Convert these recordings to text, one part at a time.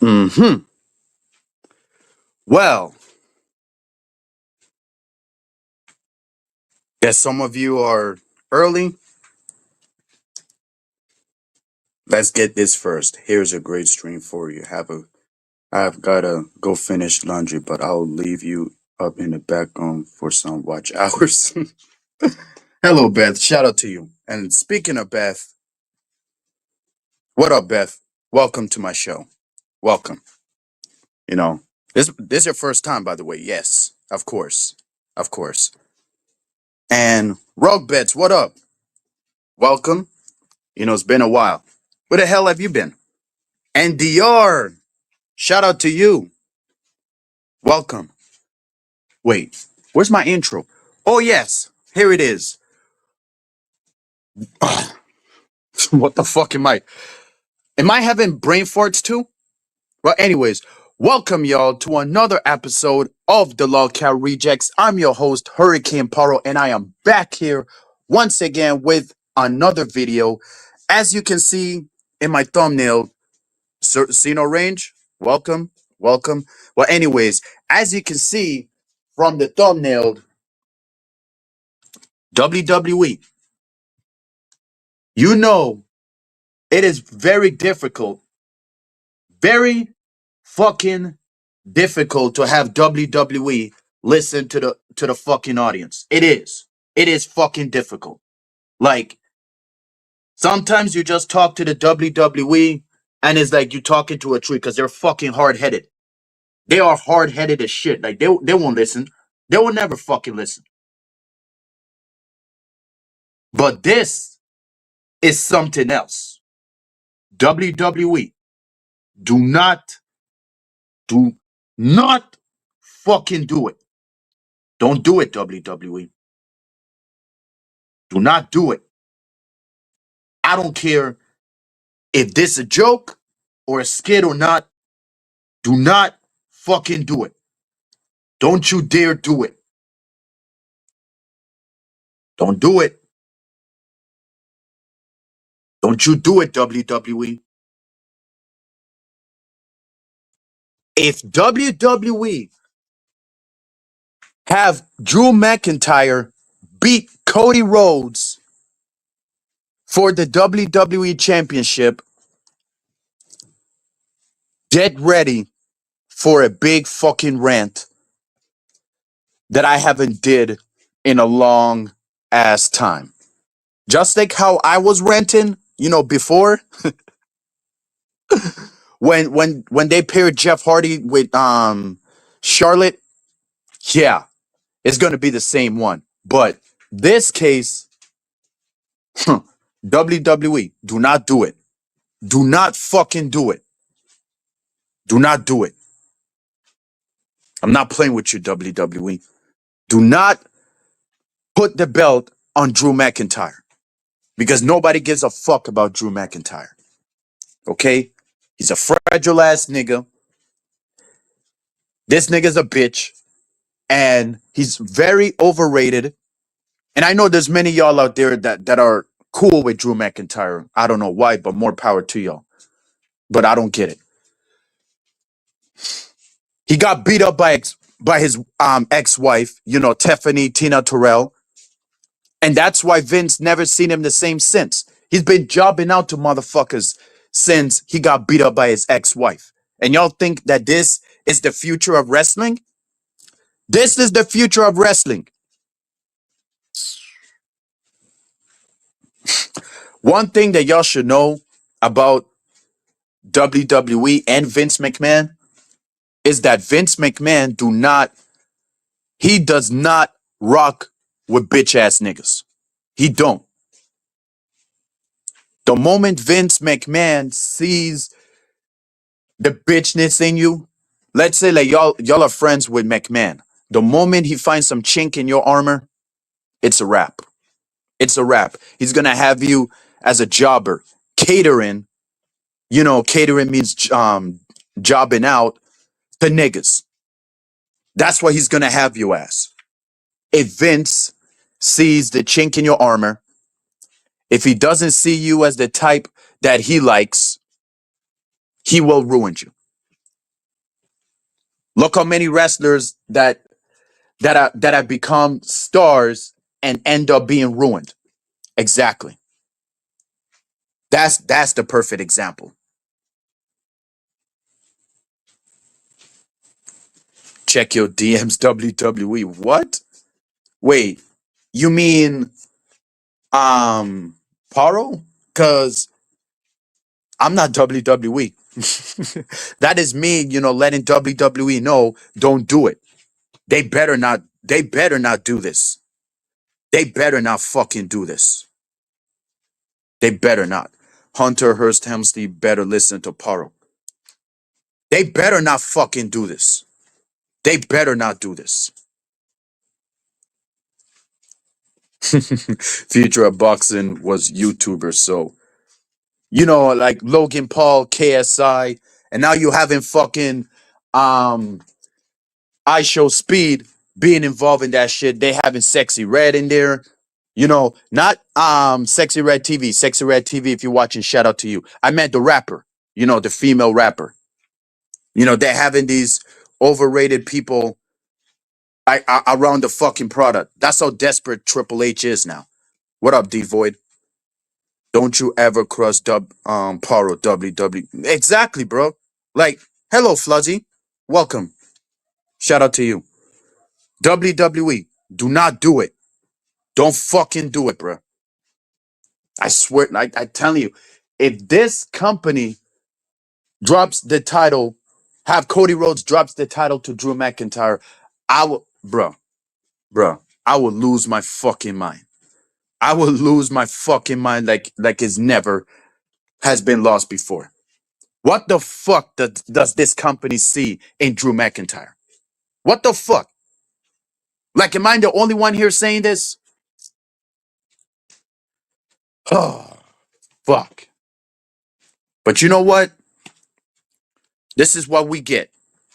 Hmm. Well, guess some of you are early. Let's get this first. Here's a great stream for you. I've gotta go finish laundry, but I'll leave you up in the background for some watch hours. Hello, Beth. Shout out to you. And speaking of Beth, what up, Beth? Welcome to my show. Welcome. You know, this is your first time, by the way. Yes, of course, of course. And Rogue Bets, what up? Welcome. It's been a while. Where the hell have you been? And DR, shout out to you. Welcome. Wait, where's my intro? Oh, yes, here it is. What the fuck am I? Am I having brain farts too? Well, anyways, welcome y'all to another episode of the Lolcat Rejects. I'm your host, Hurricane Paro, and I am back here once again with another video. As you can see in my thumbnail, Sino Range, welcome, welcome. Well, anyways, as you can see from the thumbnail, WWE, you know it is very difficult, very fucking difficult to have WWE listen to the fucking audience. It is. It is fucking difficult. Like sometimes you just talk to the WWE and it's like you talking to a tree because they're fucking hard headed. They are hard headed as shit. Like they won't listen. They will never fucking listen. But this is something else. WWE, do not, do not fucking do it. Don't do it, WWE. Do not do it. I don't care if this is a joke or a skit or not. Do not fucking do it. Don't you dare do it. Don't do it. Don't you do it, WWE. If WWE have Drew McIntyre beat Cody Rhodes for the WWE Championship, get ready for a big fucking rant that I haven't did in a long ass time. Just like how I was ranting, before when they paired Jeff Hardy with Charlotte, yeah, it's gonna be the same one. But this case, WWE, do not do it. Do not fucking do it. Do not do it. I'm not playing with you, WWE. Do not put the belt on Drew McIntyre because nobody gives a fuck about Drew McIntyre. Okay? He's a fragile ass nigga. This nigga's a bitch and he's very overrated. And I know there's many y'all out there that are cool with Drew McIntyre. I don't know why, but more power to y'all. But I don't get it. He got beat up by his ex-wife, Tiffany Tina Terrell. And that's why Vince never seen him the same since. He's been jobbing out to motherfuckers since he got beat up by his ex-wife. And y'all think that this is the future of wrestling? This is the future of wrestling. One thing that y'all should know about WWE and Vince McMahon is that Vince McMahon he does not rock with bitch ass niggas. He don't. The moment Vince McMahon sees the bitchness in you, let's say like y'all are friends with McMahon. The moment he finds some chink in your armor, it's a wrap. It's a wrap. He's gonna have you as a jobber, catering. Catering means jobbing out to niggas. That's what he's gonna have you as. If Vince sees the chink in your armor, if he doesn't see you as the type that he likes, he will ruin you. Look how many wrestlers that have become stars and end up being ruined. Exactly. That's the perfect example. Check your DMs, WWE. What? Wait, you mean Paro? Cause I'm not WWE. That is me, letting WWE know don't do it. They better not do this. They better not fucking do this. They better not. Hunter Hurst Helmsley better listen to Paro. They better not fucking do this. They better not do this. Future of boxing was YouTuber, so like Logan Paul, KSI, and now you having fucking um I Show Speed being involved in that shit. They having Sexy Red in there. Not Sexy Red TV. Sexy Red TV, if you're watching, shout out to you. I meant the rapper, the female rapper. They're having these overrated people around the fucking product. That's how desperate Triple H is now. What up, D Void? Don't you ever cross Paro WW. Exactly, bro. Like, hello, Fluzzy. Welcome. Shout out to you. WWE, do not do it. Don't fucking do it, bro. I swear, I tell you, if this company drops the title, have Cody Rhodes drops the title to Drew McIntyre, I will, bro, I will lose my fucking mind. I will lose my fucking mind like it's never has been lost before. What the fuck does this company see in Drew McIntyre? What the fuck? Like, am I the only one here saying this? Oh, fuck. But you know what? This is what we get.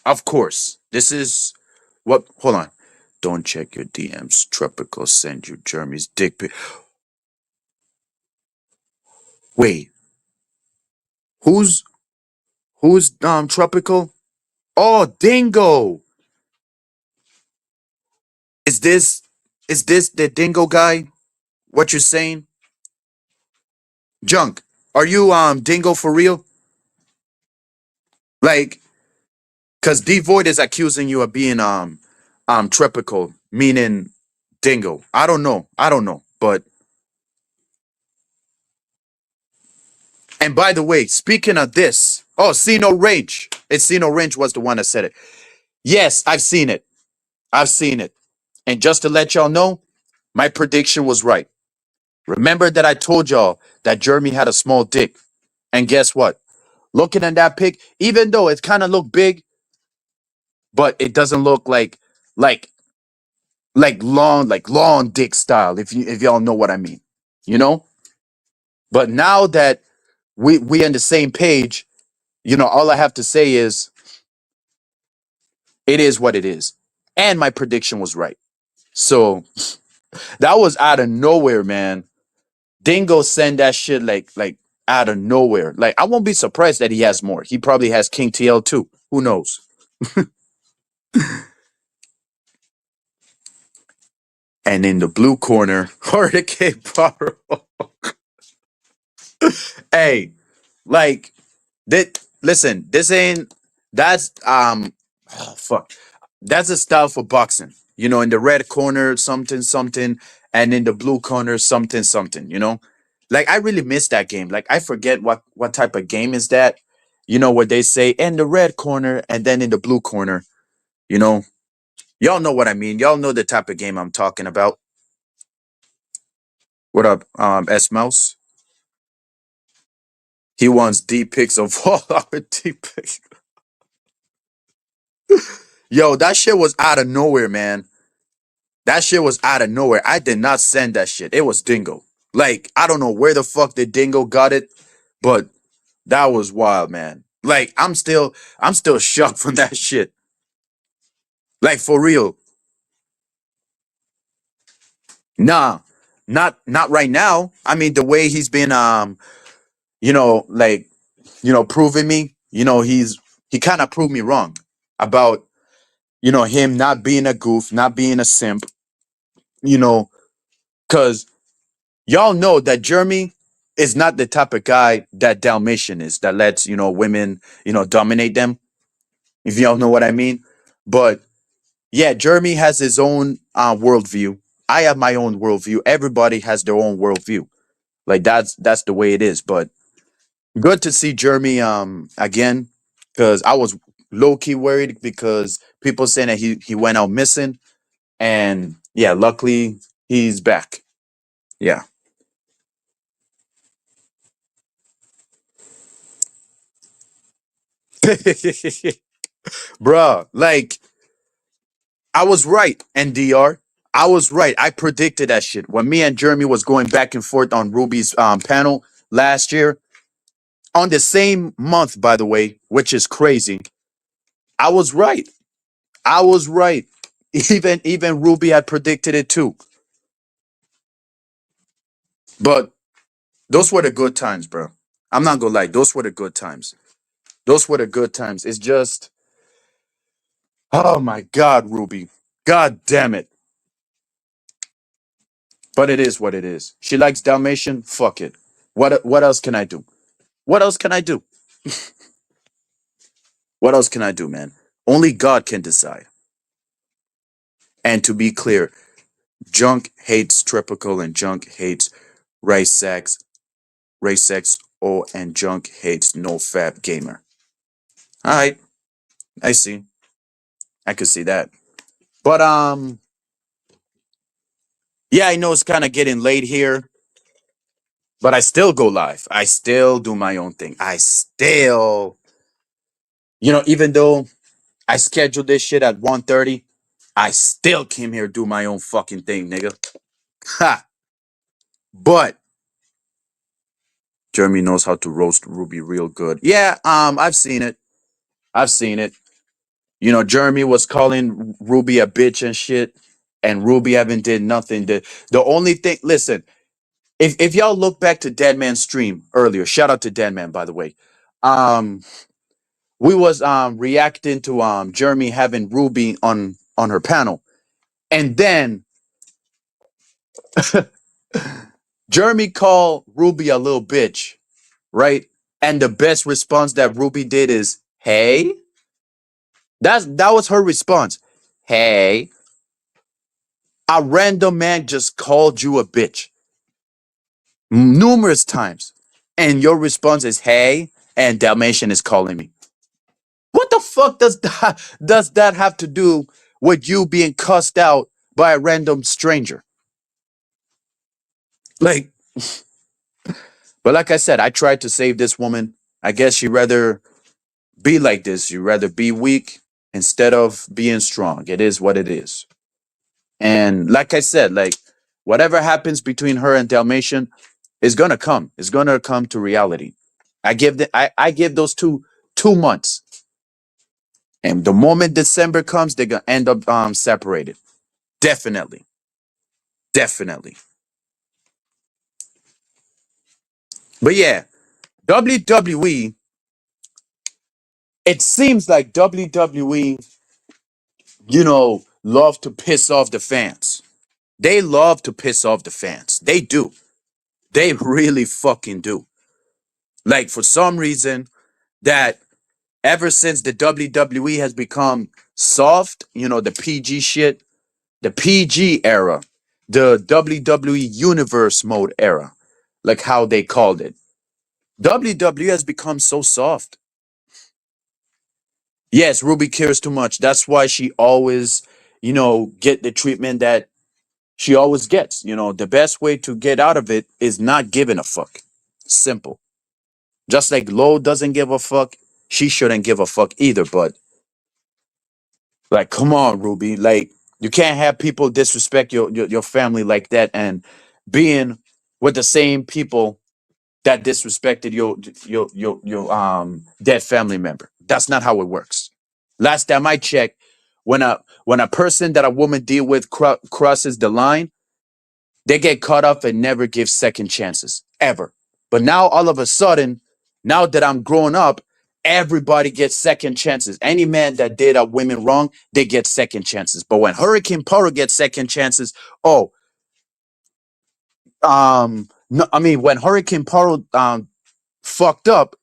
Of course. This is what. Hold on. Don't check your DMs. Tropical send you Jeremy's dick pic. Wait. Who's Tropical? Oh, Dingo. Is this the Dingo guy? What you're saying? Junk. Are you Dingo for real? Like, cause D Void is accusing you of being Tropical, meaning Dingo. I don't know. I don't know. But and by the way, speaking of this, oh, See No Range. It's See No Range was the one that said it. Yes, I've seen it. I've seen it. And just to let y'all know, my prediction was right. Remember that I told y'all that Jeremy had a small dick. And guess what? Looking at that pic, even though it kind of looked big, but it doesn't look like long dick style, if y'all know what I mean. You know? But now that we on the same page, all I have to say is it is what it is. And my prediction was right. So that was out of nowhere, man. Dingo send that shit like out of nowhere. Like, I won't be surprised that he has more. He probably has King TL too. Who knows? And in the blue corner, Hurricane Power. Hey, like that. Listen, this ain't. That's oh, fuck. That's a style for boxing. In the red corner, something something, and in the blue corner, something something. Like, I really miss that game. Like, I forget what type of game is that. Where they say in the red corner and then in the blue corner. You know, y'all know what I mean. Y'all know the type of game I'm talking about. What up, S Mouse? He wants deep pics of all our deep pics. Yo, that shit was out of nowhere, man. That shit was out of nowhere. I did not send that shit. It was Dingo. Like, I don't know where the fuck the Dingo got it, but that was wild, man. Like, I'm still shocked from that shit. Like, for real. Nah, not right now. I mean, the way he's been like, proving me, he kind of proved me wrong about You know, him not being a goof, not being a simp, you know, because y'all know that Jeremy is not the type of guy that Dalmatian is, that lets, women, dominate them, if y'all know what I mean. But yeah, Jeremy has his own worldview. I have my own worldview. Everybody has their own worldview. Like that's the way it is. But good to see Jeremy again, because I was low key worried because people saying that he went out missing, and yeah, luckily he's back. Yeah, bruh, like I was right, NDR. I was right. I predicted that shit when me and Jeremy was going back and forth on Ruby's panel last year on the same month, by the way, which is crazy. I was right. I was right. Even Ruby had predicted it too. But those were the good times, bro. I'm not gonna lie. Those were the good times. Those were the good times. It's just, oh my God, Ruby. God damn it. But it is what it is. She likes Dalmatian. Fuck it. What else can I do? What else can I do? What else can I do, man? Only God can decide. And to be clear, Junk hates Tropical and Junk hates Race Sex, Race Sex, and Junk hates No Fab Gamer. All right, I see. I could see that. But yeah, I know it's kind of getting late here, but I still go live. I still do my own thing. I still, even though I scheduled this shit at 1:30, I still came here to do my own fucking thing, nigga. Ha! But Jeremy knows how to roast Ruby real good. Yeah, I've seen it. I've seen it. Jeremy was calling Ruby a bitch and shit, and Ruby haven't did nothing. The only thing, listen, if y'all look back to Deadman's stream earlier, shout out to Deadman, by the way. Um, we was reacting to Jeremy having Ruby on her panel, and then Jeremy called Ruby a little bitch, right? And the best response that Ruby did is, "Hey." That was her response. Hey, a random man just called you a bitch numerous times, and your response is, "Hey," and Dalmatian is calling me. What the fuck does that have to do with you being cussed out by a random stranger? Like, but like I said, I tried to save this woman. I guess she rather be like this. You rather be weak instead of being strong. It is what it is. And like I said, like whatever happens between her and Dalmatian is gonna come. It's gonna come to reality. I give those 2 months. And the moment December comes, they're gonna end up separated. Definitely. Definitely. But yeah, WWE, it seems like WWE, love to piss off the fans. They love to piss off the fans. They do. They really fucking do. Like for some reason that ever since the WWE has become soft, the PG shit, the PG era, the WWE Universe mode era, like how they called it. WWE has become so soft. Yes, Ruby cares too much. That's why she always, get the treatment that she always gets. The best way to get out of it is not giving a fuck. Simple. Just like Lo doesn't give a fuck, she shouldn't give a fuck either. But like, come on, Ruby. Like, you can't have people disrespect your family like that and being with the same people that disrespected your dead family member. That's not how it works. Last time I checked, when a person that a woman deal with crosses the line, they get caught up and never give second chances ever. But now all of a sudden, now that I'm growing up, Everybody gets second chances. Any man that did a women wrong, they get second chances. But when Hurricane Paro gets second chances, oh, no, I mean when Hurricane Paro fucked up,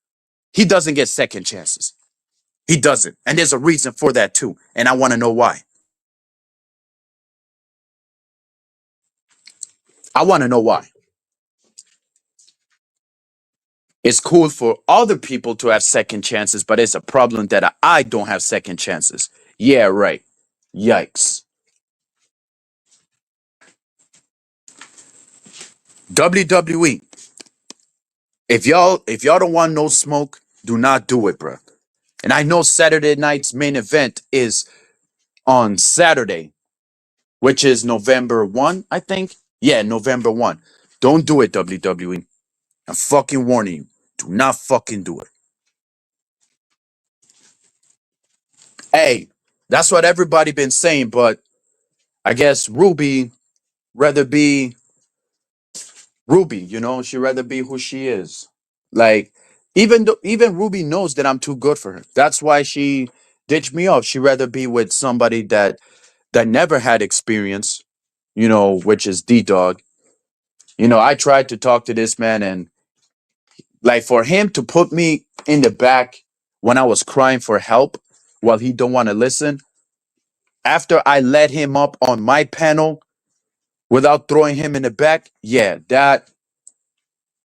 he doesn't get second chances. He doesn't, and there's a reason for that too. And I want to know why. I want to know why. It's cool for other people to have second chances, but it's a problem that I don't have second chances. Yeah, right. Yikes. WWE. If y'all don't want no smoke, do not do it, bro. And I know Saturday night's main event is on Saturday, which is November 1, I think. Yeah, November 1. Don't do it, WWE. I'm fucking warning you. Do not fucking do it. Hey, that's what everybody been saying, but I guess Ruby rather be Ruby, she rather be who she is. Like, even Ruby knows that I'm too good for her. That's why she ditched me off. She rather be with somebody that never had experience, which is D Dog. I tried to talk to this man, and like for him to put me in the back when I was crying for help while he don't want to listen, after I led him up on my panel without throwing him in the back, yeah, that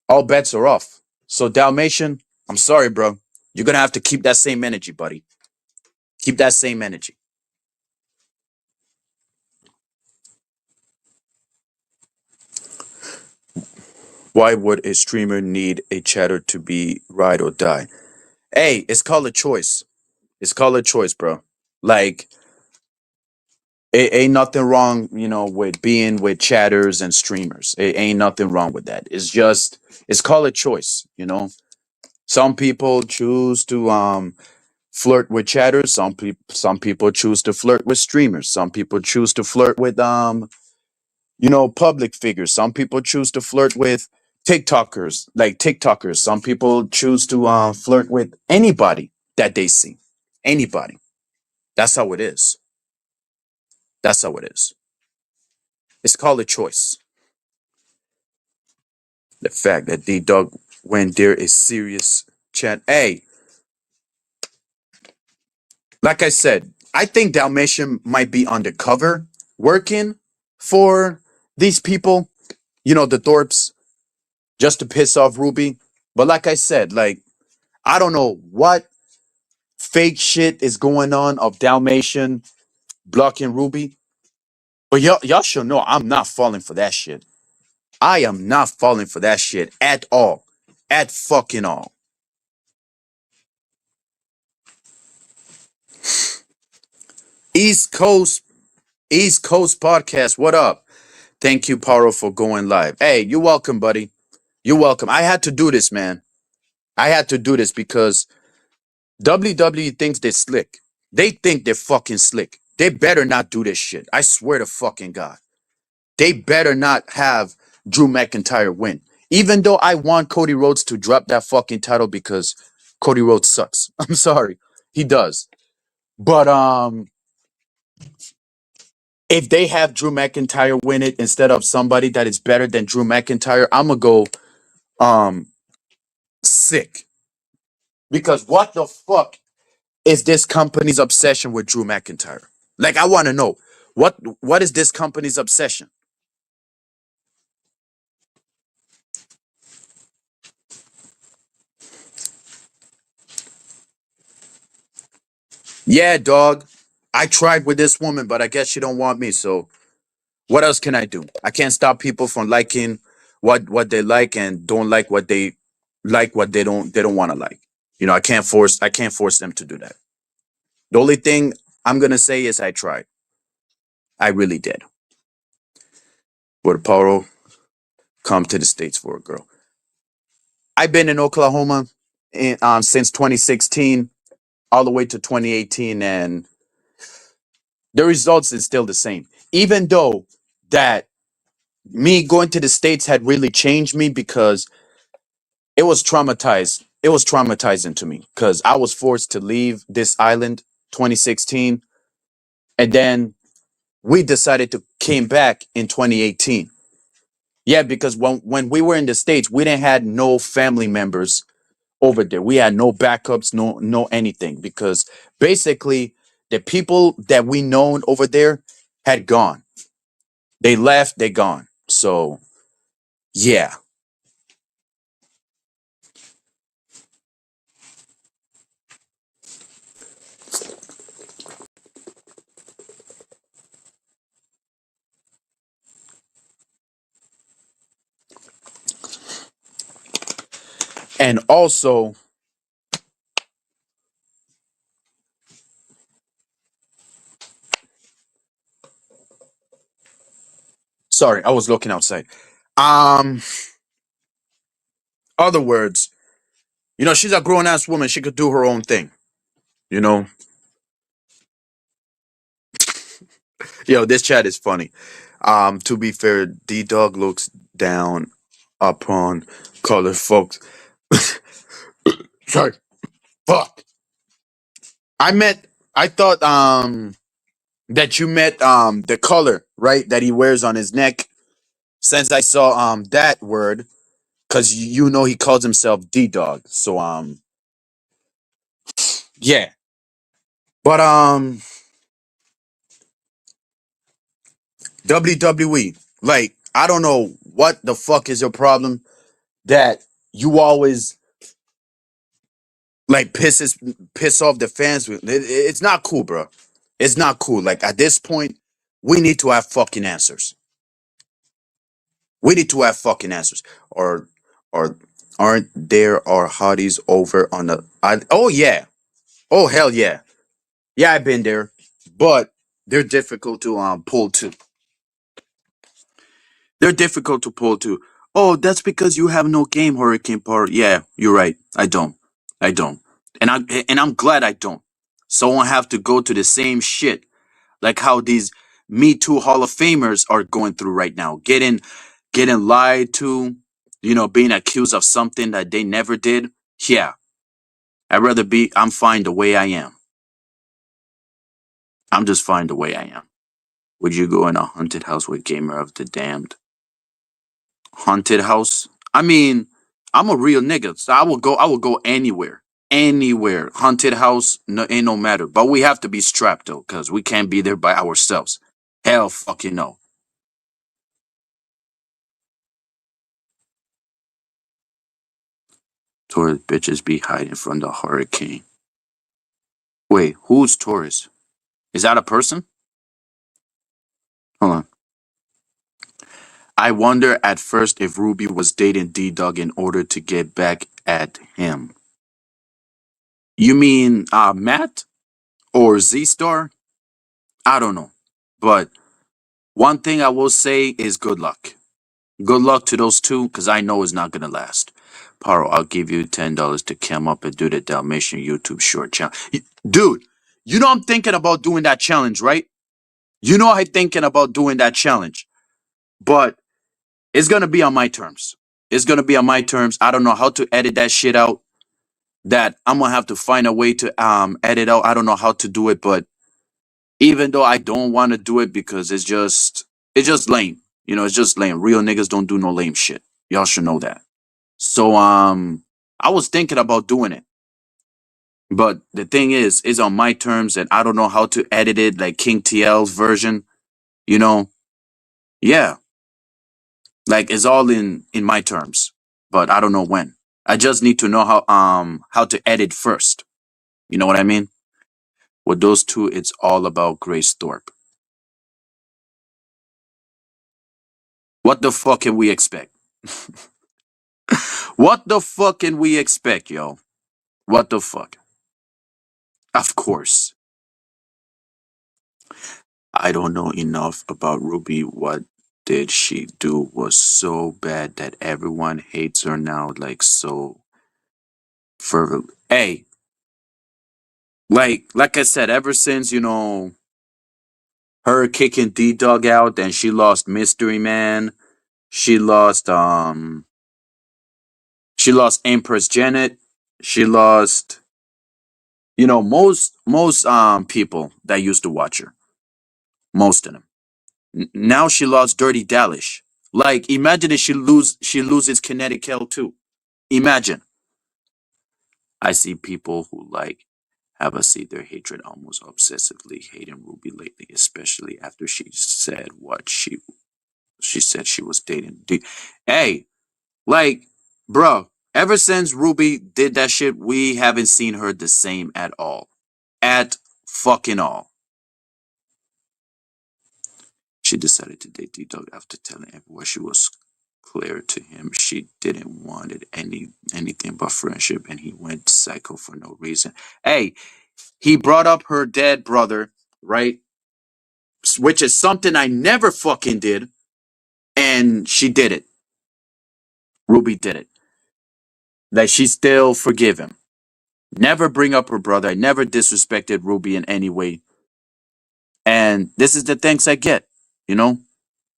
all bets are off. So Dalmatian, I'm sorry, bro. You're gonna have to keep that same energy, buddy. Keep that same energy. Why would a streamer need a chatter to be ride or die? Hey, it's called a choice. It's called a choice, bro. Like, it ain't nothing wrong, with being with chatters and streamers. It ain't nothing wrong with that. It's called a choice. Some people choose to flirt with chatters. Some people choose to flirt with streamers. Some people choose to flirt with public figures. Some people choose to flirt with TikTokers, like TikTokers. Some people choose to flirt with anybody that they see. Anybody. That's how it is. That's how it is. It's called a choice. The fact that D Dog, when there is serious chat. Hey, like I said, I think Dalmatian might be undercover working for these people, the Thorpes, just to piss off Ruby. But like I said, like, I don't know what fake shit is going on of Dalmatian blocking Ruby. But y'all should know I'm not falling for that shit. I am not falling for that shit at all. At fucking all. East Coast, East Coast podcast, what up? Thank you, Paro, for going live. Hey, you're welcome, buddy. You're welcome. I had to do this, man. I had to do this because WWE thinks they're slick. They think they're fucking slick. They better not do this shit. I swear to fucking God. They better not have Drew McIntyre win. Even though I want Cody Rhodes to drop that fucking title because Cody Rhodes sucks. I'm sorry. He does. But if they have Drew McIntyre win it instead of somebody that is better than Drew McIntyre, I'm gonna go um sick. Because what the fuck is this company's obsession with Drew McIntyre? Like, I want to know what is this company's obsession? Yeah, dog. I tried with this woman, but I guess she don't want me. So what else can I do? I can't stop people from liking what they like and don't like what they don't want to like. I can't force them to do that. The only thing I'm gonna say is I tried. I really did. Would Paro come to the States for a girl? I've been in Oklahoma since 2016 all the way to 2018, and the results is still the same. Even though that me going to the States had really changed me because it was traumatized. it was traumatizing to me because I was forced to leave this island 2016, and then we decided to came back in 2018. Yeah, because when we were in the States, we didn't had no family members over there. We had no backups, no anything because basically the people that we known over there had gone. They left, they gone. So yeah. And also, sorry, I was looking outside. Um, other words, she's a grown ass woman. She could do her own thing. You know, this chat is funny. To be fair, D Dog looks down upon colored folks. Sorry, fuck. I met. I thought that you met the color right that he wears on his neck. Since I saw that word, because he calls himself D Dog. So yeah. But WWE, like I don't know what the fuck is your problem that you always like piss off the fans with. It's not cool, bro. It's not cool. Like at this point, we need to have fucking answers. We need to have fucking answers. Or aren't there our hotties over on the? Oh yeah. Oh hell yeah. Yeah, I've been there, but they're difficult to pull to. They're difficult to pull to. Oh, that's because you have no game, Hurricane Power. Yeah, you're right. I don't. I don't. And I'm glad I don't. So I won't have to go to the same shit like how these Me Too Hall of Famers are going through right now. Getting lied to, being accused of something that they never did. Yeah. I'm fine the way I am. I'm just fine the way I am. Would you go in a haunted house with Gamer of the Damned? Haunted house? I mean, I'm a real nigga, so I will go anywhere. Anywhere. Haunted house, no ain't no matter. But we have to be strapped though, because we can't be there by ourselves. Hell fucking no. Tourist bitches be hiding from the hurricane. Wait, who's tourist? Is that a person? Hold on. I wonder at first if Ruby was dating D Dog in order to get back at him. You mean Matt or Z Star? I don't know. But one thing I will say is good luck. Good luck to those two, because I know it's not gonna last. Paro, I'll give you $10 to come up and do the Dalmatian YouTube short challenge. Dude, I'm thinking about doing that challenge, right? I'm thinking about doing that challenge. But it's gonna be on my terms. It's gonna be on my terms. I don't know how to edit that shit out. That I'm gonna have to find a way to edit out. I don't know how to do it, but even though I don't want to do it because it's just lame. It's just lame. Real niggas don't do no lame shit. Y'all should know that. So I was thinking about doing it. But the thing is, it's on my terms and I don't know how to edit it like King TL's version, you know? Yeah. Like it's all in my terms. But I don't know when. I just need to know how to edit first. You know what I mean? With those two, it's all about Grace Thorpe. What the fuck can we expect? What the fuck can we expect, yo? What the fuck? Of course. I don't know enough about Ruby. What did she do was so bad that everyone hates her now, like so fervently. Hey, like I said, ever since, her kicking D Dog out and she lost Mystery Man, she lost she lost Empress Janet. She lost, most people that used to watch her, most of them. Now she lost Dirty Dallish. Like, imagine if she loses Kinetic Hell too. Imagine. I see people who have a see their hatred almost obsessively hating Ruby lately, especially after she said what she said she was dating. Hey, like, bro, ever since Ruby did that shit, we haven't seen her the same at all. At fucking all. She decided to date D-Dog after telling everyone she was clear to him she didn't want anything but friendship, and he went psycho for no reason. Hey, he brought up her dead brother, right? Which is something I never fucking did, and she did it. Ruby did it. Like, she still forgive him. Never bring up her brother. I never disrespected Ruby in any way. And this is the thanks I get, you know?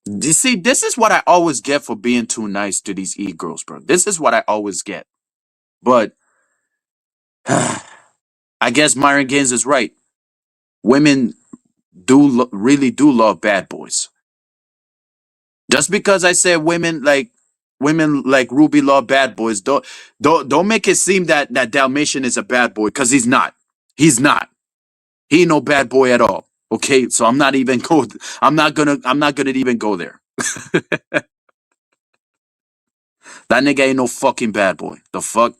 You see, this is what I always get for being too nice to these e-girls, bro. This is what I always get. But I guess Myron Gaines is right. Women really do love bad boys. Just because I said women like Ruby love bad boys, don't make it seem that Dalmatian is a bad boy, because he's not. He's not. He ain't no bad boy at all. Okay, so I'm not gonna even go there. That nigga ain't no fucking bad boy. The fuck?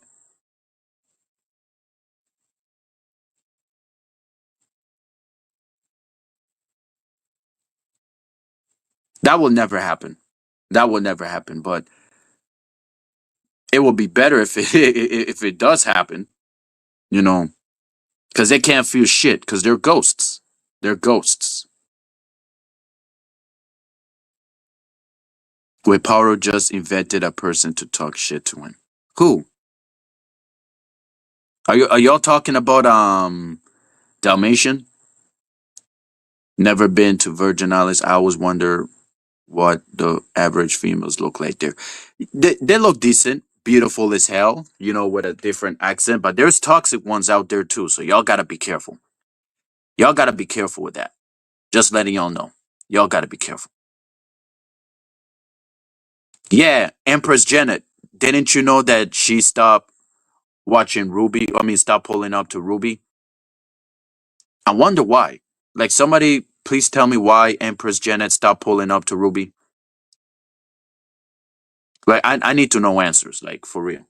That will never happen. That will never happen. But it will be better if it if it does happen. You know, because they can't feel shit because they're ghosts. They're ghosts. Where Power just invented a person to talk shit to him. Who? Are y'all talking about Dalmatian? Never been to Virgin Islands. I always wonder what the average females look like there. They look decent, beautiful as hell, with a different accent, but there's toxic ones out there too. So y'all gotta be careful. Y'all gotta be careful with that. Just letting y'all know. Y'all gotta be careful. Yeah, Empress Janet. Didn't you know that she stopped watching Ruby? I mean, stopped pulling up to Ruby. I wonder why. Like, somebody, please tell me why Empress Janet stopped pulling up to Ruby. Like, I need to know answers, like, for real.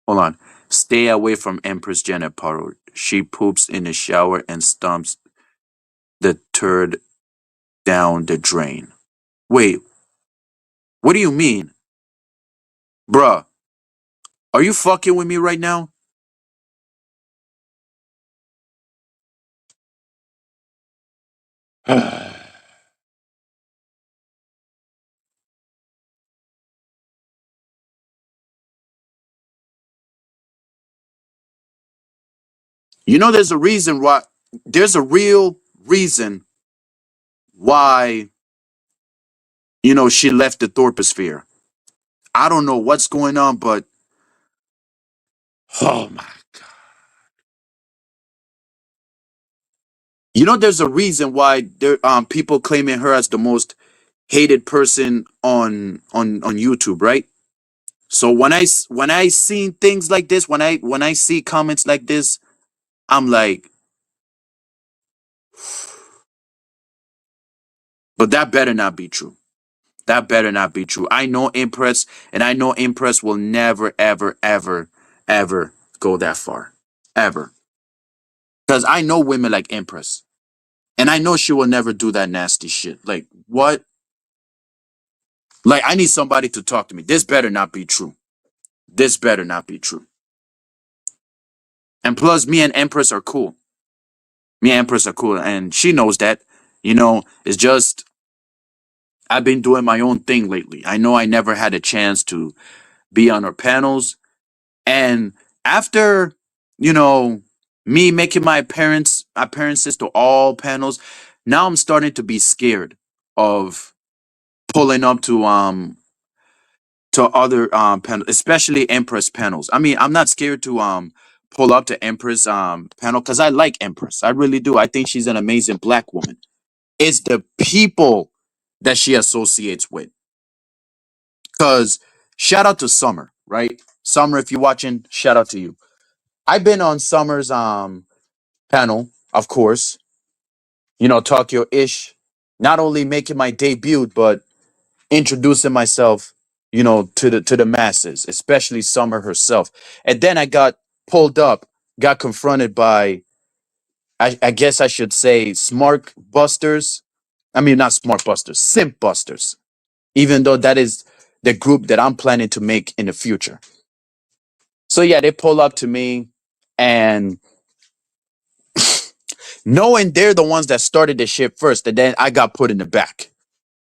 Hold on. Stay away from Empress Janet Paro. She poops in the shower and stomps the turd down the drain. Wait, what do you mean? Bruh, are you fucking with me right now? There's a reason why. There's a real reason why, she left the Thorposphere. I don't know what's going on, but oh my. There's a reason why there people claiming her as the most hated person on YouTube, right? So when I see things like this, when I see comments like this, I'm like, but that better not be true. That better not be true. I know Impress, and I know Impress will never, ever, ever, ever go that far, ever. Because I know women like Impress, and I know she will never do that nasty shit. Like, what? Like, I need somebody to talk to me. This better not be true. This better not be true. And plus, me and Empress are cool. Me and Empress are cool, and she knows that. It's just I've been doing my own thing lately. I know I never had a chance to be on her panels, and after you know me making my appearances to all panels, now I'm starting to be scared of pulling up to to other panels, especially Empress panels. I mean, I'm not scared to pull up to Empress panel because I like Empress. I really do. I think she's an amazing black woman. It's the people that she associates with. Cause shout out to Summer, right? Summer, if you're watching, shout out to you. I've been on Summer's panel, of course. You know, Tokyo Ish. Not only making my debut, but introducing myself, you know, to the masses, especially Summer herself. And then I got pulled up, got confronted by I guess I should say smart busters. I mean not smart busters, simp busters. Even though that is the group that I'm planning to make in the future. So yeah, they pull up to me and knowing they're the ones that started the shit first, and then I got put in the back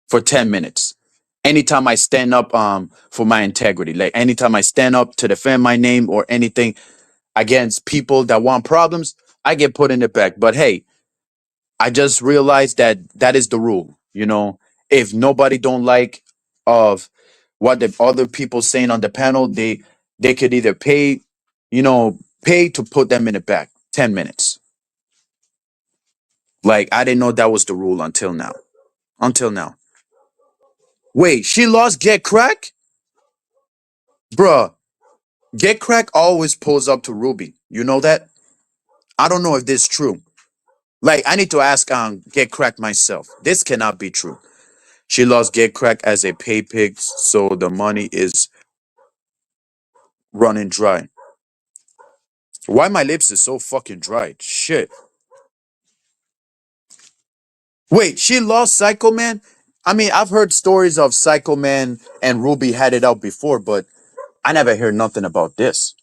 for 10 minutes. Anytime I stand up for my integrity, like anytime I stand up to defend my name or anything against people that want problems, I get put in the back. But hey, I just realized that that is the rule, you know. If nobody don't like of what the other people saying on the panel, they could either pay, you know, pay to put them in the back 10 minutes. Like I didn't know that was the rule until now. Until now. Wait, she lost Get Crack? Bruh, Get Crack always pulls up to Ruby. You know that? I don't know if this is true. Like I need to ask Get Crack myself. This cannot be true. She lost Get Crack as a pay pig, so the money is running dry. Why my lips is so fucking dry? Shit. Wait, she lost Psycho Man? I mean, I've heard stories of Psycho Man and Ruby had it out before, but I never heard nothing about this.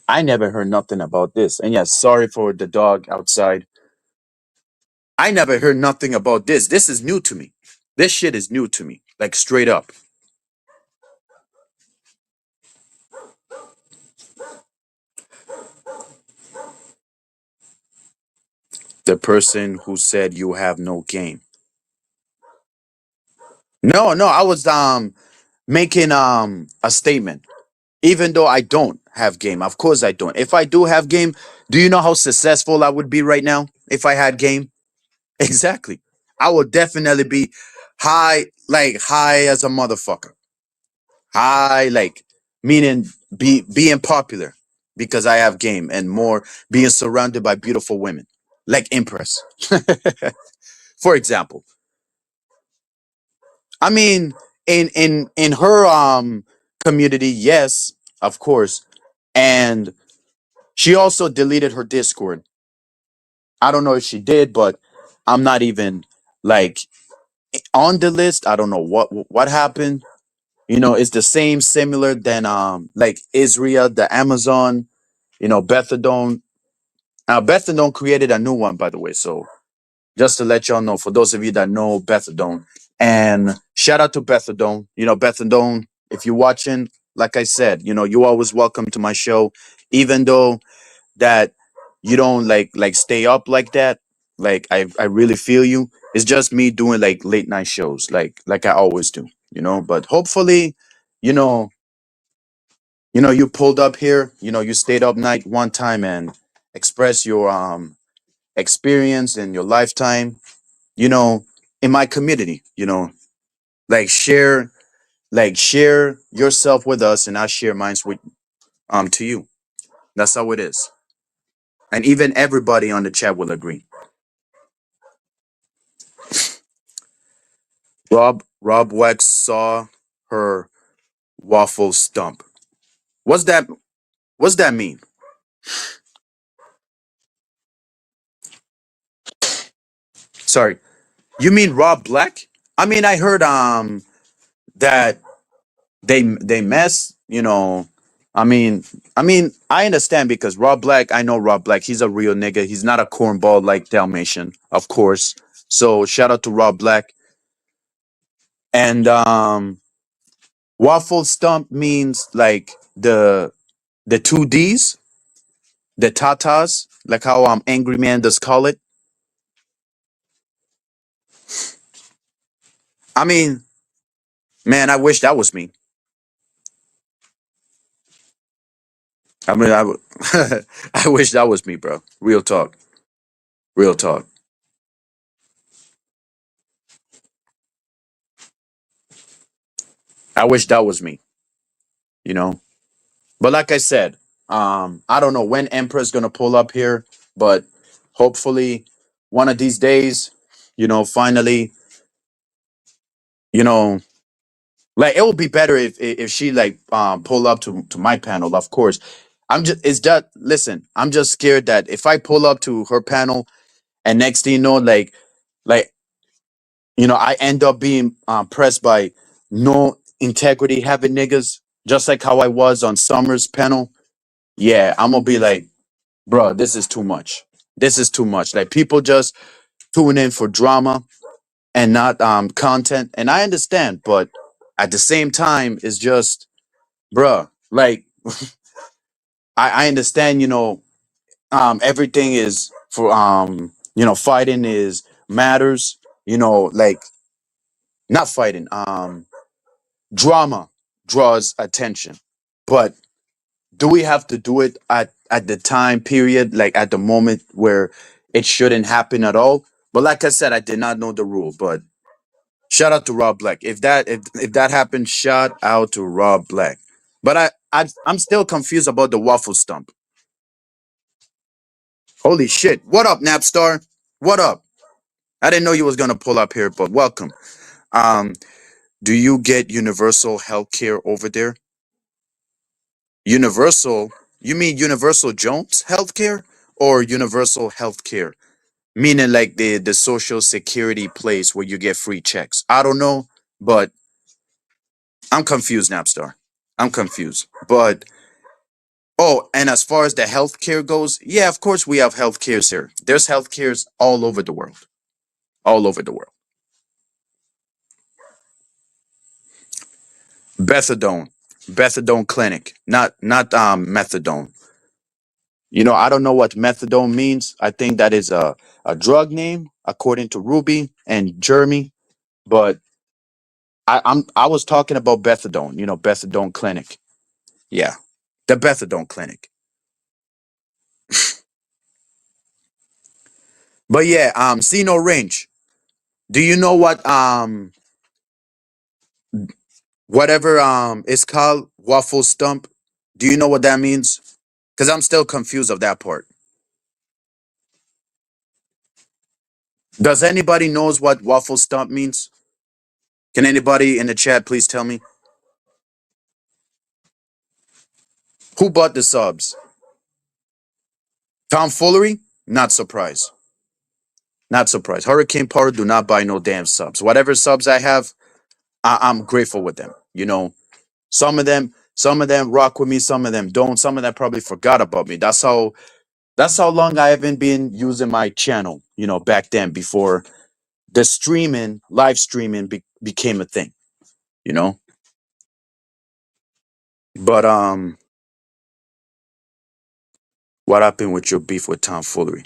I never heard nothing about this. And yeah, sorry for the dog outside. I never heard nothing about this. This is new to me. This shit is new to me. Like straight up. The person who said you have no game. No, no, I was making a statement. Even though I don't have game. Of course I don't. If I do have game, do you know how successful I would be right now if I had game? Exactly. I would definitely be high, like high as a motherfucker. High, like meaning being popular because I have game and more being surrounded by beautiful women, like Empress, for example. I mean, in her community, yes, of course, and she also deleted her Discord. I don't know if she did, but I'm not even like on the list. I don't know what happened. You know, it's the same similar than like Israel, the Amazon, you know, Bethadone. Bethadone created a new one, by the way. So just to let y'all know, for those of you that know Bethadone, and shout out to Bethadone. You know, Bethadone, if you're watching, like I said, you know, you're always welcome to my show, even though that you don't like stay up like that. Like I really feel you. It's just me doing like late night shows, like I always do, you know. But hopefully, you know, you pulled up here, you know, you stayed up night one time and express your experience in your lifetime, you know, in my community, you know, like share yourself with us and I share mine with to you. That's how it is. And even everybody on the chat will agree. Rob Wax saw her waffle stump. What's that? What's that mean? Sorry, you mean Rob Black? I mean, I heard that they mess. You know, I mean, I understand because Rob Black. I know Rob Black. He's a real nigga. He's not a cornball like Dalmatian, of course. So shout out to Rob Black. And waffle stump means like the two D's, the tatas, like how Angry Man does call it. I mean, man, I wish that was me. I mean, I wish that was me, bro. Real talk. Real talk. I wish that was me, you know? But like I said, I don't know when Emperor's gonna pull up here, but hopefully one of these days, finally, you know, like it would be better if she like pull up to my panel, of course. I'm just it's just listen, I'm just scared that if I pull up to her panel and next thing you know, like I end up being pressed by no integrity having niggas, just like how I was on Summer's panel. Yeah, I'm gonna be like, bro, this is too much. This is too much. Like people just tune in for drama and not content. And I understand, but at the same time, it's just, bruh, like I understand, everything is for fighting is matters, like not fighting, drama draws attention. But do we have to do it at the time period, like at the moment where it shouldn't happen at all? But like I said, I did not know the rule. But shout out to Rob Black. If that happened, shout out to Rob Black. But I'm still confused about the waffle stump. Holy shit! What up, Napstar? What up? I didn't know you was gonna pull up here, but welcome. Um, do you get universal health care over there? Universal? You mean Universal Jones healthcare or universal healthcare? Meaning like the social security place where you get free checks. I don't know, but I'm confused, Napstar. I'm confused. But oh, and as far as the healthcare goes, yeah, of course we have healthcares here. There's healthcares all over the world. All over the world. Bethadone. Bethadone clinic. Not methadone. I don't know what methadone means. I think that is a drug name, according to Ruby and Jeremy. But I was talking about Bethadone, Bethadone Clinic. Yeah. The Bethadone Clinic. But yeah, see no range. Do you know what whatever is called waffle stump? Do you know what that means? Because I'm still confused of that part. Does anybody knows what waffle stump means? Can anybody in the chat please tell me? Who bought the subs? Tomfoolery? Not surprised. Not surprised. Hurricane Power do not buy no damn subs. Whatever subs I have, I'm grateful with them. Some of them rock with me, some of them don't. Some of them probably forgot about me. That's how long I haven't been using my channel, back then before the live streaming became a thing, you know? But what happened with your beef with tomfoolery?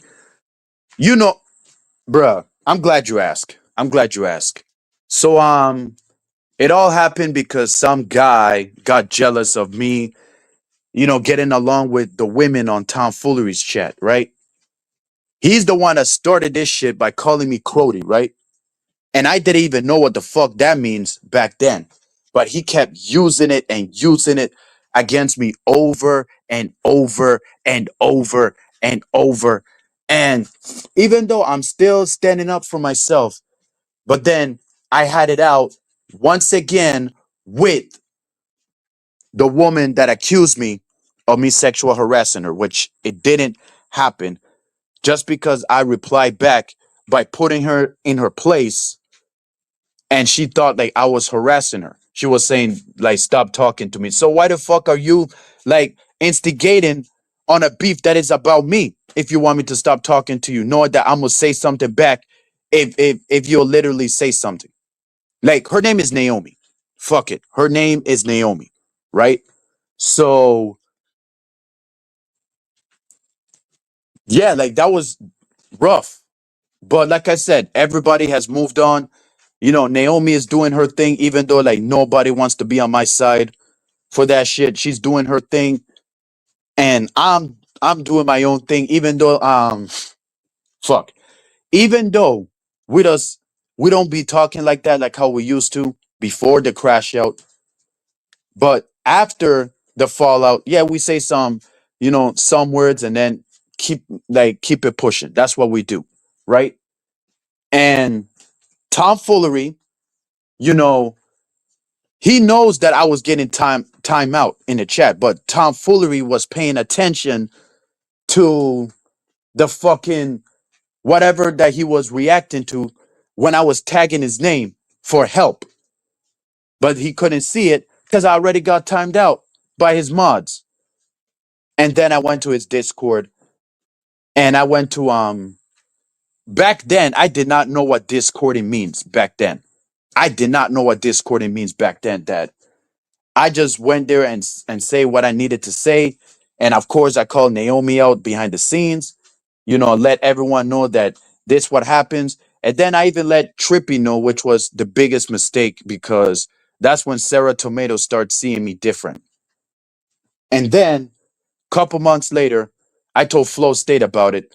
You know, bruh, I'm glad you asked. I'm glad you asked. So it all happened because some guy got jealous of me, getting along with the women on tomfoolery's chat, right? He's the one that started this shit by calling me Crody, right? And I didn't even know what the fuck that means back then. But he kept using it against me over and over and over and over. And even though I'm still standing up for myself, but then I had it out once again with the woman that accused me of me sexual harassing her, which it didn't happen just because I replied back by putting her in her place and she thought like I was harassing her. She was saying like stop talking to me. So why the fuck are you like instigating on a beef that is about me? If you want me to stop talking to you, knowing that I'm gonna say something back if you'll literally say something. Like her name is Naomi. Fuck it. Her name is Naomi, right? So yeah, like that was rough. But like I said, everybody has moved on. Naomi is doing her thing, even though like nobody wants to be on my side for that shit. She's doing her thing, and I'm doing my own thing, even though fuck, even though with us we don't be talking like that like how we used to before the crash out, but after the fallout, yeah, we say some words and then keep it pushing. That's what we do, right? And tomfoolery, you know, he knows that I was getting time out in the chat, but tomfoolery was paying attention to the fucking whatever that he was reacting to when I was tagging his name for help. But he couldn't see it because I already got timed out by his mods. And then I went to his Discord and I went to back then I did not know what discording means back then. I did not know what discording means back then, Dad. I just went there and say what I needed to say. And of course I called Naomi out behind the scenes, let everyone know that this what happens. And then I even let Trippy know, which was the biggest mistake because that's when Sarah Tomato started seeing me different. And then couple months later, I told Flow State about it.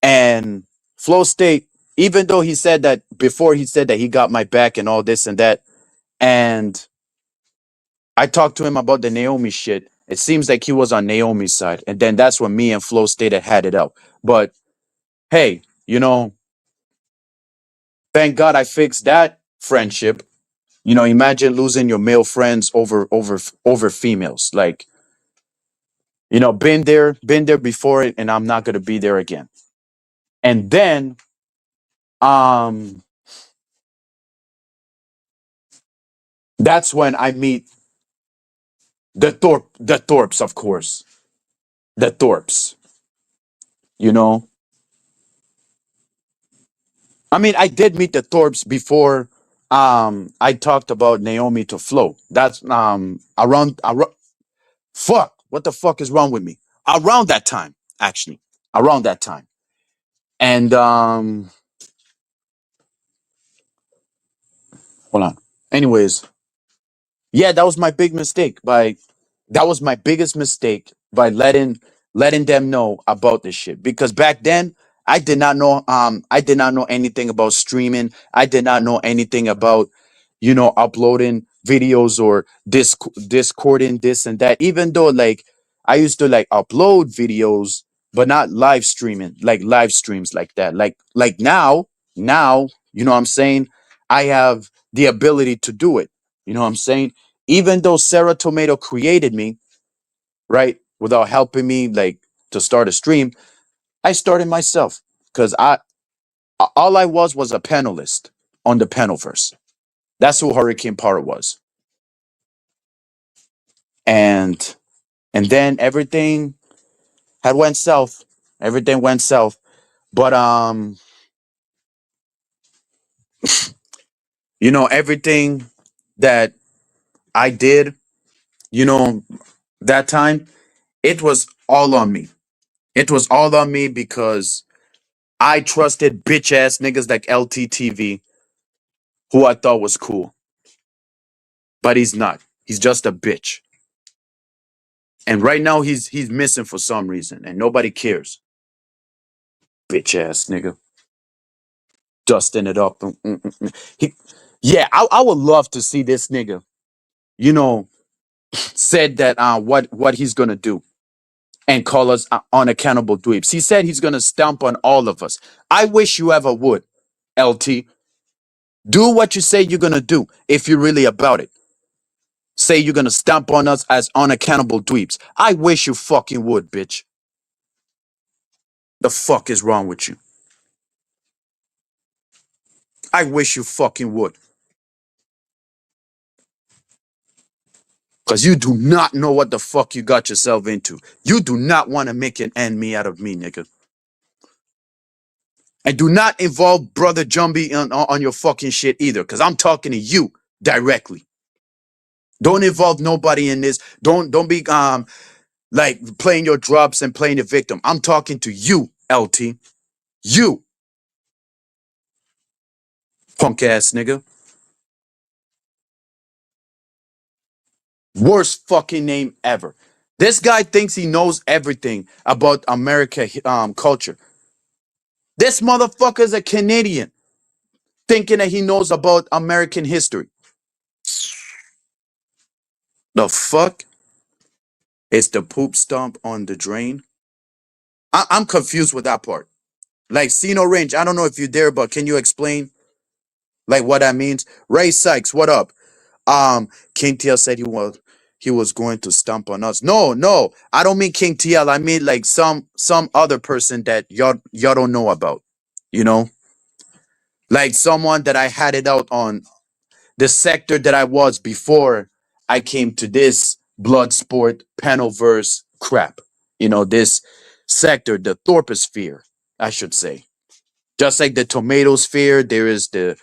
And Flow State, even though he said that before, he said that he got my back and all this and that. And I talked to him about the Naomi shit. It seems like he was on Naomi's side. And then that's when me and Flow State had it out. But hey, thank God I fixed that friendship. Imagine losing your male friends over females. Like, been there before it, and I'm not gonna be there again. And then um that's when I meet the Thorpes, of course. The Thorpes, you know. I mean, I did meet the Thorpes before I talked about Naomi to Flo. That's around fuck, what the fuck is wrong with me? Around that time, actually. Around that time. And hold on. Anyways, yeah, that was my big mistake by that was my biggest mistake by letting them know about this shit because back then I did not know anything about streaming. I did not know anything about uploading videos or discording this and that, even though like I used to like upload videos but not live streaming, like live streams like that, like now, what I'm saying, I have the ability to do it. What I'm saying, even though Sarah Tomato created me, right, without helping me like to start a stream, I started myself because all I was a panelist on the panelverse. That's who Hurricane Power was. And then everything had went south. Everything went south. But everything that I did, you know, that time, it was all on me. It was all on me because I trusted bitch ass niggas like LTTV, who I thought was cool. But he's not. He's just a bitch. And right now he's missing for some reason and nobody cares. Bitch ass nigga. Dusting it up. He, yeah, I would love to see this nigga, you know, said that what he's gonna do and call us unaccountable dweebs. He said he's gonna stomp on all of us. I wish you ever would, LT. Do what you say you're gonna do if you're really about it. Say you're gonna stomp on us as unaccountable dweebs. I wish you fucking would, bitch. The fuck is wrong with you? I wish you fucking would. Cause you do not know what the fuck you got yourself into. You do not want to make an enemy out of me, nigga. And do not involve brother Jumbie on your fucking shit either. Cause I'm talking to you directly. Don't involve nobody in this. Don't be like playing your drops and playing the victim. I'm talking to you, LT. You. Punk ass nigga. Worst fucking name ever. This guy thinks he knows everything about America culture. This motherfucker's a Canadian thinking that he knows about American history. The fuck? It's the poop stump on the drain. I'm confused with that part. Like Sino Range, I don't know if you're there, but can you explain like what that means? Ray Sykes, what up? King TL said he was going to stomp on us. No, no, I don't mean King TL. I mean like some other person that y'all don't know about. You know, like someone that I had it out on the sector that I was before I came to this blood sport panel verse crap. You know, this sector, the Thorposphere, I should say. Just like the tomato sphere, there is the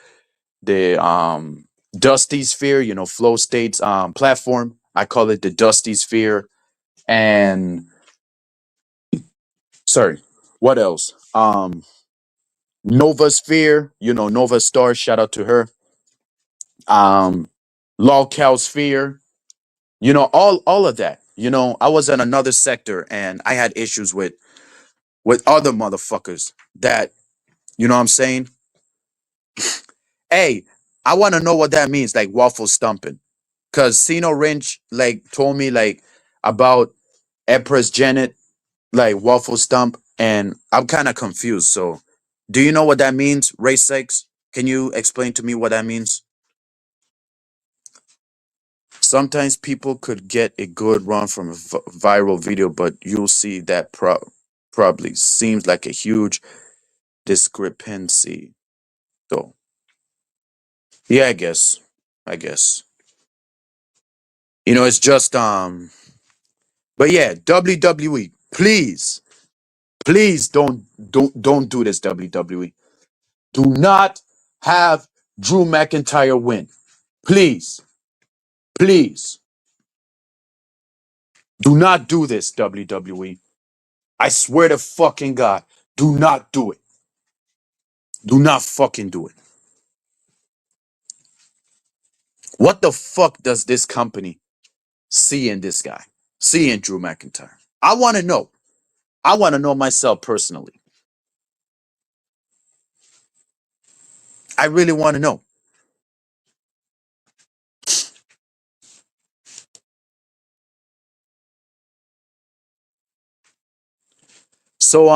Dusty Sphere, you know, Flow State's platform. I call it the Dusty Sphere. And sorry, what else? Nova Sphere, you know, Nova Star, shout out to her. Um Lolcow Sphere, you know, all of that. You know, I was in another sector and I had issues with other motherfuckers that, you know what I'm saying? Hey, I want to know what that means, like waffle stumping. Cause Sino Wrench like told me like about Empress Janet, like waffle stump, and I'm kind of confused. So, do you know what that means? Race sex? Can you explain to me what that means? Sometimes people could get a good run from a viral video, but you'll see that probably seems like a huge discrepancy. So, yeah, I guess you know it's just but yeah, WWE, please don't do this. WWE, do not have Drew McIntyre win. Please, please, do not do this. WWE, I swear to fucking God, do not do it. Do not fucking do it. What the fuck does this company see in this guy? See in Drew McIntyre? I want to know. I want to know myself personally. I really want to know. So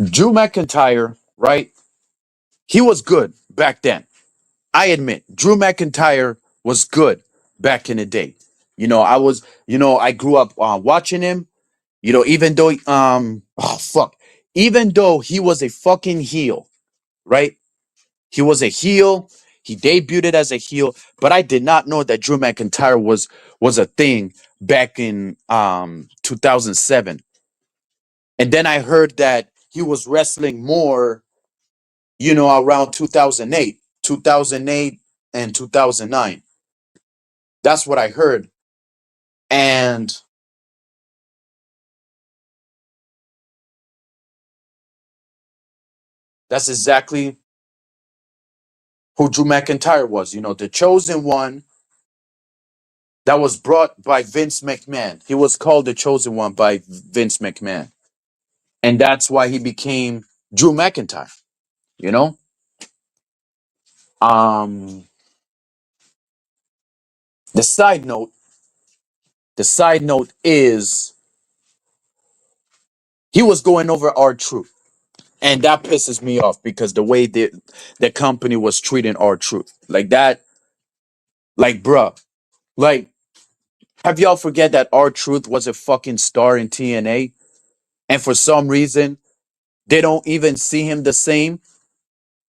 Drew McIntyre, right? He was good back then. I admit, Drew McIntyre was good back in the day. I grew up watching him. You know, even though, oh fuck, even though he was a fucking heel, right? He was a heel. He debuted as a heel, but I did not know that Drew McIntyre was a thing back in 2007. And then I heard that he was wrestling more, you know, around 2008 and 2009. That's what I heard. And that's exactly who Drew McIntyre was, you know, the chosen one that was brought by Vince McMahon. He was called the chosen one by Vince McMahon. And that's why he became Drew McIntyre, you know? Um the side note, the side note is he was going over our truth. And that pisses me off because the way the company was treating our truth. Like that, like bruh, like have y'all forget that our truth was a fucking star in TNA? And for some reason, they don't even see him the same.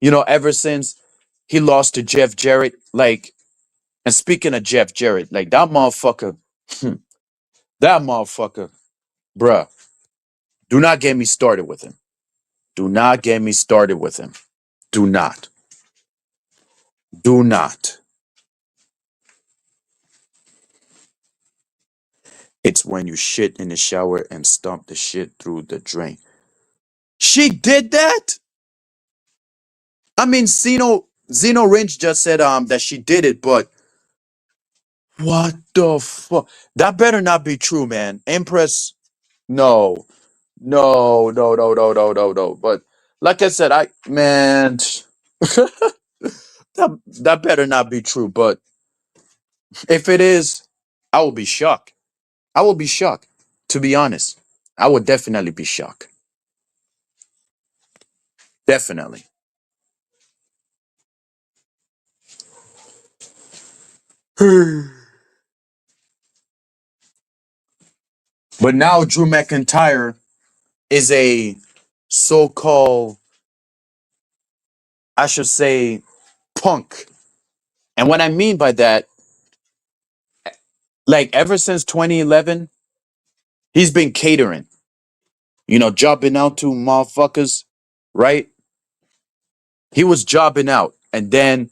You know, ever since he lost to Jeff Jarrett, like, and speaking of Jeff Jarrett, like that motherfucker, that motherfucker, bruh, do not get me started with him. Do not get me started with him. Do not. Do not. It's when you shit in the shower and stomp the shit through the drain. She did that? I mean, Zeno Range just said that she did it, but what the fuck? That better not be true, man. Empress, no. No, no, no, no, no, no, no. But like I said, I man, that better not be true. But if it is, I will be shocked. I will be shocked. To be honest, I would definitely be shocked. Definitely. But now Drew McIntyre is a so-called, I should say, punk. And what I mean by that, like ever since 2011, he's been catering, jobbing out to motherfuckers, right? He was jobbing out, and then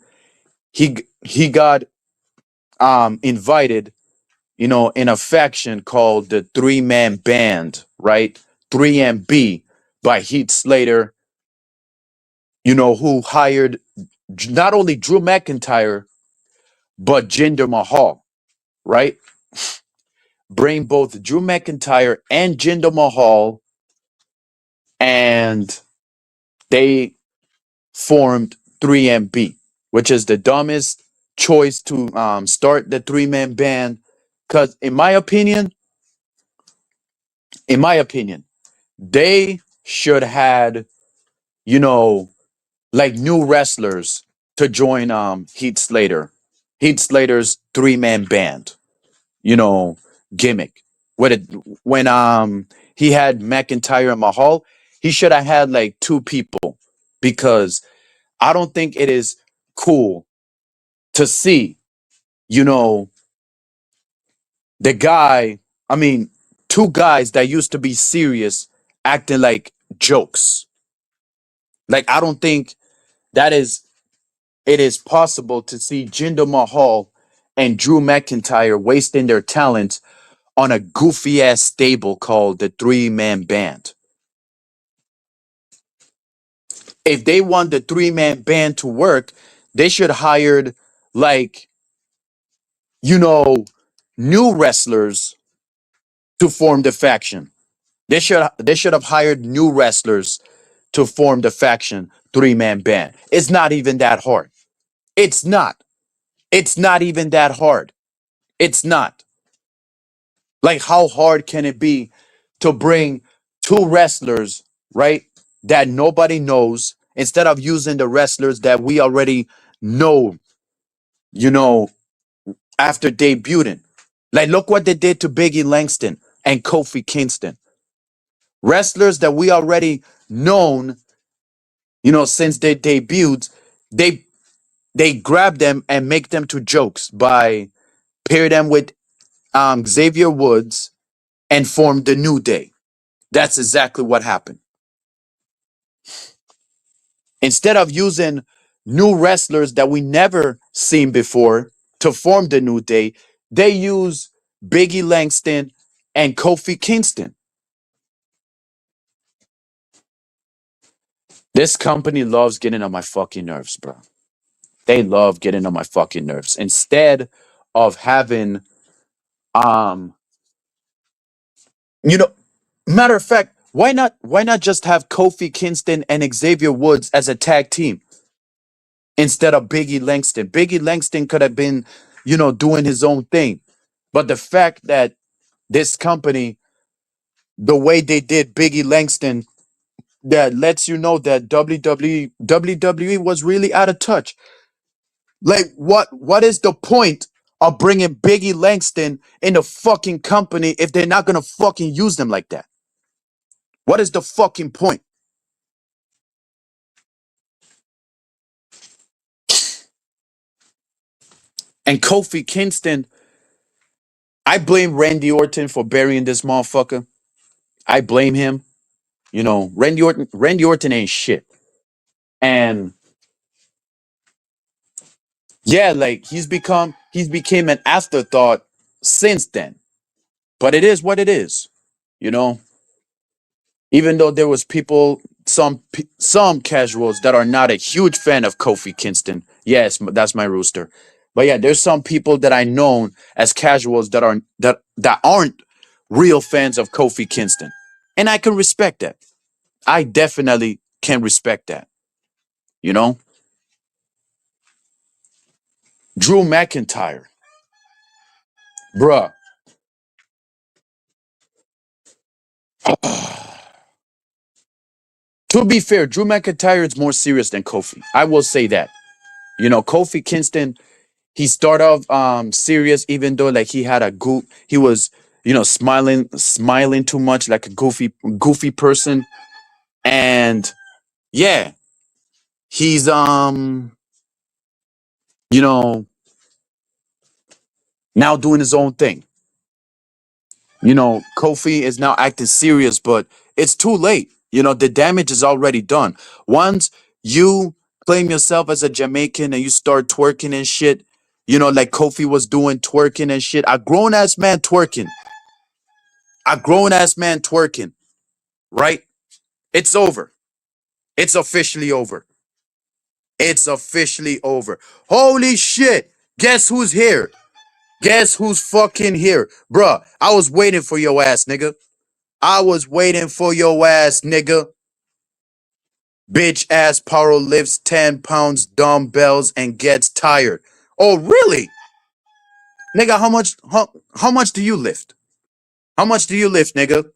he got invited, in a faction called the Three Man Band, right? 3MB by Heath Slater, who hired not only Drew McIntyre but Jinder Mahal, right? Bring both Drew McIntyre and Jinder Mahal, and they formed 3MB, which is the dumbest choice to start the three-man band. Because in my opinion, they should had, you know, like new wrestlers to join Heath Slater. Heath Slater's three-man band, you know, gimmick. When he had McIntyre and Mahal, he should have had like two people, because I don't think it is cool to see, you know, the guy, I mean, two guys that used to be serious acting like jokes. Like, I don't think that is, it is possible to see Jinder Mahal and Drew McIntyre wasting their talents on a goofy ass stable called the Three Man Band. If they want the Three Man Band to work, they should hired like, you know, new wrestlers to form the faction. They should have hired new wrestlers to form the faction 3-man band. It's not even that hard. It's not. It's not even that hard. It's not. Like, how hard can it be to bring two wrestlers, right? That nobody knows, instead of using the wrestlers that we already know, you know, after debuting. Like, look what they did to Biggie Langston and Kofi Kingston. Wrestlers that we already known, since they debuted, they they grab them and make them to jokes by pair them with Xavier Woods and form the New Day. That's exactly what happened. Instead of using new wrestlers that we never seen before to form the New Day, they use Biggie Langston and Kofi Kingston. This company loves getting on my fucking nerves, bro. They love getting on my fucking nerves. Instead of having, um, you know, matter of fact, why not just have Kofi Kingston and Xavier Woods as a tag team instead of Biggie Langston? Biggie Langston could have been, doing his own thing. But the fact that this company, the way they did Biggie Langston, that lets you know that WWE was really out of touch. Like, what is the point of bringing Biggie Langston in the fucking company if they're not gonna fucking use them like that? What is the fucking point? And Kofi Kingston, I blame Randy Orton for burying this motherfucker. I blame him. Randy Orton ain't shit. And yeah, like, he's became an afterthought since then. But it is what it is. You know, even though there was people some casuals that are not a huge fan of Kofi Kingston. Yes, that's my rooster. But yeah, there's some people that I know as casuals that aren't real fans of Kofi Kingston, and I can respect that. I definitely can respect that. You know, Drew McIntyre, bruh. To be fair, Drew McIntyre is more serious than Kofi. I will say that. You know, Kofi Kingston, he started off serious, even though like he had a he was, smiling too much like a goofy person. And yeah, he's you know, now doing his own thing. You know, Kofi is now acting serious, but it's too late. You know, the damage is already done. Once you claim yourself as a Jamaican and you start twerking and shit, like Kofi was doing, twerking and shit, a grown ass man twerking, right? It's over. It's officially over. It's officially over. Holy shit. Guess who's here? Guess who's fucking here? Bruh, I was waiting for your ass, nigga. I was waiting for your ass, nigga. Bitch ass power lifts 10 pounds dumbbells and gets tired. Oh, really? Nigga, how much do you lift? How much do you lift, nigga?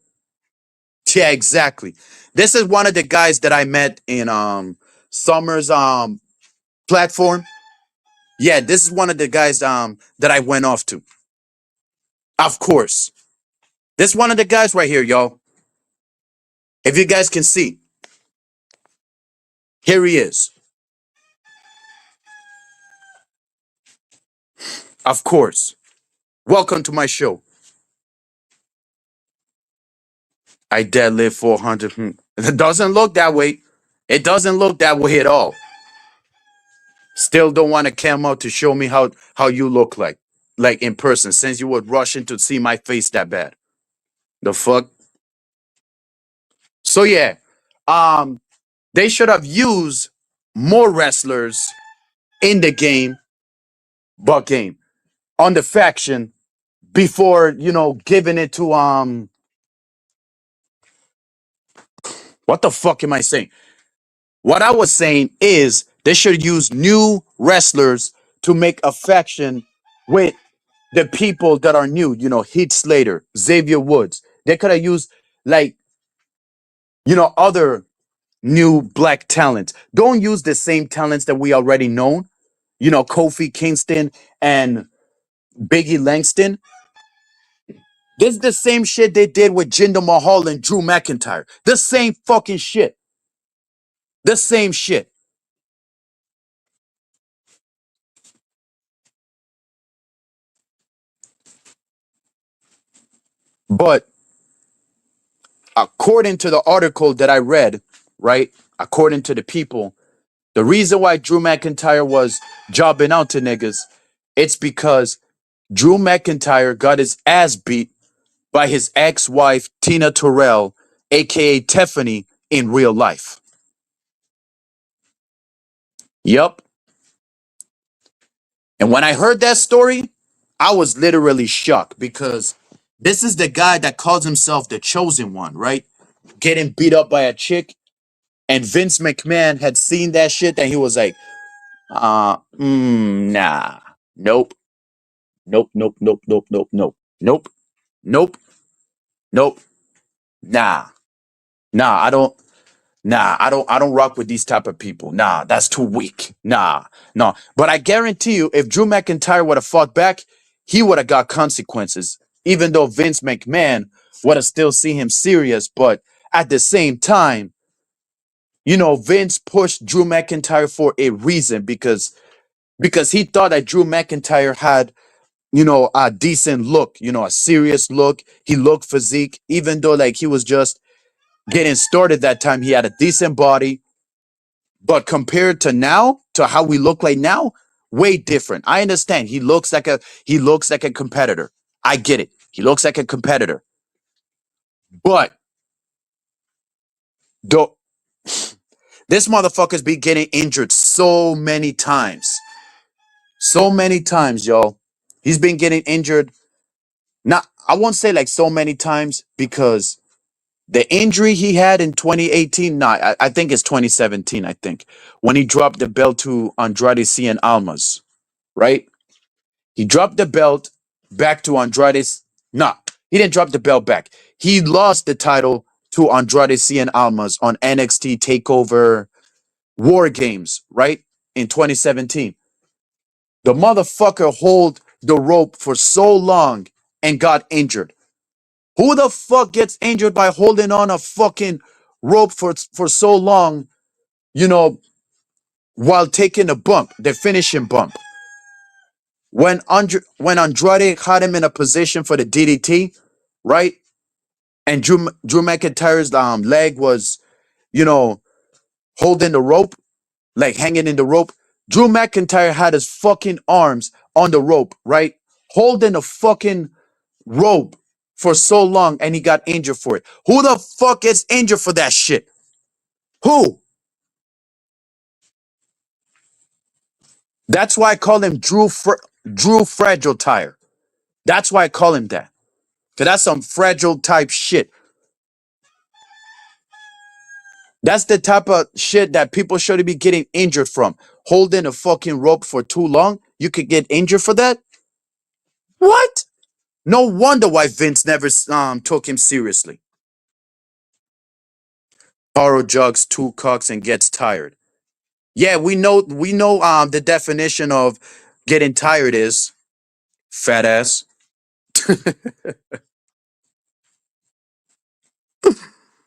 Yeah, exactly. This is one of the guys that I met in Summer's platform. Yeah, this is one of the guys that I went off to. Of course. This is one of the guys right here, y'all. If you guys can see, here he is. Of course. Welcome to my show. I deadlift 400. It doesn't look that way. It doesn't look that way at all. Still don't want to come out to show me how you look like in person, since you would rush in to see my face that bad. The fuck? So yeah, um, they should have used more wrestlers in the game on the faction before giving it to what the fuck am I saying? What I was saying is they should use new wrestlers to make a faction with the people that are new, Heath Slater, Xavier Woods. They could have used like, other new black talents. Don't use the same talents that we already know. Kofi Kingston and Biggie Langston. This is the same shit they did with Jinder Mahal and Drew McIntyre. The same fucking shit. The same shit. But according to the article that I read, right? According to the people, the reason why Drew McIntyre was jobbing out to niggas, it's because Drew McIntyre got his ass beat by his ex-wife Tina Terrell, aka Tiffany, in real life. Yup. And when I heard that story, I was literally shocked because this is the guy that calls himself the chosen one, right? Getting beat up by a chick. And Vince McMahon had seen that shit and he was like, nah, nope, nope, nope, nope, nope, nope, nope, nope, nope, nope, nah, nah, I don't rock with these type of people. Nah, that's too weak. Nah, no. But I guarantee you, if Drew McIntyre would have fought back, he would have got consequences. Even though Vince McMahon would have still seen him serious, but at the same time, Vince pushed Drew McIntyre for a reason because he thought that Drew McIntyre had, a decent look, a serious look. He looked physique, even though like he was just getting started that time. He had a decent body, but compared to now, to how we look like now, way different. I understand he looks like a competitor. I get it. He looks like a competitor, but the This motherfucker's been getting injured so many times. So many times, y'all. He's been getting injured. Not, I won't say like so many times because the injury he had in 2018, nah, I think it's 2017, I think, when he dropped the belt to Andrade Cien Almas, right? He dropped the belt back to Andrade's. Nah, he didn't drop the belt back. He lost the title to Andrade Cien Almas on NXT TakeOver War Games, right? In 2017. The motherfucker hold the rope for so long and got injured. Who the fuck gets injured by holding on a fucking rope for so long, you know, while taking a bump, the finishing bump? When Andrade had him in a position for the DDT, right? And Drew McIntyre's leg was, you know, holding the rope, like hanging in the rope. Drew McIntyre had his fucking arms on the rope, right? Holding the fucking rope for so long and he got injured for it. Who the fuck gets injured for that shit? Who? That's why I call him Drew Fragile Tire. That's why I call him that. Cause that's some fragile type shit. That's the type of shit that people should be getting injured from. Holding a fucking rope for too long, you could get injured for that? What? No wonder why Vince never took him seriously. Borrow jugs, two cocks, and gets tired. Yeah, we know the definition of getting tired is fat ass.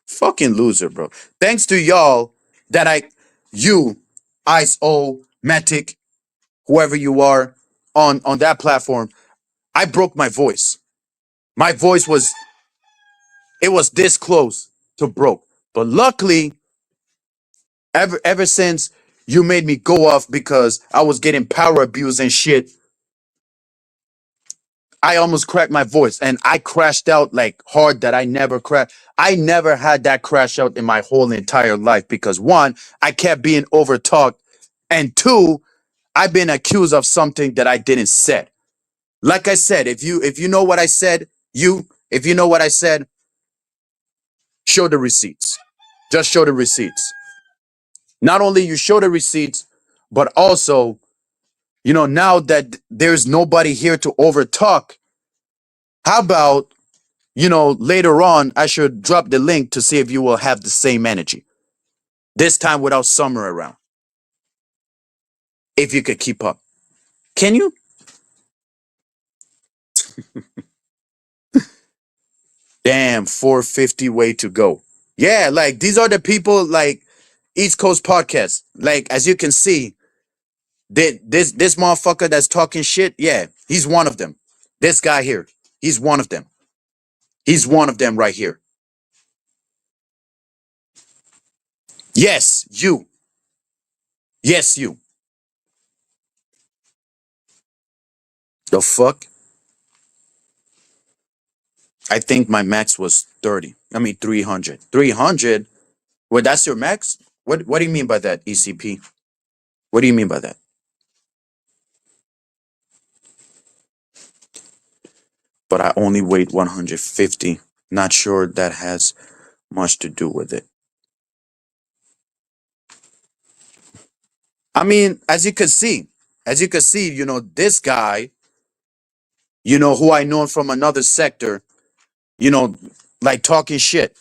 Fucking loser, bro. Thanks to y'all that you, Ice O, Matic, whoever you are on that platform, I broke my voice. My voice was it was this close to broke. But luckily, ever since you made me go off because I was getting power abuse and shit, I almost cracked my voice and I crashed out like hard that I never crashed. I never had that crash out in my whole entire life because one, I kept being over talked, and two, I've been accused of something that I didn't say. Like I said, if you know what I said, if you know what I said, show the receipts. Just show the receipts. Not only you show the receipts, but also, now that there's nobody here to overtalk, how about, later on, I should drop the link to see if you will have the same energy. This time without Summer around. If you could keep up. Can you? Damn, 450 way to go. Yeah, like these are the people like East Coast podcast. Like as you can see, this motherfucker that's talking shit, yeah, he's one of them. This guy here, he's one of them. He's one of them right here. Yes, you. Yes, you. The fuck? I think my max was 30. I mean 300. 300? Well, that's your max? What do you mean by that, ECP? What do you mean by that? But I only weighed 150. Not sure that has much to do with it. I mean, as you can see, this guy, who I know from another sector, you know, like talking shit.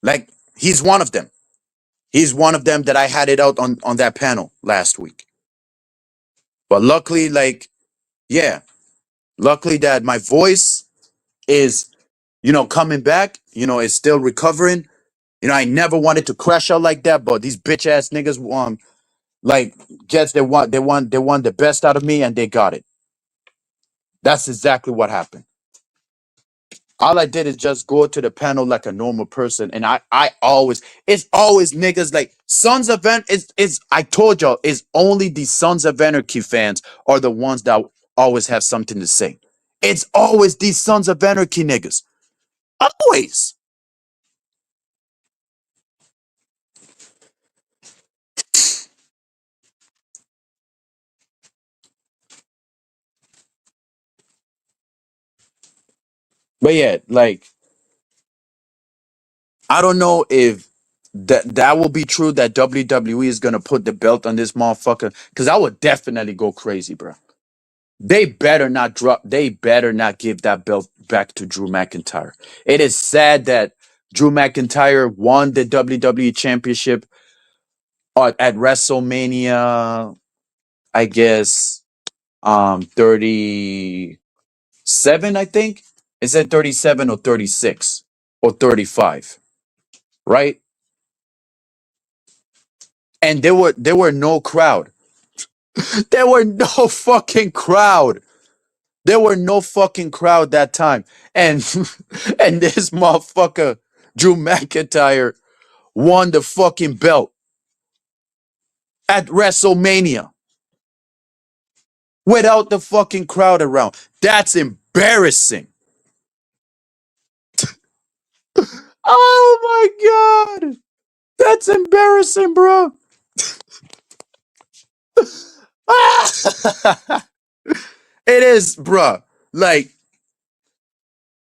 Like he's one of them. He's one of them that I had it out on that panel last week. But luckily, like, yeah, luckily that my voice is, coming back, is still recovering. I never wanted to crash out like that, but these bitch ass niggas like guess they want the best out of me and they got it. That's exactly what happened. All I did is just go to the panel like a normal person, and I always it's always niggas like Sons of An is I told y'all it's only the Sons of Anarchy fans are the ones that always have something to say. It's always these Sons of Anarchy niggas. Always. But yeah, like I don't know if that will be true that WWE is gonna put the belt on this motherfucker. Cause I would definitely go crazy, bro. They better not drop. They better not give that belt back to Drew McIntyre. It is sad that Drew McIntyre won the WWE Championship at WrestleMania. I guess 37. I think is it 37 or 36 or 35, right? And there were no crowd. There were no fucking crowd. There were no fucking crowd that time. And and this motherfucker, Drew McIntyre, won the fucking belt at WrestleMania without the fucking crowd around. That's embarrassing. Oh my god. That's embarrassing, bro. It is, bro. Like,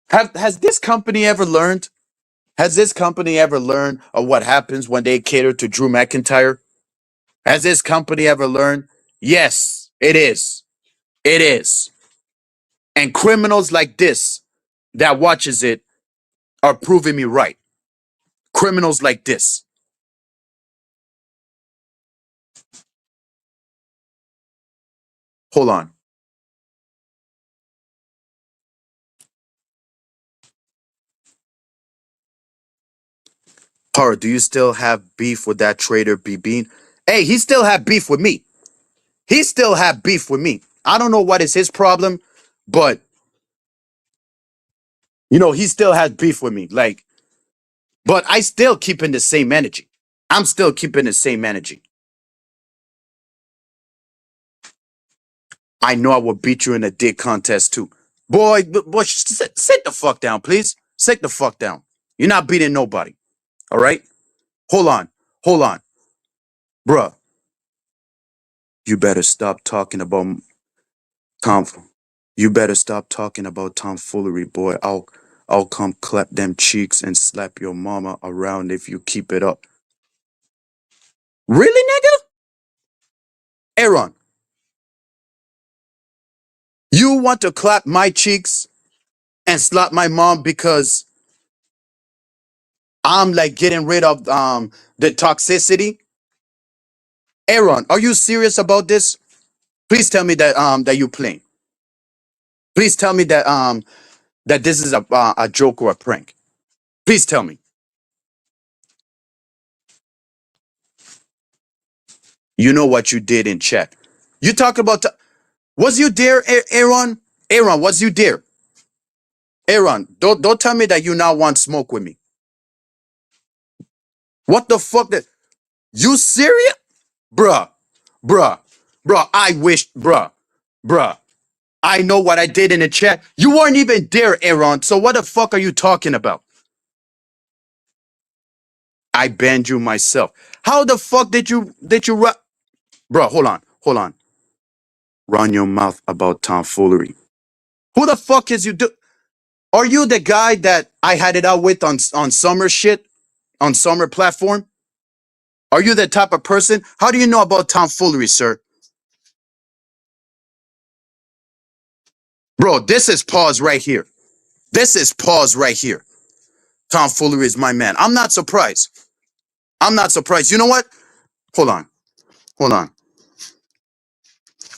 has this company ever learned? Has this company ever learned of what happens when they cater to Drew McIntyre? Has this company ever learned? Yes, it is. It is. And criminals like this that watches it are proving me right. Criminals like this. Hold on. Horror, do you still have beef with that traitor B Bean? Hey, he still have beef with me. He still have beef with me. I don't know what is his problem, but he still has beef with me. Like, but I still keeping the same energy. I'm still keeping the same energy. I know I will beat you in a dick contest too. Boy, sit the fuck down, please. Sit the fuck down. You're not beating nobody. All right? Hold on. Hold on. Bruh, you better stop talking about Tom. You better stop talking about tomfoolery, boy. I'll come clap them cheeks and slap your mama around if you keep it up. Really, nigga? Aaron, you want to clap my cheeks and slap my mom because I'm like getting rid of the toxicity? Aaron, are you serious about this? Please tell me that you playing. Please tell me that this is a joke or a prank. Please tell me. You know what you did in chat. You talk about was you there, Aaron? Aaron, was you there? Aaron, don't tell me that you now want smoke with me. What the fuck? That you serious, bruh, bruh, bruh? I wish, bruh. I know what I did in the chat. You weren't even there, Aaron. So what the fuck are you talking about? I banned you myself. How the fuck did you run? Bro, hold on. Run your mouth about tomfoolery. Who the fuck is you? Are you the guy that I had it out with on summer shit on summer platform? Are you that type of person? How do you know about tomfoolery, sir? Bro, this is pause right here. This is pause right here. Tomfoolery is my man. I'm not surprised. I'm not surprised. You know what? Hold on. Hold on.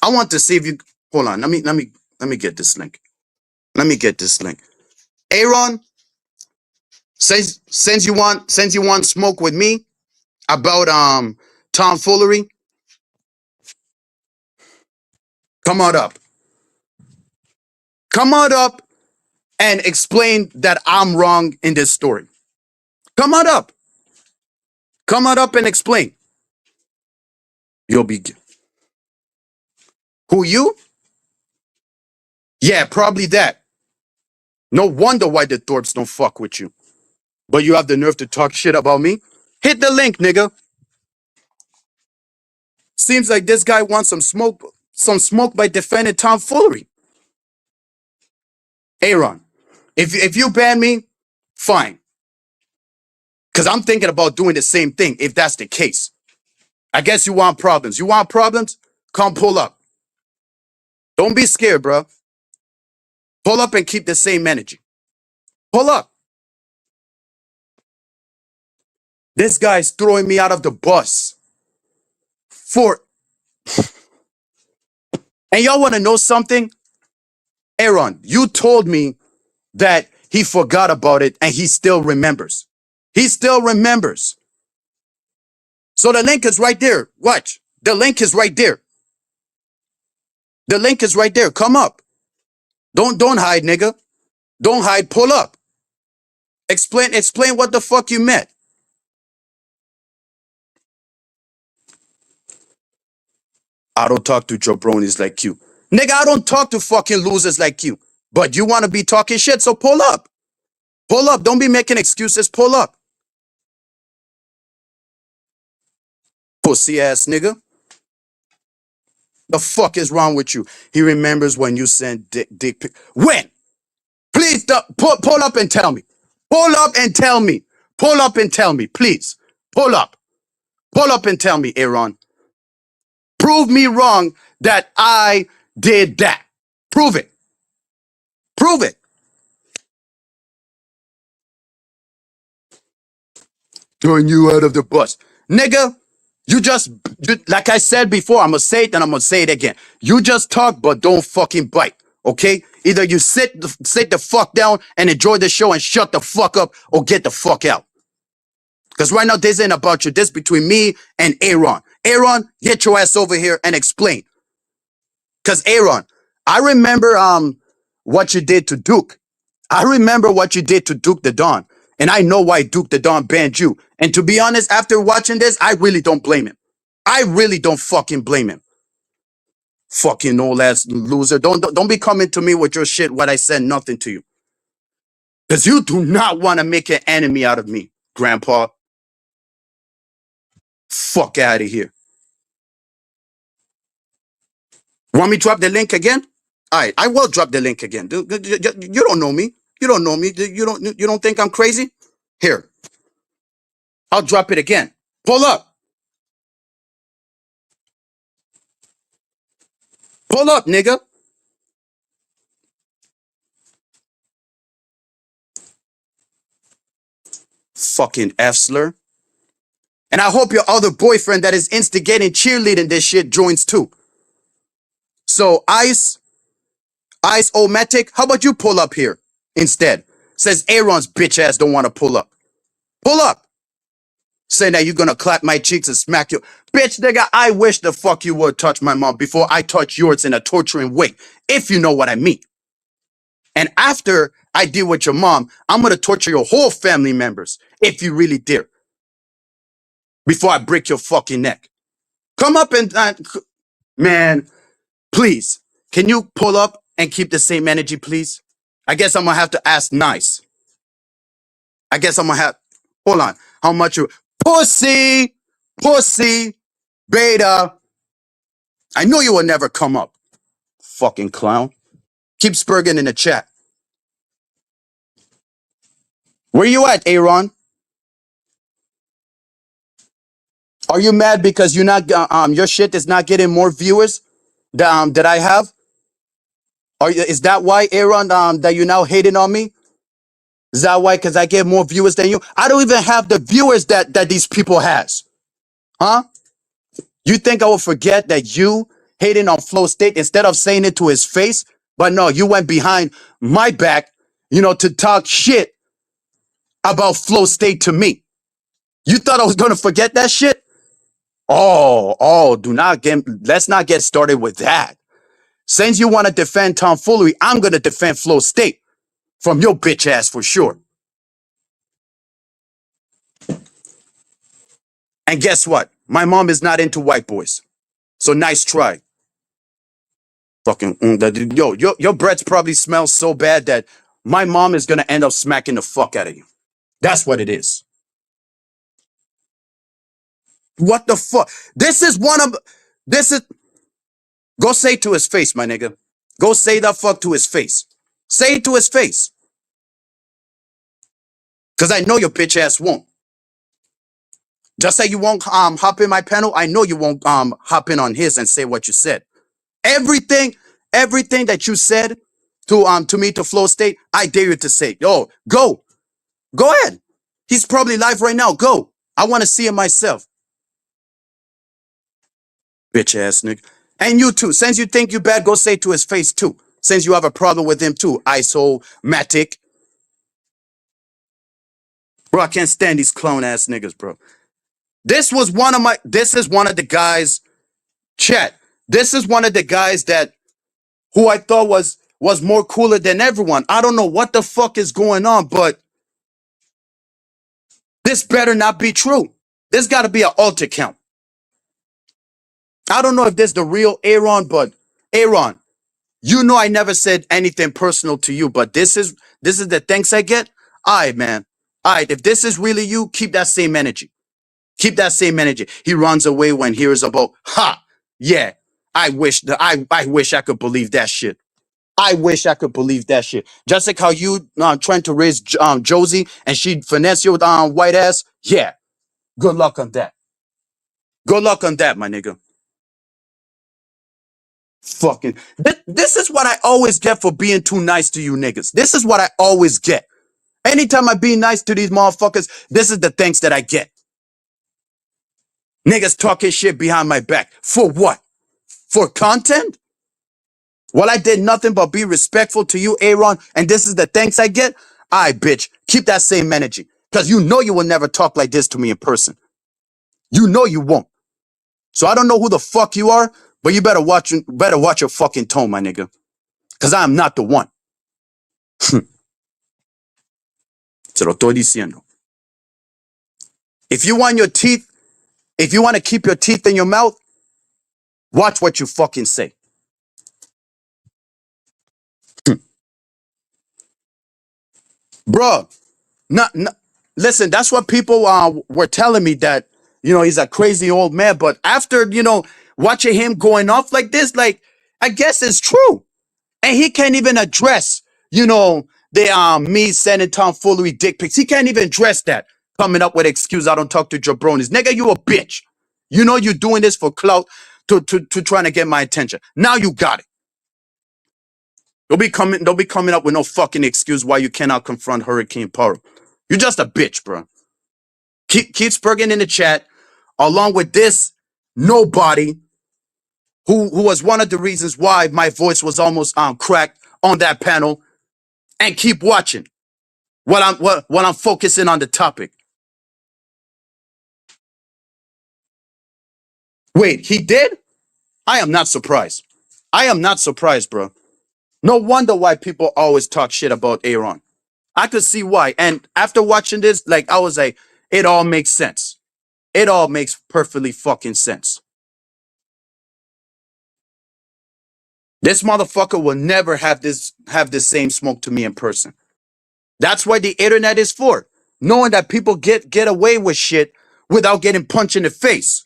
I want to see if you hold on. Let me get this link. Let me get this link. Aaron, since you want smoke with me about tomfoolery, come on up. Come on up and explain that I'm wrong in this story. Come on up. Come on up and explain. You'll be who you? Yeah, probably that. No wonder why the Thorpes don't fuck with you. But you have the nerve to talk shit about me? Hit the link, nigga. Seems like this guy wants some smoke by defending tomfoolery. Aaron, If you ban me, fine. Because I'm thinking about doing the same thing if that's the case. I guess you want problems. You want problems? Come pull up. Don't be scared, bro. Pull up and keep the same energy. Pull up. This guy's throwing me out of the bus for. And y'all want to know something? Aaron, you told me that he forgot about it and he still remembers. He still remembers. So the link is right there. Watch. The link is right there. The link is right there. Come up. Don't hide, nigga. Don't hide. Pull up. Explain what the fuck you meant. I don't talk to jabronis like you. Nigga, I don't talk to fucking losers like you. But you want to be talking shit, so pull up. Pull up. Don't be making excuses. Pull up. Pussy ass nigga. The fuck is wrong with you? He remembers when you sent dick pic. When? Please pull up and tell me. Pull up and tell me. Pull up and tell me, please. Pull up. Pull up and tell me, Aaron. Prove me wrong that I did that. Prove it. Prove it. Throwing you out of the bus. Nigga, like I said before, I'm gonna say it and I'm gonna say it again. You just talk, but don't fucking bite, okay? Either you sit the fuck down and enjoy the show and shut the fuck up or get the fuck out. Because right now, this ain't about you. This between me and Aaron. Aaron, get your ass over here and explain. Because Aaron, I remember what you did to Duke. I remember what you did to Duke the Don. And I know why Duke the Don banned you. And to be honest, after watching this, I really don't blame him. I really don't fucking blame him. Fucking old ass loser. Don't be coming to me with your shit when I said nothing to you. Because you do not want to make an enemy out of me, Grandpa. Fuck out of here. Want me to drop the link again? All right, I will drop the link again. You don't know me. You don't know me. You don't think I'm crazy? Here, I'll drop it again. Pull up. Pull up, nigga. Fucking F-slur. And I hope your other boyfriend that is instigating cheerleading this shit joins too. So Ice Ometic, how about you pull up here instead? Says Aaron's bitch ass don't want to pull up. Pull up. Saying that you're gonna clap my cheeks and smack you. Bitch, nigga, I wish the fuck you would touch my mom before I touch yours in a torturing way, if you know what I mean. And after I deal with your mom, I'm gonna torture your whole family members, if you really dare, before I break your fucking neck. Come up and, man, please, can you pull up and keep the same energy, please? I guess I'm gonna have to ask nice. I guess I'm gonna have, hold on, how much you, pussy, beta. I know you will never come up, fucking clown. Keep spurging in the chat. Where you at, Aaron? Are you mad because you're not your shit is not getting more viewers that I have? Is that why, Aaron, that you now hating on me? Is that why? Because I get more viewers than you? I don't even have the viewers that these people has. Huh? You think I will forget that you hating on Flow State instead of saying it to his face? But no, you went behind my back, to talk shit about Flow State to me. You thought I was gonna forget that shit? Let's not get started with that. Since you want to defend tomfoolery, I'm gonna defend Flow State from your bitch ass for sure. And guess what? My mom is not into white boys. So nice try. Fucking, your breath probably smells so bad that my mom is gonna end up smacking the fuck out of you. That's what it is. What the fuck? This is, go say it to his face, my nigga. Go say that fuck to his face. Say it to his face. Because I know your bitch ass won't. Just like you won't hop in my panel, I know you won't hop in on his and say what you said. Everything, everything that you said to me to Flow State, I dare you to say. Yo, go ahead. He's probably live right now. Go. I want to see him myself. Bitch ass nigga. And you too. Since you think you bad, go say to his face too. Since you have a problem with him too, ISO-matic. Bro, I can't stand these clown ass niggas, bro. This is one of the guys, chat. This is one of the guys that who I thought was more cooler than everyone. I don't know what the fuck is going on, but this better not be true. This got to be an alt account. I don't know if this is the real Aaron, but Aaron, you know I never said anything personal to you, but this is the thanks I get. All right, man. All right, if this is really you, keep that same energy. Keep that same energy. He runs away when he hears about, ha, yeah. I wish I could believe that shit. I wish I could believe that shit. Just like how you trying to raise Josie and she finesse you with white ass. Yeah. Good luck on that. Good luck on that, my nigga. Fucking. This is what I always get for being too nice to you niggas. This is what I always get. Anytime I be nice to these motherfuckers, this is the thanks that I get. Niggas talking shit behind my back. For what? For content? Well, I did nothing but be respectful to you, Aaron, and this is the thanks I get? All right, bitch. Keep that same energy. Because you know you will never talk like this to me in person. You know you won't. So I don't know who the fuck you are, but you better watch your fucking tone, my nigga. Because I am not the one. Se lo estoy diciendo. If you want your teeth, if you want to keep your teeth in your mouth, watch what you fucking say. Bruh, not, listen, that's what people were telling me that, he's a crazy old man. But after, watching him going off like this, like, I guess it's true. And he can't even address, the me sending tomfoolery dick pics. He can't even address that. Coming up with excuse, I don't talk to jabronis. Nigga, you a bitch. You know you're doing this for clout to trying to get my attention. Now you got it. Don't be coming up with no fucking excuse why you cannot confront Hurricane Paro. You're just a bitch, bro. Keep spurging in the chat, along with this nobody who was one of the reasons why my voice was almost cracked on that panel. And keep watching while I'm focusing on the topic. Wait, he did? I am not surprised. I am not surprised, bro. No wonder why people always talk shit about Aaron. I could see why. And after watching this, like, I was like, it all makes sense. It all makes perfectly fucking sense. This motherfucker will never have the same smoke to me in person. That's what the internet is for. Knowing that people get away with shit without getting punched in the face.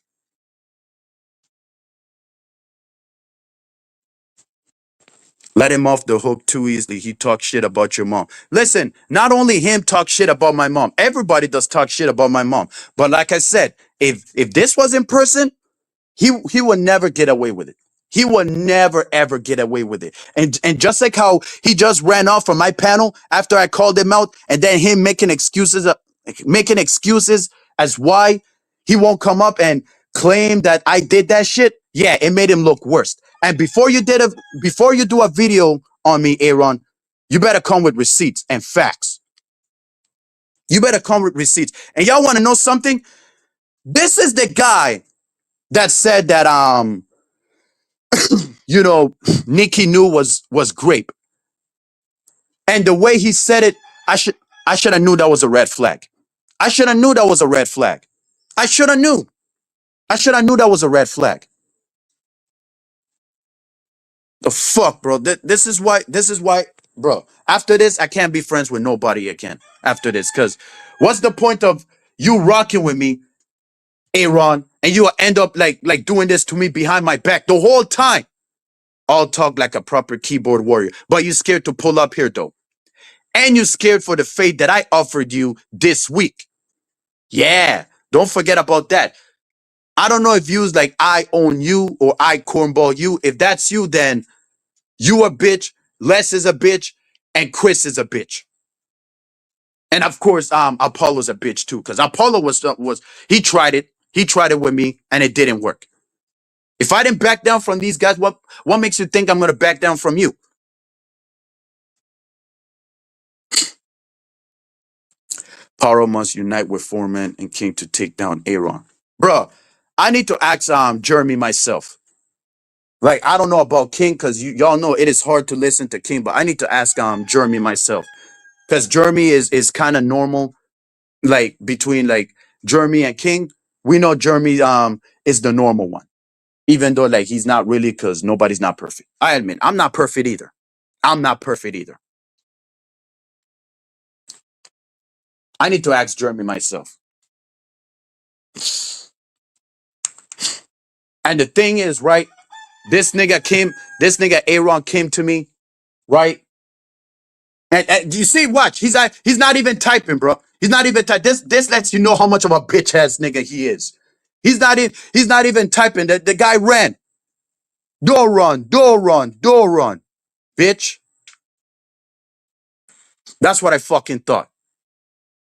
Let him off the hook too easily. He talks shit about your mom. Listen, not only him talk shit about my mom. Everybody does talk shit about my mom. But like I said, if this was in person, he would never get away with it. He will never ever get away with it. And just like how he just ran off from my panel after I called him out, and then him making excuses as why he won't come up and claim that I did that shit. Yeah, it made him look worse. And before you do a video on me, Aaron, you better come with receipts and facts. You better come with receipts. And y'all want to know something? This is the guy that said that Nikki knew was grape. And the way he said it, I should have knew that was a red flag. I should have knew that was a red flag. I should have knew. I should have knew that was a red flag. The fuck, bro. This is why, bro. After this, I can't be friends with nobody again. After this, because what's the point of you rocking with me, Aaron, and you will end up like doing this to me behind my back the whole time? All talk like a proper keyboard warrior, but you scared to pull up here though. And you scared for the fate that I offered you this week. Yeah, don't forget about that. I don't know if you like I own you or I cornball you. If that's you, then you a bitch, Les is a bitch, and Chris is a bitch. And of course, Apollo's a bitch too, because Apollo was he tried it with me and it didn't work. If I didn't back down from these guys, what makes you think I'm gonna back down from you? Paro must unite with Foreman and King to take down Aaron. Bruh, I need to ask Jeremy myself. Like, I don't know about King because y'all know it is hard to listen to King, but I need to ask Jeremy myself. Because Jeremy is kind of normal, like between like Jeremy and King. We know Jeremy is the normal one. Even though like he's not really because nobody's not perfect. I admit I'm not perfect either. I'm not perfect either. I need to ask Jeremy myself. And the thing is, right? This nigga Aaron came to me, right? And you see, watch, he's not even typing, bro. He's not even typing. This lets you know how much of a bitch ass nigga he is. He's not even typing. The guy ran. Door run, door run, door run. Bitch. That's what I fucking thought.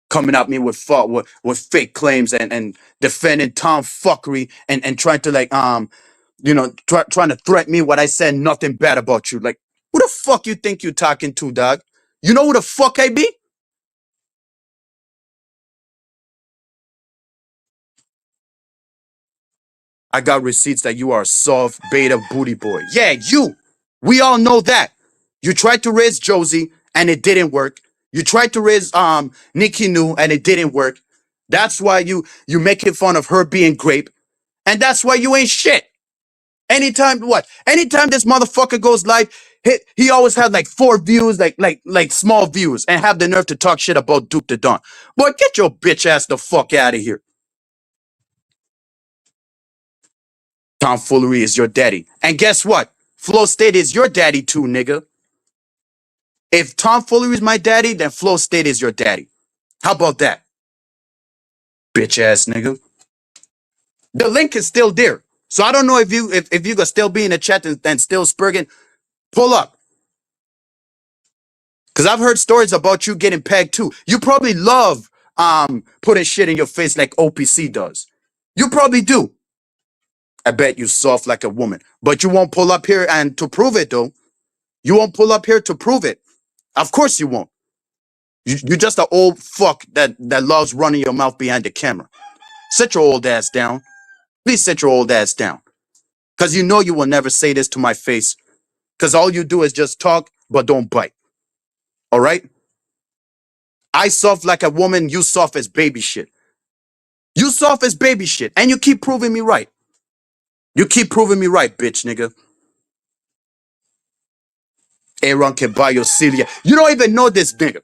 Coming at me with fake claims and defending Tom fuckery and trying to like trying to threaten me what I said nothing bad about you. Like, who the fuck you think you talking to, dog? You know who the fuck I be? I got receipts that you are a soft beta booty boy. Yeah, you. We all know that. You tried to raise Josie and it didn't work. You tried to raise Nikki Nu and it didn't work. That's why you making fun of her being grape. And that's why you ain't shit. Anytime what? Anytime this motherfucker goes live, he always had like 4 views, like small views, and have the nerve to talk shit about Duke the Don. Boy, get your bitch ass the fuck out of here. Tomfoolery is your daddy. And guess what? Flow State is your daddy too, nigga. If tomfoolery is my daddy, then Flow State is your daddy. How about that? Bitch ass nigga. The link is still there. So I don't know if you could still be in the chat and still spurging. Pull up. Cause I've heard stories about you getting pegged too. You probably love putting shit in your face like OPC does. You probably do. I bet you soft like a woman. But you won't pull up here and to prove it though. You won't pull up here to prove it. Of course you won't. You're just an old fuck that loves running your mouth behind the camera. Sit your old ass down. Please sit your old ass down. Because you know you will never say this to my face. Because all you do is just talk, but don't bite. All right? I soft like a woman, you soft as baby shit. You soft as baby shit. And you keep proving me right. You keep proving me right, bitch, nigga. Aaron can buy your Celia. You don't even know this nigga.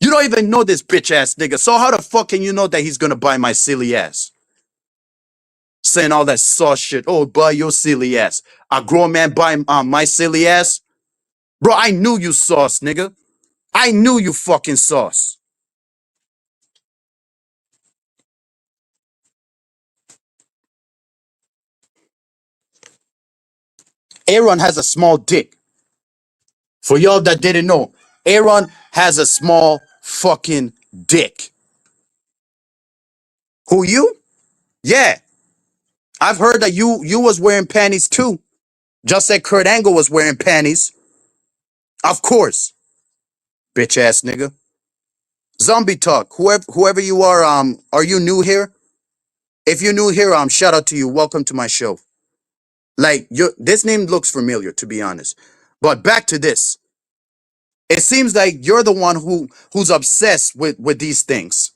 You don't even know this bitch ass nigga. So how the fuck can you know that he's gonna buy my silly ass? Saying all that sauce shit. Oh, buy your silly ass. A grown man buy my silly ass? Bro, I knew you sauce, nigga. I knew you fucking sauce. Aaron has a small dick. For y'all that didn't know, Aaron has a small fucking dick. Who you? Yeah. I've heard that you was wearing panties too. Just like Kurt Angle was wearing panties. Of course. Bitch ass nigga. Zombie talk. Whoever you are you new here? If you're new here, shout out to you. Welcome to my show. Like this name looks familiar, to be honest. But back to this. It seems like you're the one who's obsessed with these things.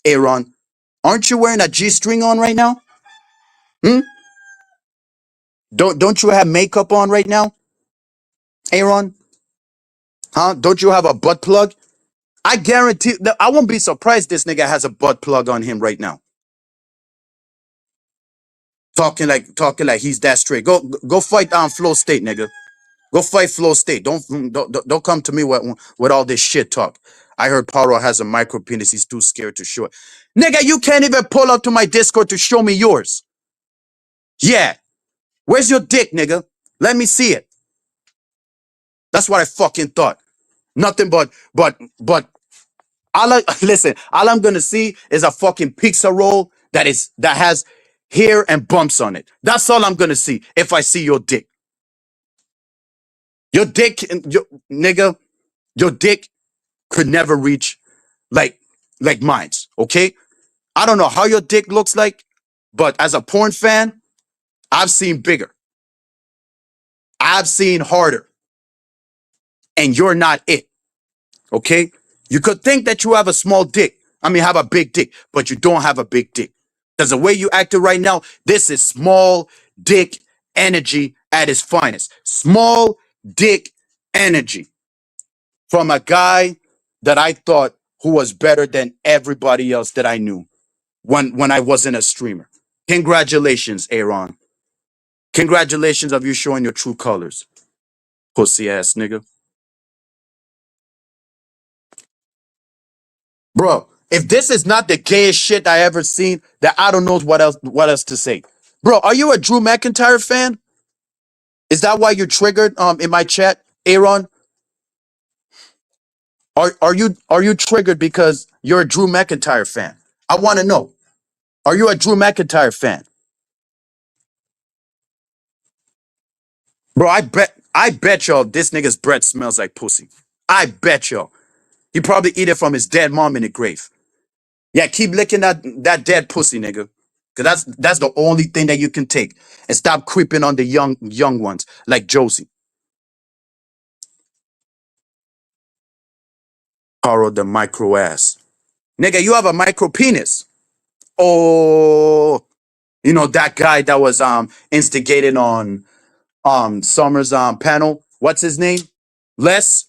Aaron, aren't you wearing a G-string on right now? Hmm? Don't you have makeup on right now? Aaron? Huh? Don't you have a butt plug? I guarantee I won't be surprised this nigga has a butt plug on him right now. Talking like he's that straight. Go fight Flow State, nigga. Go fight Flow State. Don't come to me with all this shit talk. I heard Paro has a micro penis. He's too scared to show it. Nigga, you can't even pull up to my Discord to show me yours. Yeah. Where's your dick, nigga? Let me see it. That's what I fucking thought. Nothing but listen, all I'm gonna see is a fucking pizza roll that has hair and bumps on it. That's all I'm gonna see if I see your dick. Your dick, nigga, your dick could never reach like mine's. Okay, I don't know how your dick looks like, but as a porn fan, I've seen bigger, I've seen harder, and you're not it. Okay, you could think that you have a small dick. I mean, have a big dick, but you don't have a big dick. Because the way you acted right now, this is small dick energy at its finest. Small dick energy from a guy that I thought who was better than everybody else that I knew when I wasn't a streamer. Congratulations, Aaron. Congratulations of you showing your true colors, pussy ass nigga. Bro, if this is not the gayest shit I ever seen, that I don't know what else to say. Bro, are you a Drew McIntyre fan? Is that why you're triggered in my chat, Aaron? Are you triggered because you're a Drew McIntyre fan? I want to know. Are you a Drew McIntyre fan? Bro, I bet y'all this nigga's breath smells like pussy. I bet y'all. He probably eat it from his dead mom in the grave. Yeah, keep licking that dead pussy, nigga. Cause that's the only thing that you can take. And stop creeping on the young ones like Josie. Borrow the micro ass. Nigga, you have a micro penis. Oh, you know that guy that was instigated on Summer's panel. What's his name? Les?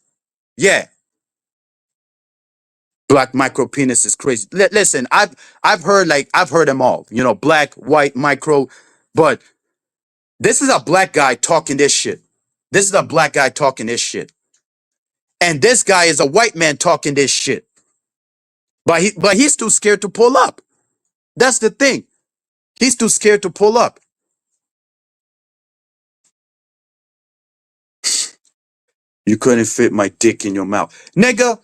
Yeah. Black micro penis is crazy. Listen, I've heard them all. You know, black, white, micro, but this is a black guy talking this shit. This is a black guy talking this shit. And this guy is a white man talking this shit. But he's too scared to pull up. That's the thing. He's too scared to pull up. You couldn't fit my dick in your mouth. Nigga,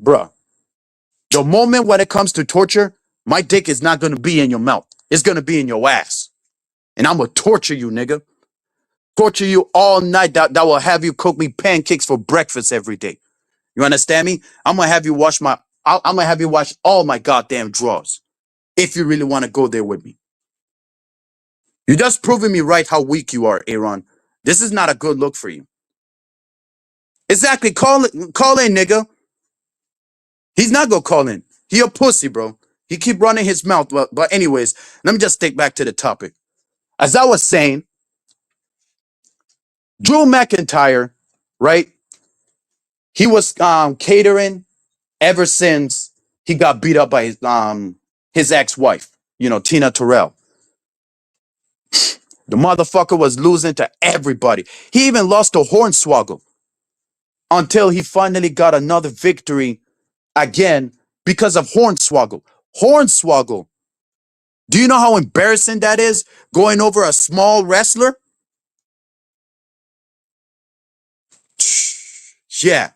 bruh, the moment when it comes to torture, my dick is not gonna be in your mouth. It's gonna be in your ass. And I'm gonna torture you, nigga. Torture you all night. That will have you cook me pancakes for breakfast every day. You understand me? I'm gonna have you wash all my goddamn drawers. If you really want to go there with me. You're just proving me right how weak you are, Aaron. This is not a good look for you. Exactly. Call in, nigga. He's not gonna call in. He a pussy, bro. He keep running his mouth. But anyways, let me just take back to the topic. As I was saying, Drew McIntyre, right? He was catering ever since he got beat up by his ex-wife, Tina Terrell. The motherfucker was losing to everybody. He even lost to Hornswoggle until he finally got another victory again because of Hornswoggle. Hornswoggle. Do you know how embarrassing that is? Going over a small wrestler? Yeah,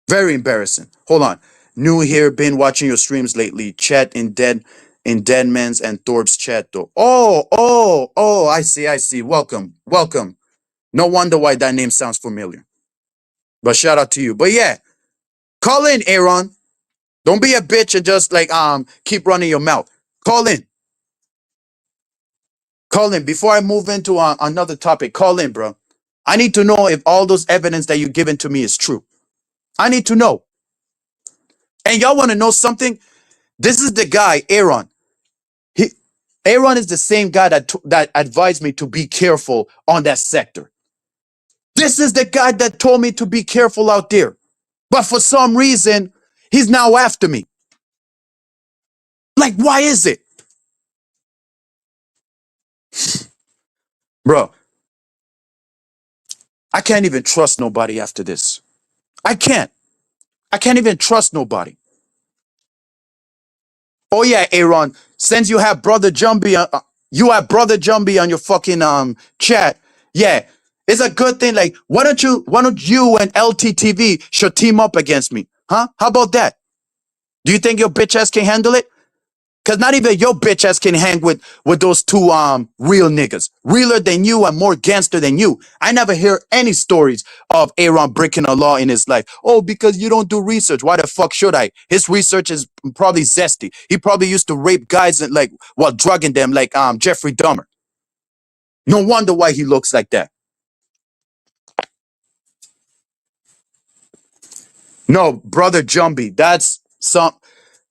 very embarrassing. Hold on. New here, been watching your streams lately. Chat in Deadman's and Thorpe's chat though. Oh, I see. Welcome. No wonder why that name sounds familiar. But shout out to you. But yeah, call in, Aaron. Don't be a bitch and just like keep running your mouth. Call in. Call in. Before I move into another topic, call in, bro. I need to know if all those evidence that you're giving to me is true. I need to know. And y'all want to know something? This is the guy, Aaron. He, Aaron is the same guy that advised me to be careful on that sector. This is the guy that told me to be careful out there. But for some reason, he's now after me. Like, why is it? Bro, I can't even trust nobody after this. I can't. I can't even trust nobody. Oh yeah, Aaron. Since you have brother Jumbie on your fucking chat. Yeah, it's a good thing. Like, why don't you and LTTV should team up against me? Huh? How about that? Do you think your bitch ass can handle it? Cause not even your bitch ass can hang with those two real niggas, realer than you and more gangster than you. I never hear any stories of Aaron breaking a law in his life. Oh, because you don't do research. Why the fuck should I? His research is probably zesty. He probably used to rape guys and like while drugging them, like Jeffrey Dahmer. No wonder why he looks like that. No, brother Jumbie, that's some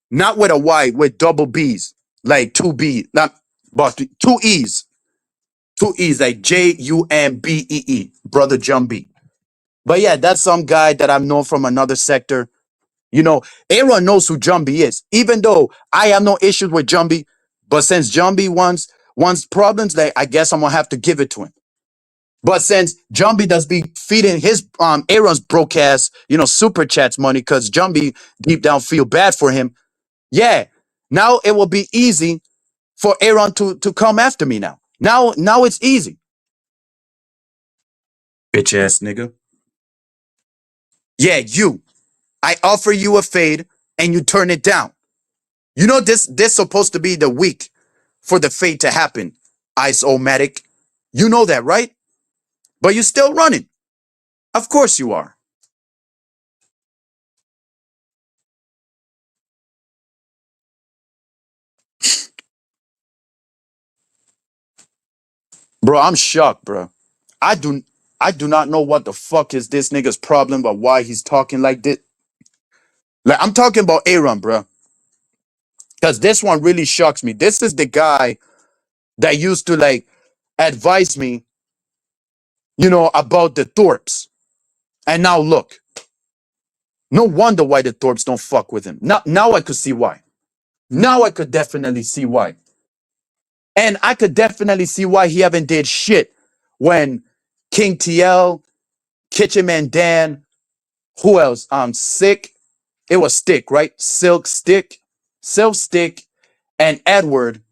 not with a Y, with double B's, like two B, not but two E's. Two E's, like Jumbee, brother Jumbee. But yeah, that's some guy that I've known from another sector. You know, Aaron knows who Jumbee is, even though I have no issues with Jumbee. But since Jumbee wants problems, like I guess I'm gonna have to give it to him. But since Jumbee does be feeding his Aaron's broke ass, super chats money, because Jumbee deep down feel bad for him. Yeah, now it will be easy for Aaron to come after me now. Now it's easy. Bitch ass nigga. Yeah, you. I offer you a fade and you turn it down. You know this supposed to be the week for the fade to happen. Ice-O-Matic. You know that, right? But you're still running. Of course you are. Bro, I'm shocked, bro. I do I do not know what the fuck is this nigga's problem, but why he's talking like this. Like I'm talking about Aaron, bro. Because this one really shocks me. This is the guy that used to like advise me, about the Thorpes. And now look. No wonder why the Thorpes don't fuck with him. Now I could see why. Now I could definitely see why. And I could definitely see why he haven't did shit when King TL, Kitchen Man Dan, who else? Sick. It was Stick, right? Silk Stick, and Edward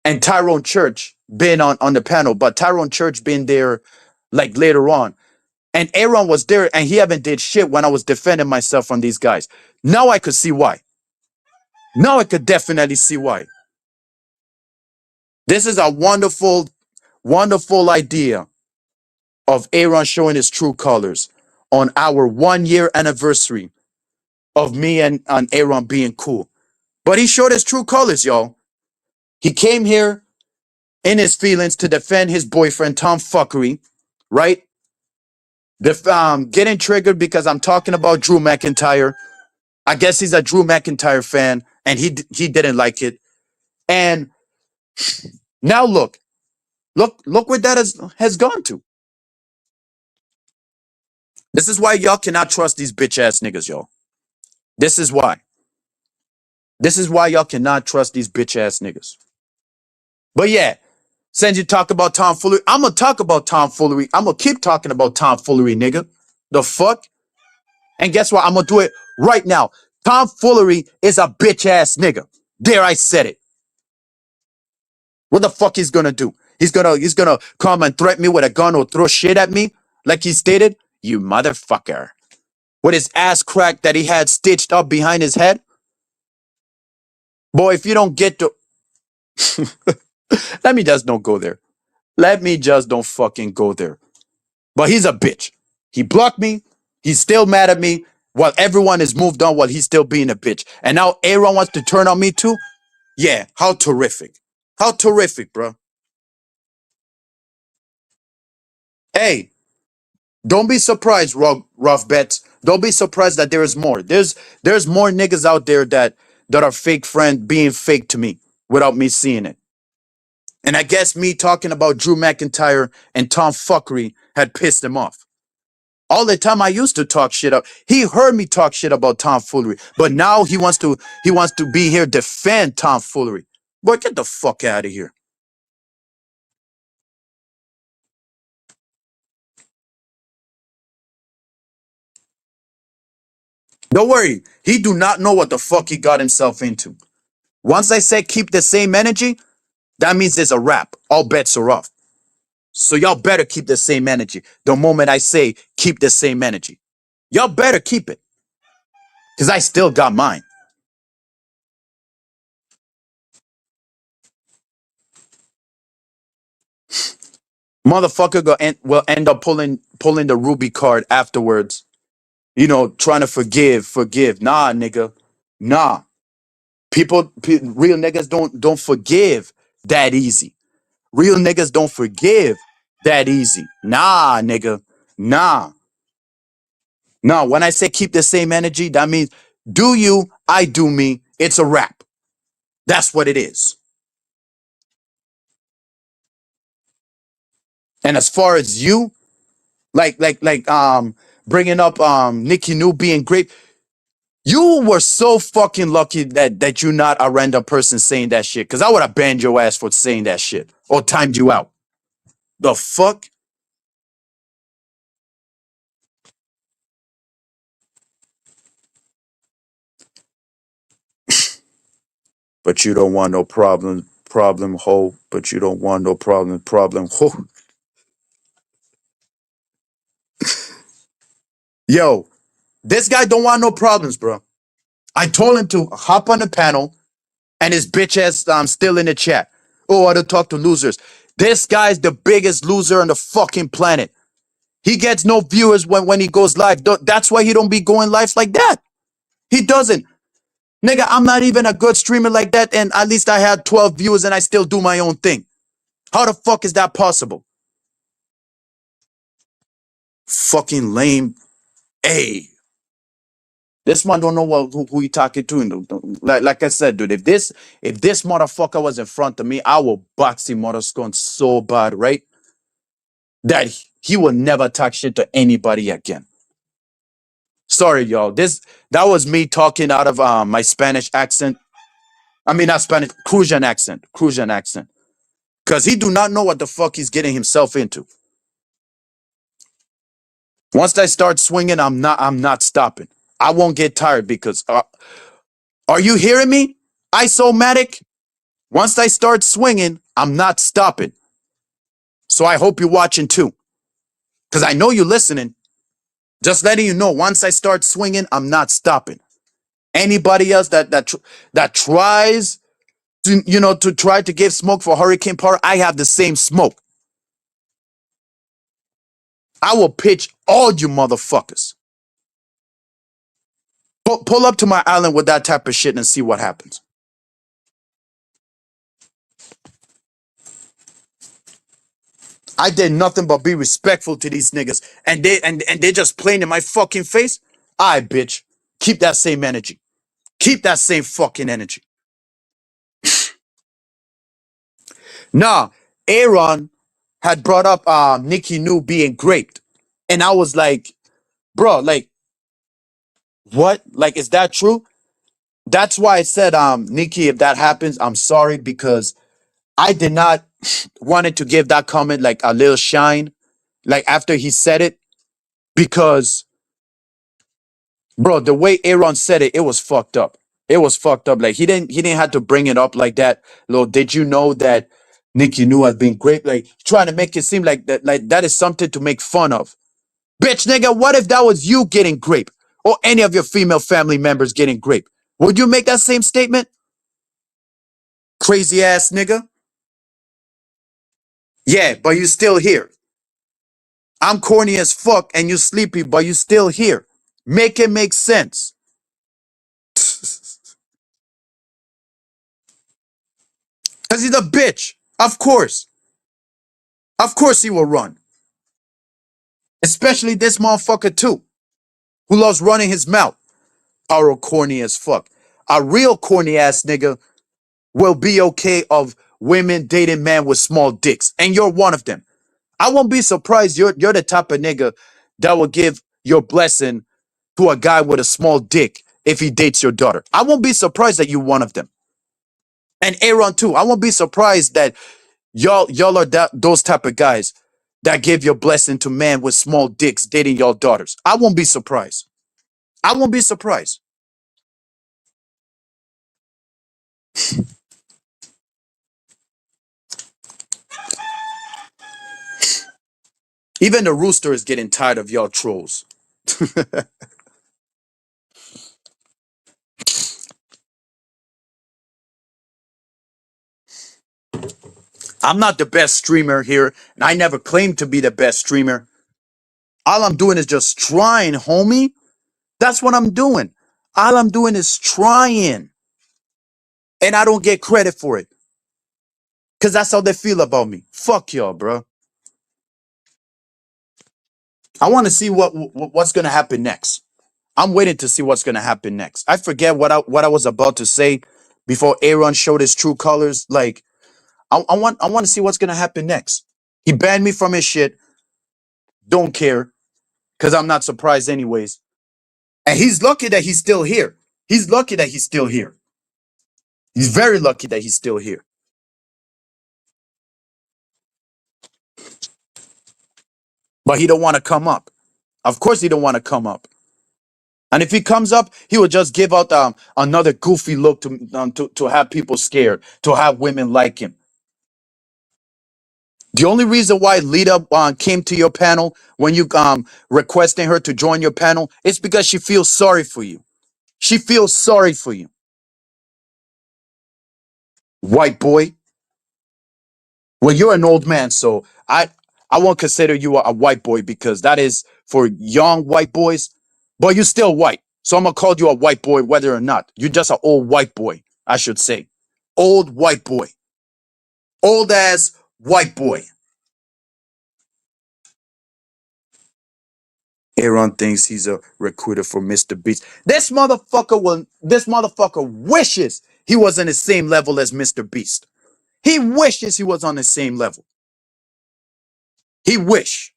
and Tyrone Church been on the panel, but Tyrone Church been there like later on. And Aaron was there and he haven't did shit when I was defending myself from these guys. Now I could see why. Now I could definitely see why. This is a wonderful, wonderful idea of Aaron showing his true colors on our 1 year anniversary of me and Aaron being cool. But he showed his true colors, y'all. He came here in his feelings to defend his boyfriend, Tom Fuckery, right? Getting triggered because I'm talking about Drew McIntyre. I guess he's a Drew McIntyre fan and he didn't like it. And now look where that has gone to. This is why y'all cannot trust these bitch ass niggas, y'all. This is why. This is why y'all cannot trust these bitch ass niggas. But yeah, since you talk about tomfoolery, I'm gonna talk about tomfoolery. I'm gonna keep talking about tomfoolery, nigga. The fuck? And guess what? I'm gonna do it right now. Tomfoolery is a bitch ass nigga. There, I said it. What the fuck he's gonna do? He's gonna come and threaten me with a gun or throw shit at me, like he stated. You motherfucker. With his ass crack that he had stitched up behind his head. Boy, if you don't get to let me just don't go there. Let me just don't fucking go there. But he's a bitch. He blocked me. He's still mad at me while everyone is moved on while he's still being a bitch. And now Aaron wants to turn on me too? Yeah, how terrific. How terrific, bro. Hey, don't be surprised, rough bets. Don't be surprised that there is more. There's more niggas out there that are fake friend being fake to me without me seeing it. And I guess me talking about Drew McIntyre and Tom Fuckery had pissed him off. All the time I used to talk shit up. He heard me talk shit about tomfoolery, but now he wants to be here defend tomfoolery. Boy, get the fuck out of here. Don't worry. He do not know what the fuck he got himself into. Once I say keep the same energy, that means there's a wrap. All bets are off. So y'all better keep the same energy. The moment I say keep the same energy, y'all better keep it. Because I still got mine. Motherfucker will end up pulling the Ruby card afterwards. Trying to forgive. Nah, nigga. Nah. Real niggas don't forgive that easy. Real niggas don't forgive that easy. Nah, nigga. Nah. Nah. When I say keep the same energy, that means do you, I do me. It's a wrap. That's what it is. And as far as you, bringing up Nikki New being great, you were so fucking lucky that you're not a random person saying that shit. Cause I would have banned your ass for saying that shit or timed you out. The fuck? But you don't want no problem ho. But you don't want no problem ho. Yo, this guy don't want no problems, bro. I told him to hop on the panel, and his bitch ass still in the chat. Oh, I don't talk to losers. This guy's the biggest loser on the fucking planet. He gets no viewers when he goes live. That's why he don't be going live like that. He doesn't. Nigga, I'm not even a good streamer like that, and at least I had 12 viewers and I still do my own thing. How the fuck is that possible? Fucking lame. Hey, this man don't know who he talking to. Like I said, dude, if this motherfucker was in front of me, I will box him motherfucker so bad, right? That he will never talk shit to anybody again. Sorry, y'all. That was me talking out of my Spanish accent. I mean, not Spanish, Crucian accent. Crucian accent. Because he do not know what the fuck he's getting himself into. Once I start swinging, I'm not stopping. I won't get tired because are you hearing me? Isomatic. Once I start swinging, I'm not stopping. So I hope you're watching too. Because I know you're listening. Just letting you know, once I start swinging, I'm not stopping. Anybody else that tries to try to give smoke for Hurricane Power, I have the same smoke. I will pitch all you motherfuckers. Pull up to my island with that type of shit and see what happens. I did nothing but be respectful to these niggas, and they just playing in my fucking face. I bitch, keep that same energy. Keep that same fucking energy. Nah, Aaron had brought up Nikki New being raped, and I was like, bro, like what? Like, is that true? That's why I said, Nikki, if that happens, I'm sorry because I did not wanted to give that comment like a little shine, like after he said it, because bro, the way Aaron said it, it was fucked up. It was fucked up. Like he didn't have to bring it up like that. Lord, did you know that Nikki New has been great? Like trying to make it seem like that is something to make fun of. Bitch, nigga, what if that was you getting grape or any of your female family members getting grape? Would you make that same statement? Crazy ass nigga. Yeah, but you still here. I'm corny as fuck and you sleepy, but you still here. Make it make sense. Cause he's a bitch. Of course. Of course he will run. Especially this motherfucker too, who loves running his mouth. Our corny as fuck. A real corny ass nigga will be okay of women dating men with small dicks. And you're one of them. I won't be surprised you're the type of nigga that will give your blessing to a guy with a small dick if he dates your daughter. I won't be surprised that you're one of them. And Aaron too. I won't be surprised that y'all are those type of guys that give your blessing to men with small dicks dating your daughters. I won't be surprised. I won't be surprised. Even the rooster is getting tired of y'all trolls. I'm not the best streamer here, and I never claimed to be the best streamer. All I'm doing is just trying, homie. That's what I'm doing. All I'm doing is trying, and I don't get credit for it because that's how they feel about me. Fuck y'all, bro. I want to see what's gonna happen next. I'm waiting to see what's gonna happen next. I forget what I was about to say before Aaron showed his true colors. Like I want to see what's gonna happen next. He banned me from his shit. Don't care because I'm not surprised anyways. And he's lucky that he's still here. He's lucky that he's still here. He's very lucky that he's still here. But he don't want to come up. Of course, he don't want to come up. And if he comes up, he will just give out another goofy look to have people scared, to have women like him. The only reason why Lita came to your panel when you requesting her to join your panel is because she feels sorry for you. She feels sorry for you, white boy. Well, you're an old man, so I won't consider you a white boy because that is for young white boys. But you're still white, so I'm gonna call you a white boy whether or not. You're just an old white boy, I should say. Old white boy, old ass white boy. Aaron thinks he's a recruiter for Mr. Beast. This motherfucker wishes he was on the same level as Mr. Beast. He wishes he was on the same level. He wish.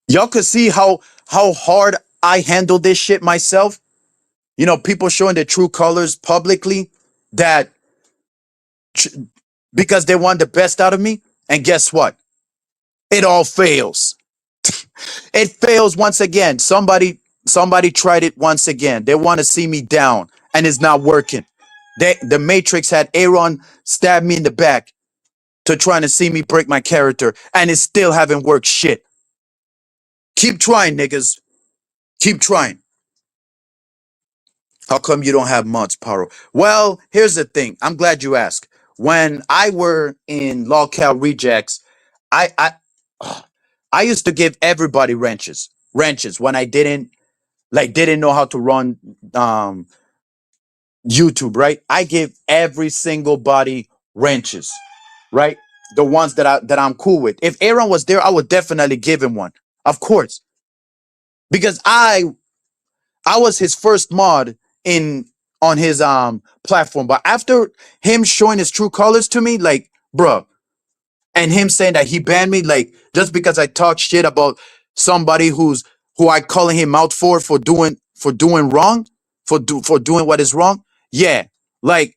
Y'all could see how hard I handle this shit myself. You know, people showing their true colors publicly that because they want the best out of me. And guess what? It all fails. It fails once again. Somebody tried it once again. They want to see me down and it's not working. The Matrix had Aaron stab me in the back to trying to see me break my character and it still haven't worked shit. Keep trying, niggas. Keep trying. How come you don't have mods, Paro? Well, here's the thing. I'm glad you asked. When I were in Lolcal Rejects, I I I used to give everybody wrenches. Wrenches when I didn't know how to run YouTube, right? I give every single body wrenches, right? The ones that I'm cool with. If Aaron was there, I would definitely give him one. Of course. Because I was his first mod in on his platform. But after him showing his true colors to me, like, bruh, and him saying that he banned me, like, just because I talk shit about somebody who I calling him out for doing wrong, for doing what is wrong. Yeah, like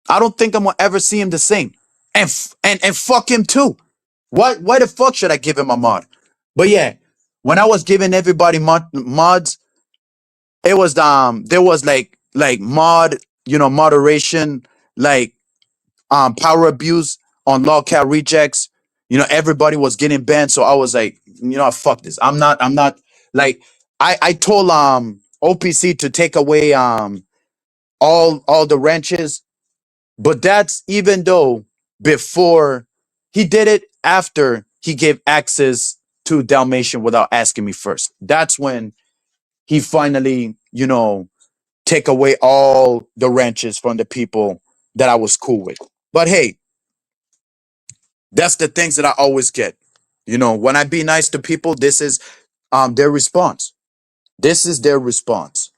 I don't think I'm gonna ever see him the same. And fuck him too. Why the fuck should I give him a mod? But yeah, when I was giving everybody mods, it was there was like moderation, like power abuse on lolcat rejects. Everybody was getting banned, so I was like, fuck this. I'm not like I told OPC to take away all the wrenches, but that's even though before he did it after he gave access to Dalmatian without asking me first. That's when he finally, take away all the wrenches from the people that I was cool with. But hey, that's the things that I always get. When I be nice to people, this is their response. This is their response.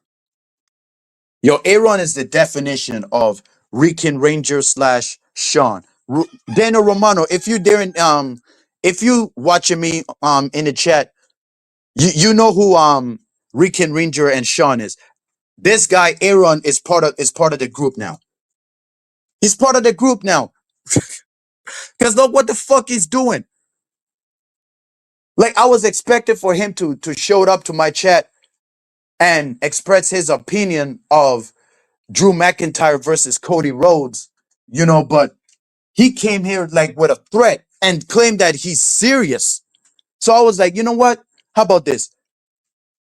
Yo, Aaron is the definition of Rican Ranger slash Sean. Daniel Romano, if you there if you watching me in the chat, you know who Rican Ranger and Sean is. This guy Aaron is part of the group now. He's part of the group now. Because look what the fuck he's doing. Like I was expecting for him to show up to my chat and express his opinion of Drew McIntyre versus Cody Rhodes, but he came here like with a threat and claimed that he's serious. So I was like, you know what? How about this?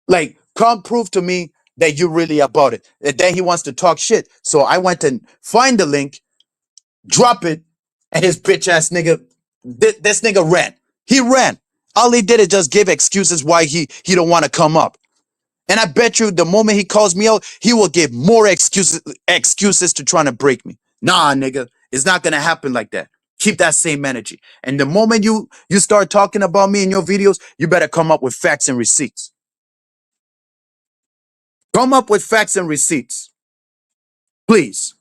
Like, come prove to me that you're really about it. And then he wants to talk shit. So I went and find the link, drop it, and his bitch ass nigga, this nigga ran. He ran. All he did is just give excuses why he don't want to come up. And I bet you the moment he calls me out, he will give more excuses to trying to break me. Nah, nigga, it's not gonna happen like that. Keep that same energy. And the moment you start talking about me in your videos, you better come up with facts and receipts. Come up with facts and receipts, please.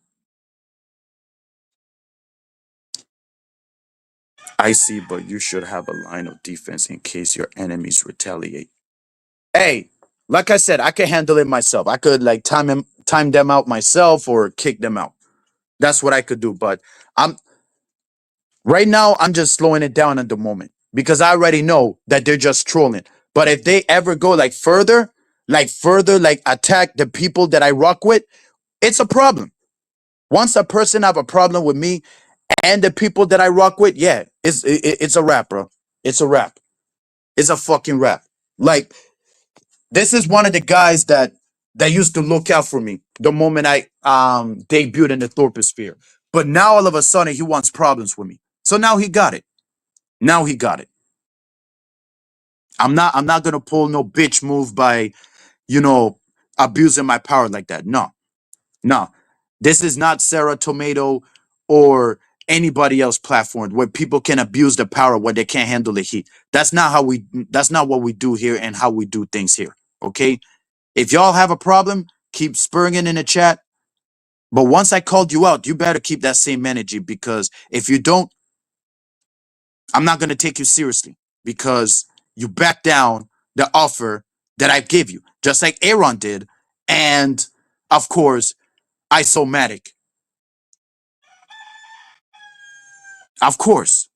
I see, but you should have a line of defense in case your enemies retaliate. Hey, like I said, I can handle it myself. I could like time them out myself or kick them out. That's what I could do. But I'm right now, I'm just slowing it down at the moment because I already know that they're just trolling. But if they ever go like attack the people that I rock with, it's a problem. Once a person have a problem with me and the people that I rock with, yeah, it's a wrap, bro. It's a wrap. It's a fucking wrap. Like this is one of the guys that used to look out for me the moment I debuted in the Thorposphere. But now all of a sudden he wants problems with me. So now he got it. Now he got it. I'm not gonna pull no bitch move by, you know, abusing my power like that. No. No. This is not Sarah Tomato or anybody else platform where people can abuse the power when they can't handle the heat. That's not what we do here and how we do things here. Okay? If y'all have a problem, keep spurring it in the chat. But once I called you out, you better keep that same energy because if you don't, I'm not going to take you seriously because you back down the offer that I gave you, just like Aaron did. And of course, Isomatic. Of course.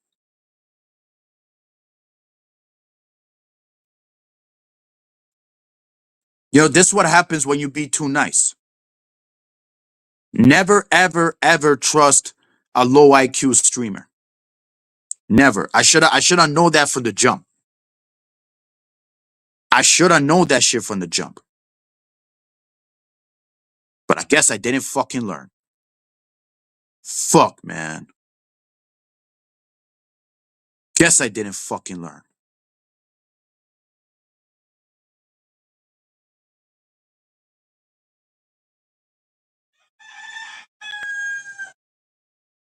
This is what happens when you be too nice. Never, ever, ever trust a low IQ streamer. Never. I should have known that from the jump. I should have known that shit from the jump. But I guess I didn't fucking learn. Fuck, man. Guess I didn't fucking learn.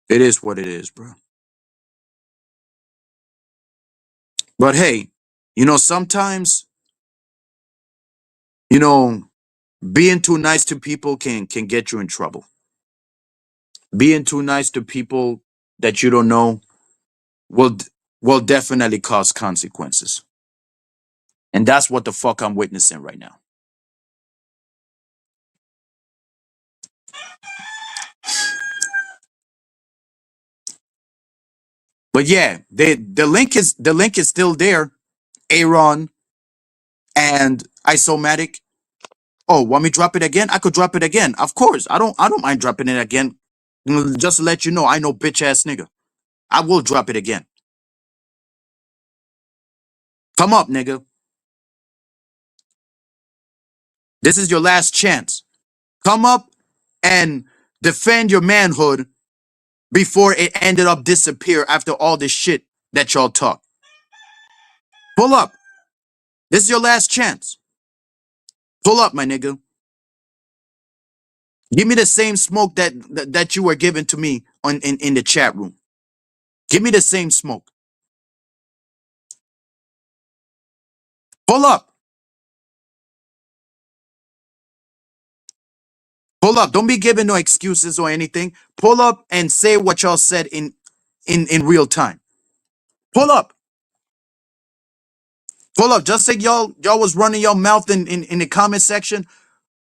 It is what it is, bro. But hey, sometimes, you know, being too nice to people can get you in trouble. Being too nice to people that you don't know will will definitely cause consequences. And that's what the fuck I'm witnessing right now. But yeah, the link is still there. Aaron and Isomatic. Oh, want me to drop it again? I could drop it again. Of course. I don't mind dropping it again. Just to let you know, I know bitch ass nigga. I will drop it again. Come up, nigga. This is your last chance. Come up and defend your manhood before it ended up disappear after all this shit that y'all talk. Pull up. This is your last chance. Pull up, my nigga. Give me the same smoke that you were giving to me in the chat room. Give me the same smoke. Pull up. Pull up. Don't be giving no excuses or anything. Pull up and say what y'all said in real time. Pull up. Pull up. Just like y'all was running your mouth in the comment section.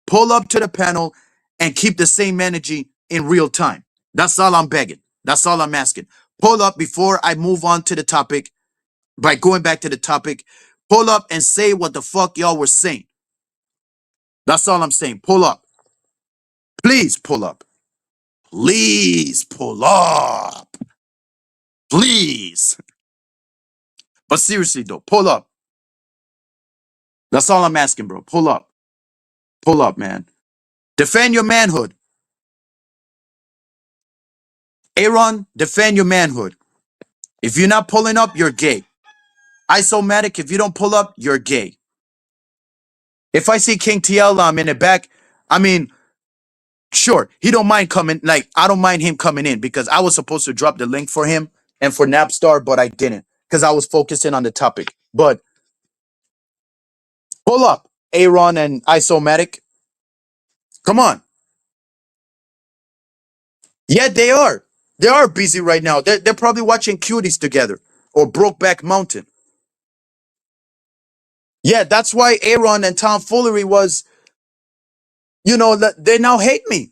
Pull up to the panel and keep the same energy in real time. That's all I'm begging. That's all I'm asking. Pull up before I move on to the topic. By going back to the topic, pull up and say what the fuck y'all were saying. That's all I'm saying. Pull up. Please pull up. Please pull up. Please. But seriously though, pull up. That's all I'm asking, bro. Pull up. Pull up, man. Defend your manhood. Aaron, defend your manhood. If you're not pulling up, you're gay. Isomatic, if you don't pull up, you're gay. If I see King TL in the back, I mean, sure, he don't mind coming. Like, I don't mind him coming in because I was supposed to drop the link for him and for Napstar, but I didn't because I was focusing on the topic. But pull up, Aaron and Isomatic. Come on. Yeah, they are. They are busy right now. They're probably watching Cuties together or Brokeback Mountain. Yeah, that's why Aaron and Tom Foolery was, they now hate me.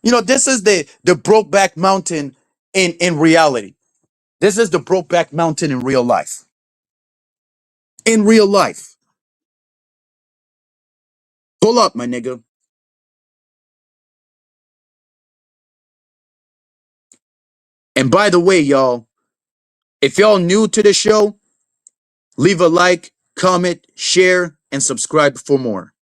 This is the Brokeback Mountain in reality. This is the Brokeback Mountain in real life. In real life. Pull up, my nigga. And by the way, y'all, if y'all new to the show, leave a like, comment, share, and subscribe for more.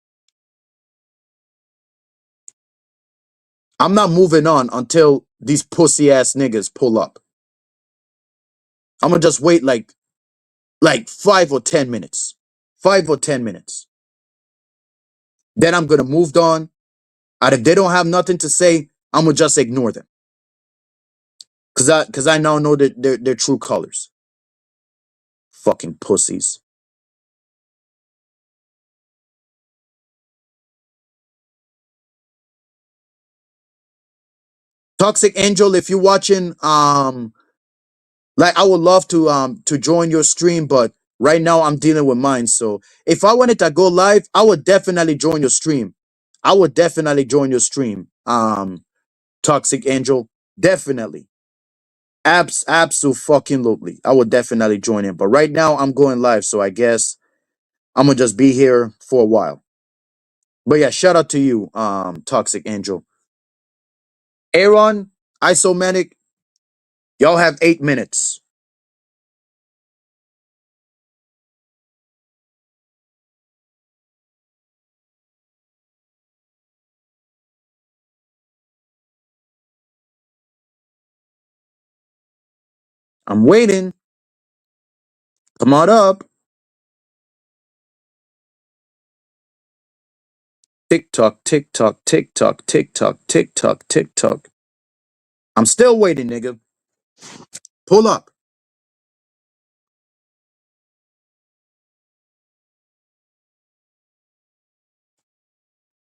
I'm not moving on until these pussy ass niggas pull up. I'm gonna just wait like 5 or 10 minutes. 5 or 10 minutes. Then I'm gonna move on. And if they don't have nothing to say, I'm gonna just ignore them. Cause I now know that their true colors. Fucking pussies. Toxic Angel, if you're watching, like I would love to join your stream, but right now I'm dealing with mine. So if I wanted to go live, I would definitely join your stream. I would definitely join your stream. Toxic Angel, definitely. Absolutely. I would definitely join in. But right now I'm going live, so I guess I'm gonna just be here for a while. But yeah, shout out to you, Toxic Angel. Aaron, Isomatic, y'all have 8 minutes. I'm waiting. Come on up. TikTok, TikTok, TikTok, TikTok, TikTok, TikTok. I'm still waiting, nigga. Pull up.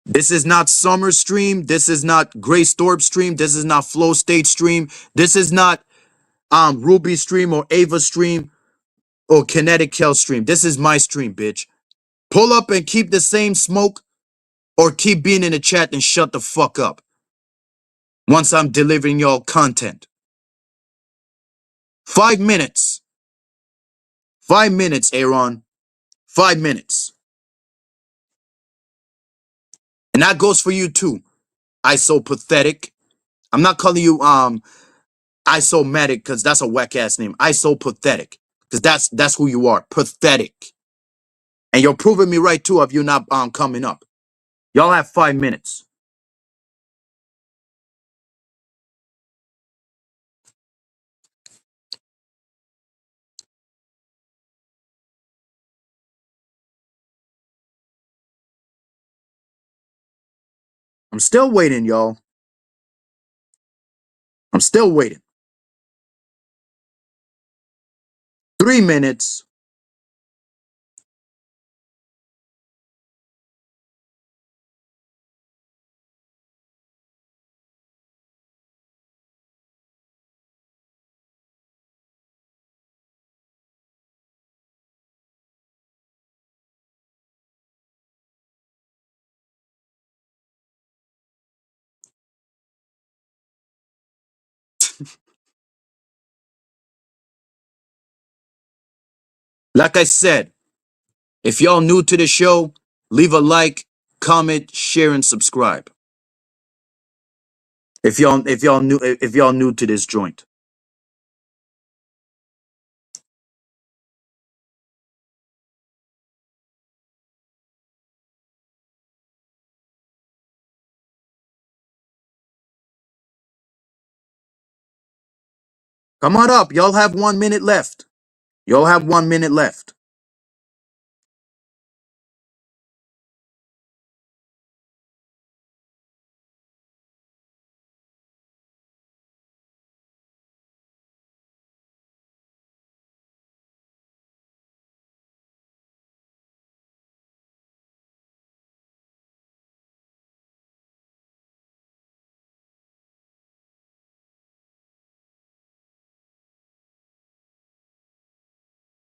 This is not Summer stream. This is not Grace Thorpe stream. This is not Flow State stream. This is not Ruby stream or Ava stream or Kinetic Kel stream. This is my stream, bitch. Pull up and keep the same smoke or keep being in the chat and shut the fuck up once I'm delivering y'all content. 5 minutes. 5 minutes, Aaron. 5 minutes. And that goes for you too. I so pathetic. I'm not calling you isomatic because that's a whack ass name. I so pathetic. Because that's who you are. Pathetic. And you're proving me right too of you not coming up. Y'all have 5 minutes. I'm still waiting, y'all. I'm still waiting. 3 minutes. Like I said, if y'all new to the show, leave a like, comment, share, and subscribe. If y'all new to this joint. Come on up. Y'all have 1 minute left. Y'all have 1 minute left.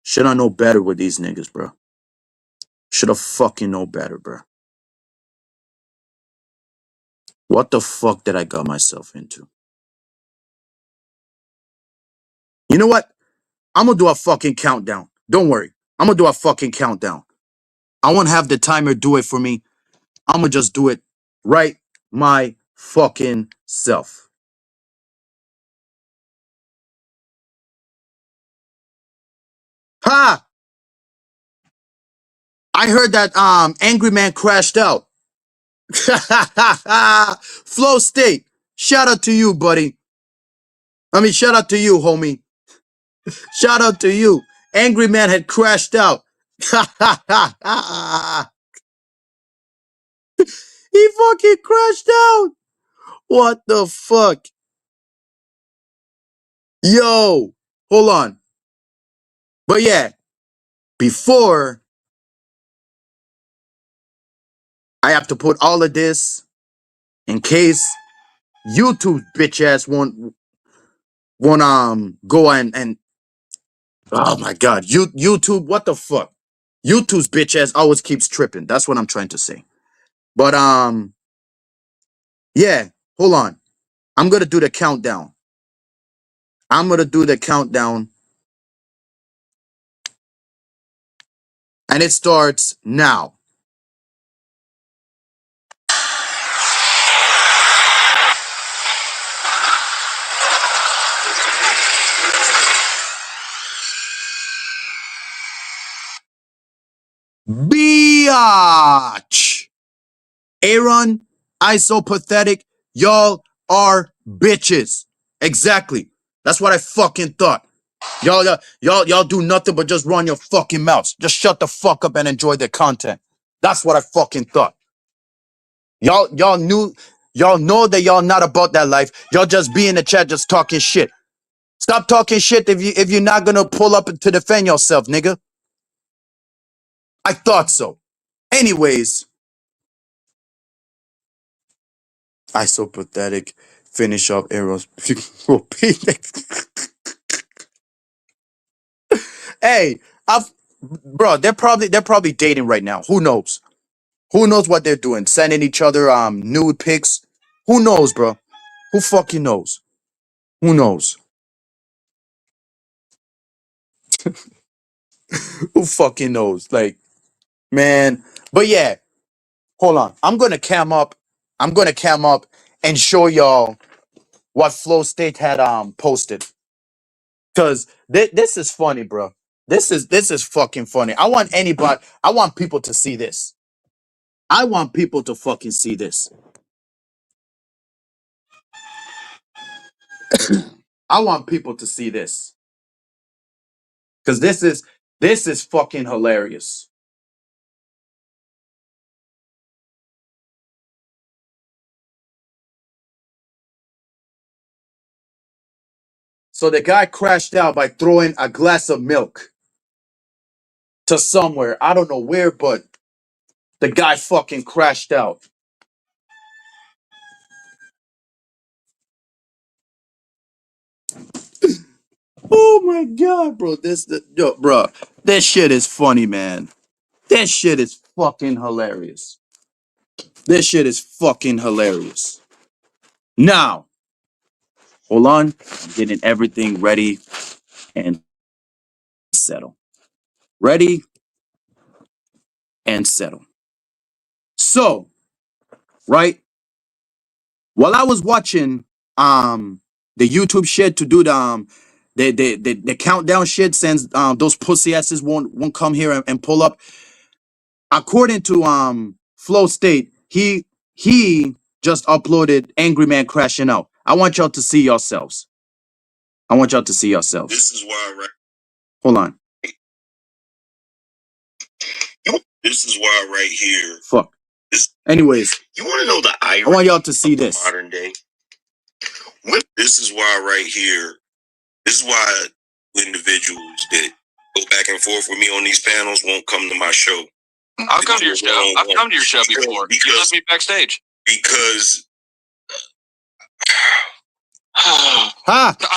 Should I know better with these niggas, bro? Should I fucking know better, bro? What the fuck did I got myself into? You know what? I'm gonna do a fucking countdown. Don't worry. I'm gonna do a fucking countdown. I won't have the timer do it for me. I'm gonna just do it right my fucking self. Ha! I heard that Angry Man crashed out. Flow State. Shout out to you, buddy. I mean, shout out to you, homie. Shout out to you. Angry Man had crashed out. He fucking crashed out. What the fuck? Yo, hold on. But yeah, before I have to put all of this in case YouTube bitch ass won't go and oh my god, YouTube, what the fuck? YouTube's bitch ass always keeps tripping. That's what I'm trying to say. But yeah, hold on. I'm gonna do the countdown. I'm gonna do the countdown, and it starts now. Biatch. Aaron, pathetic. Y'all are bitches. Exactly. That's what I fucking thought. Y'all do nothing but just run your fucking mouths. Just shut the fuck up and enjoy the content. That's what I fucking thought. Y'all know that y'all not about that life. Y'all just be in the chat just talking shit. Stop talking shit if you're not gonna pull up to defend yourself, nigga. I thought so. Anyways, I so pathetic. Finish up arrows. Hey, I've bro, they're probably dating right now. Who knows? Who knows what they're doing? Sending each other nude pics. Who knows, bro? Who fucking knows? Who knows? Who fucking knows? Like, man. But yeah, hold on. I'm gonna cam up and show y'all what Flow State had posted. Cause this is funny, bro. This is fucking funny. I want people to see this. I want people to fucking see this. I want people to see this. Cause this is fucking hilarious. So the guy crashed out by throwing a glass of milk to somewhere. I don't know where, but the guy fucking crashed out. Oh my god, bro. Bro. This shit is funny, man. This shit is fucking hilarious. This shit is fucking hilarious. Now, hold on. I'm getting everything ready and settle. Ready and settle. So, right, while I was watching the YouTube shit to do the countdown shit, since those pussy asses won't come here and pull up, according to Flow State, he just uploaded Angry Man crashing out. I want y'all to see yourselves. I want y'all to see yourselves. This is why, right? Hold on. This is why right here. Fuck. Anyways, you want to know the irony? I want y'all to see this. Modern day. This is why right here. This is why individuals that go back and forth with me on these panels won't come to my show. I've come to your show. I've come to your show before. You left me backstage. Because I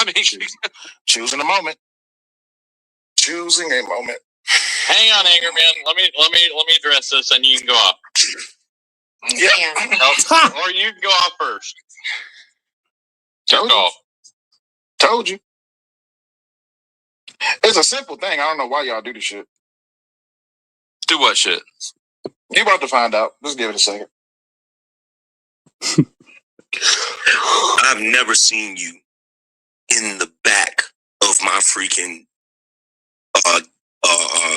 mean, choosing a moment. Choosing a moment. Hang on, Anger Man. Let me address this, and you can go off. Yeah. Or you can go off first. Told you. It's a simple thing. I don't know why y'all do this shit. Do what shit? You about to find out. Just give it a second. I've never seen you in the back of my freaking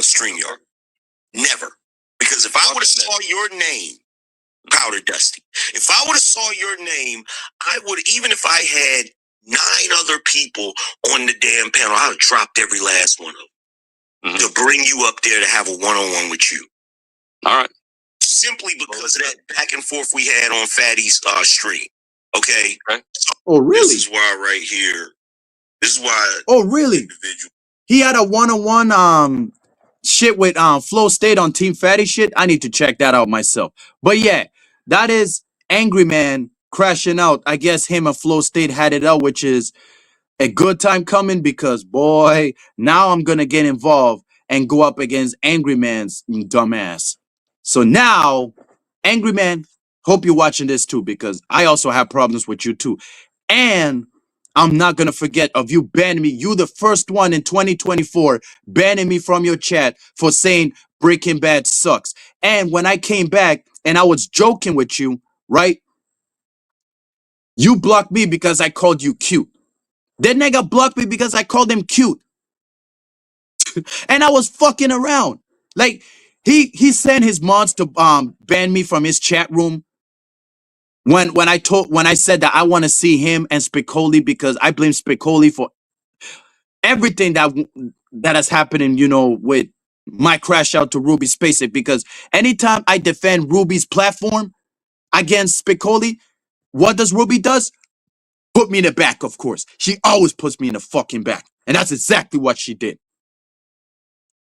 StreamYard. Never. Because if I would have saw your name, Powder Dusty, if I would have saw your name, I would, even if I had 9 other people on the damn panel, I would have dropped every last one of them to bring you up there to have a one-on-one with you. All right. Simply because of that back and forth we had on Fatty's stream. Okay? Oh, really? This is why right here. This is why. Oh, really? He had a one-on-one shit with Flow State on Team Fatty shit. I need to check that out myself. But yeah, that is Angry Man crashing out. I guess him and Flow State had it out, which is a good time coming because, boy, now I'm going to get involved and go up against Angry Man's dumbass. So now, Angry Man, hope you're watching this too because I also have problems with you too. And I'm not going to forget of you banning me. You the first one in 2024 banning me from your chat for saying Breaking Bad sucks. And when I came back and I was joking with you, right? You blocked me because I called you cute. That nigga blocked me because I called him cute. And I was fucking around. Like, he sent his mods to ban me from his chat room when I said that I want to see him and Spicoli because I blame Spicoli for everything that has happened, you know, with my crash out to Ruby Spacek, because anytime I defend Ruby's platform against Spicoli, what does Ruby does? Put me in the back, of course. She always puts me in the fucking back. And that's exactly what she did.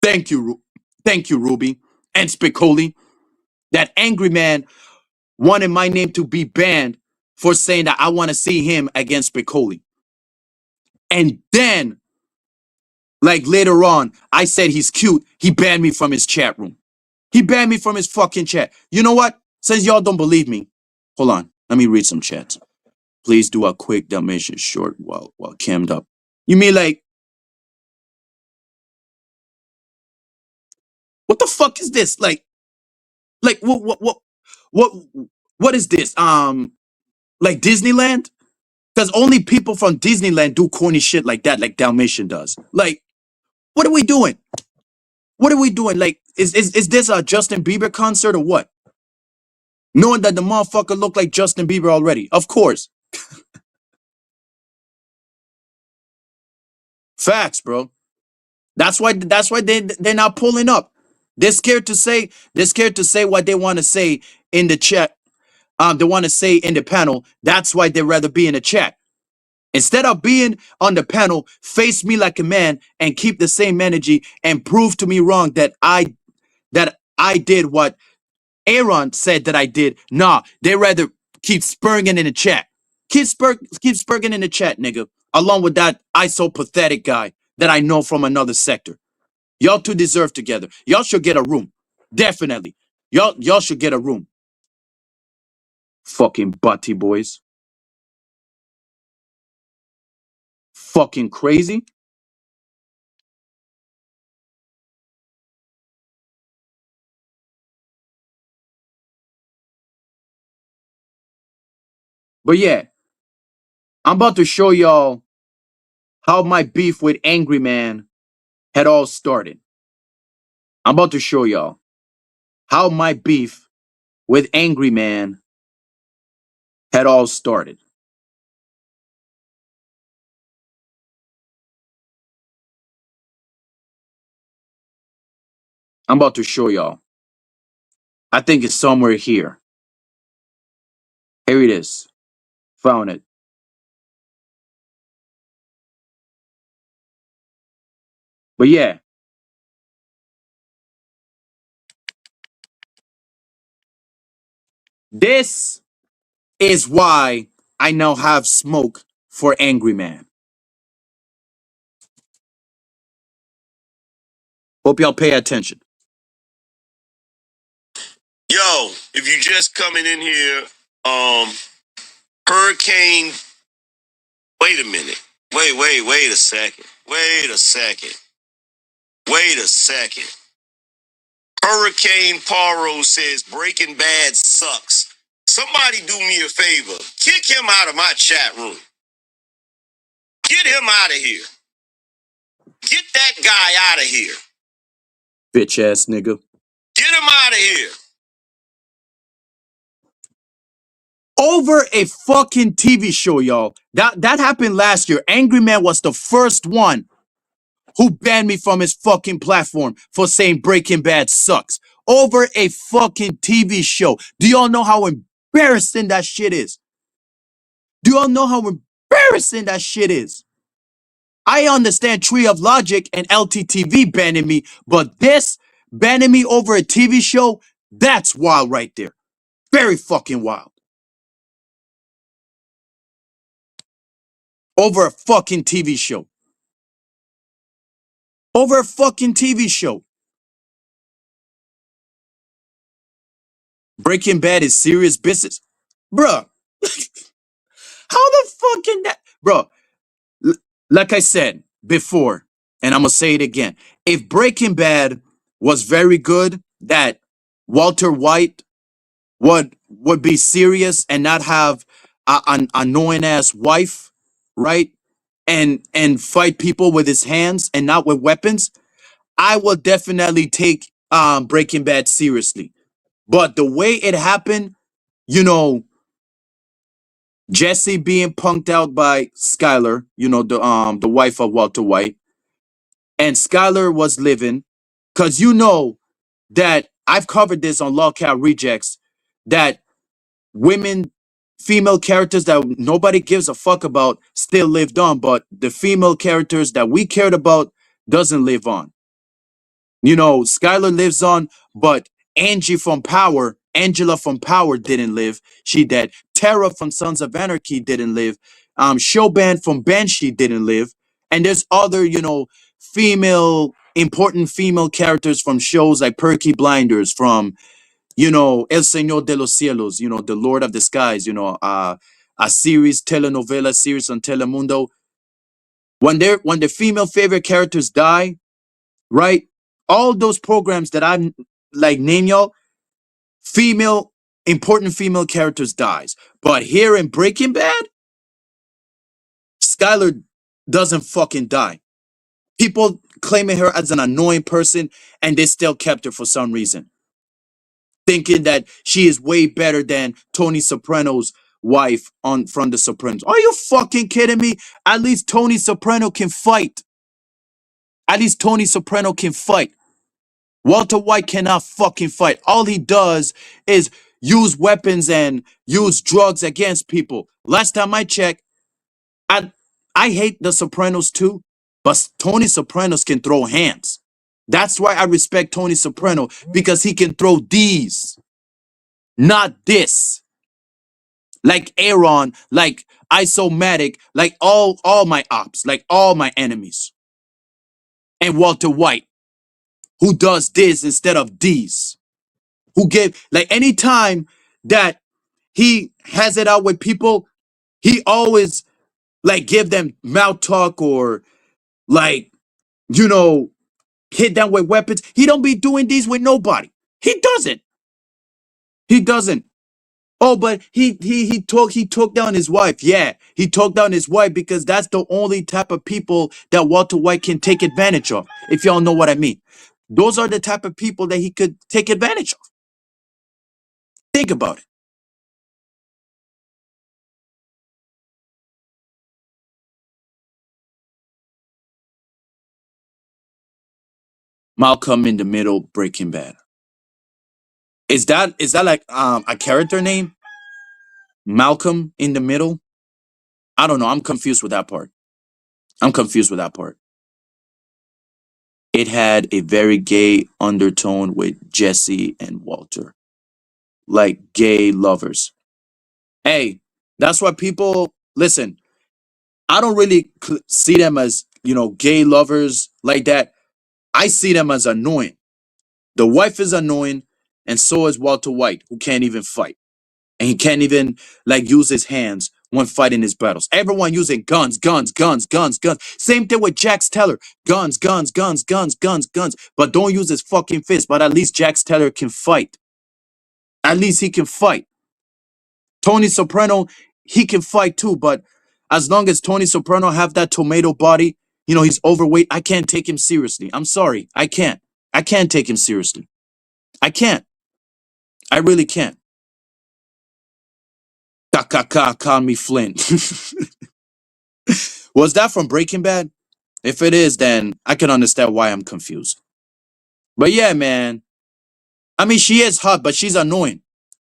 Thank you, Ruby and Spicoli. That Angry Man wanted my name to be banned for saying that I want to see him against Spicoli. And then, like later on, I said he's cute. He banned me from his chat room. He banned me from his fucking chat. You know what? Since y'all don't believe me, hold on. Let me read some chats. Please do a quick Dalmatian short while cammed up. You mean like, what the fuck is this? Like what is this? Like Disneyland? Because only people from Disneyland do corny shit like that, like Dalmatian does. Like, what are we doing? What are we doing? Like, is this a Justin Bieber concert or what? Knowing that the motherfucker looked like Justin Bieber already. Of course. Facts, bro. That's why they're not pulling up. They're scared to say what they want to say in the chat. They want to say in the panel. That's why they'd rather be in the chat. Instead of being on the panel, face me like a man and keep the same energy and prove to me wrong that I did what Aaron said that I did. Nah, they rather keep spurging in the chat. Keep spurging in the chat, nigga. Along with that ISO pathetic guy that I know from another sector. Y'all two deserve together. Y'all should get a room. Definitely. Y'all should get a room. Fucking butty boys. Fucking crazy. But yeah, I'm about to show y'all how my beef with Angry Man had all started. I'm about to show y'all how my beef with Angry Man had all started. I'm about to show y'all. I think it's somewhere here. Here it is. Found it. But yeah, this is why I now have smoke for Angry Man. Hope y'all pay attention. Yo, if you just coming in here, Hurricane. Wait a minute. Wait a second. Wait a second. Wait a second. Hurricane Paro says Breaking Bad sucks. Somebody do me a favor. Kick him out of my chat room. Get him out of here. Get that guy out of here. Bitch ass nigga. Get him out of here. Over a fucking TV show, y'all. That happened last year. Angry Man was the first one who banned me from his fucking platform for saying Breaking Bad sucks. Over a fucking TV show. Do y'all know how embarrassing that shit is? Do y'all know how embarrassing that shit is? I understand Tree of Logic and LTTV banning me, but this banning me over a TV show, that's wild right there. Very fucking wild. Over a fucking TV show. Over a fucking TV show. Breaking Bad is serious business. Bruh, how the fuck can that? Bruh, like I said before, and I'm gonna say it again. If Breaking Bad was very good, that Walter White would be serious and not have an annoying ass wife, right? And fight people with his hands and not with weapons, I will definitely take Breaking Bad seriously. But the way it happened, you know, Jesse being punked out by Skylar, you know, the wife of Walter White, and Skylar was living, cause you know that I've covered this on Lawcat Rejects, that women, female characters that nobody gives a fuck about still lived on, but the female characters that we cared about doesn't live on. You know, Skylar lives on, but Angela from Power didn't live. She dead. Tara from Sons of Anarchy didn't live. Showban from Banshee didn't live. And there's other, you know, important female characters from shows like Perky Blinders, from, you know, El Señor de los Cielos, you know, the Lord of the Skies, you know, a series, telenovela series on Telemundo. When the female favorite characters die, right? All those programs that I'm like name y'all, important female characters dies. But here in Breaking Bad, Skylar doesn't fucking die. People claiming her as an annoying person, and they still kept her for some reason, thinking that she is way better than Tony Soprano's wife on from The Sopranos. Are you fucking kidding me? At least Tony Soprano can fight. At least Tony Soprano can fight. Walter White cannot fucking fight. All he does is use weapons and use drugs against people. Last time I checked, I hate The Sopranos too, but Tony Sopranos can throw hands. That's why I respect Tony Soprano, because he can throw these, not this. Like Aaron, like Isomatic, like all my ops, like all my enemies. And Walter White, who does this instead of these. Who gave, like, anytime that he has it out with people, he always like give them mouth talk, or like, you know, hit them with weapons. He don't be doing these with nobody. He doesn't. He doesn't. Oh, but he took down his wife. Yeah, he took down his wife because that's the only type of people that Walter White can take advantage of. If y'all know what I mean, those are the type of people that he could take advantage of. Think about it. Malcolm in the Middle, Breaking Bad. Is that like a character name? Malcolm in the Middle? I don't know. I'm confused with that part. I'm confused with that part. It had a very gay undertone with Jesse and Walter, like gay lovers. Hey, that's why people listen. I don't really see them as, gay lovers like that. I see them as annoying. The wife is annoying, and so is Walter White, who can't even fight. And he can't even like use his hands when fighting his battles. Everyone using guns, guns, guns, guns, guns. Same thing with Jax Teller. Guns, guns, guns, guns, guns, guns. But don't use his fucking fist. But at least Jax Teller can fight. At least he can fight. Tony Soprano, he can fight too. But as long as Tony Soprano have that tomato body, he's overweight. I can't take him seriously. I'm sorry. I can't. I can't take him seriously. I can't. I really can't. Call me Flint. Was that from Breaking Bad? If it is, then I can understand why I'm confused. But yeah, man. I mean, she is hot, but she's annoying.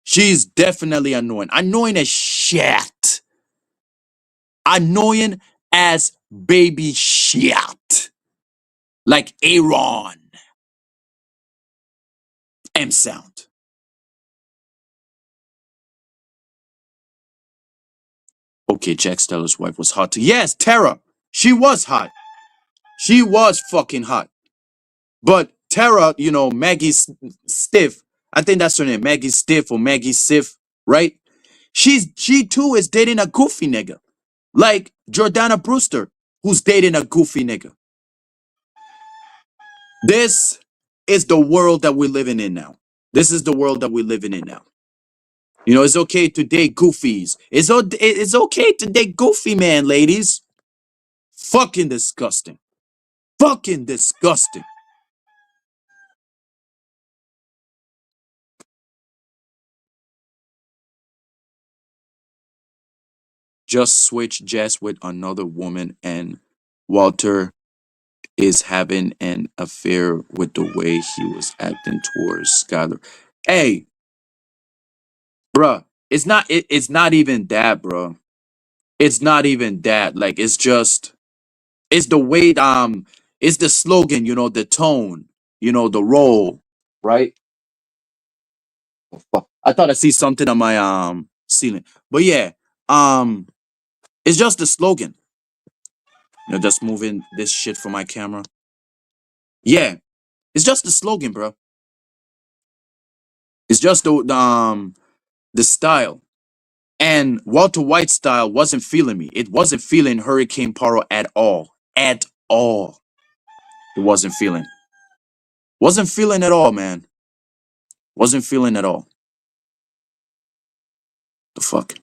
She's definitely annoying. Annoying as shit. Annoying as baby shit. Like Aaron. M sound. Okay, Jack Steller's wife was hot too. Yes, Tara. She was hot. She was fucking hot. But Tara, Maggie Stiff, I think that's her name, Maggie Stiff or Maggie Sif, right? She too is dating a goofy nigga. Like Jordana Brewster, who's dating a goofy nigga. This is the world that we're living in now. This is the world that we're living in now. It's okay to date goofies. It's okay to date goofy man, ladies. Fucking disgusting. Fucking disgusting. Just switch Jess with another woman and Walter is having an affair with the way he was acting towards Skylar. Hey, bruh, it's not even that, bro. It's not even that. Like it's the way it's the slogan, the tone, the role, right? Oh, fuck. I thought I see something on my ceiling. But yeah, um it's just the slogan. Just moving this shit for my camera. Yeah, it's just the slogan, bro. It's just the style. And Walter White's style wasn't feeling me. It wasn't feeling Hurricane Paro at all. At all. It wasn't feeling. Wasn't feeling at all, man. Wasn't feeling at all. The fuck?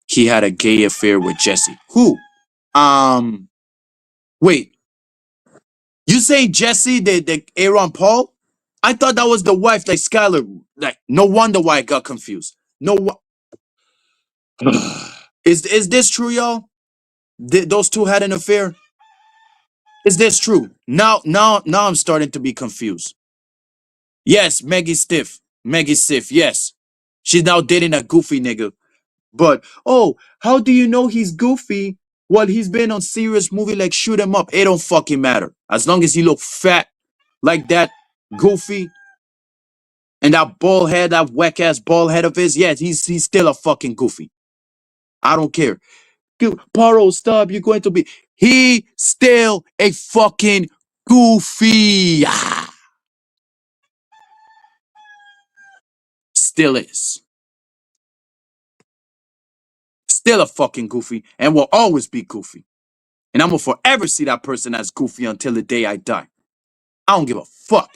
He had a gay affair with Jesse. Who? Um, wait. You saying Jesse, the Aaron Paul? I thought that was the wife, like Skylar. Like, no wonder why I got confused. No, is this true, y'all? Those two had an affair? Is this true? Now I'm starting to be confused. Yes, Maggie Stiff. Maggie Stiff, yes. She's now dating a goofy nigga. But oh, how do you know he's goofy while he's been on serious movie like Shoot 'Em Up? It don't fucking matter. As long as he look fat like that, goofy, and that bald head, that whack ass bald head of his, yes, he's still a fucking goofy. I don't care. Paro, stop, you're going to be. He still a fucking goofy. Ah, still is. Still a fucking goofy and will always be goofy. And I'm gonna forever see that person as goofy until the day I die. I don't give a fuck.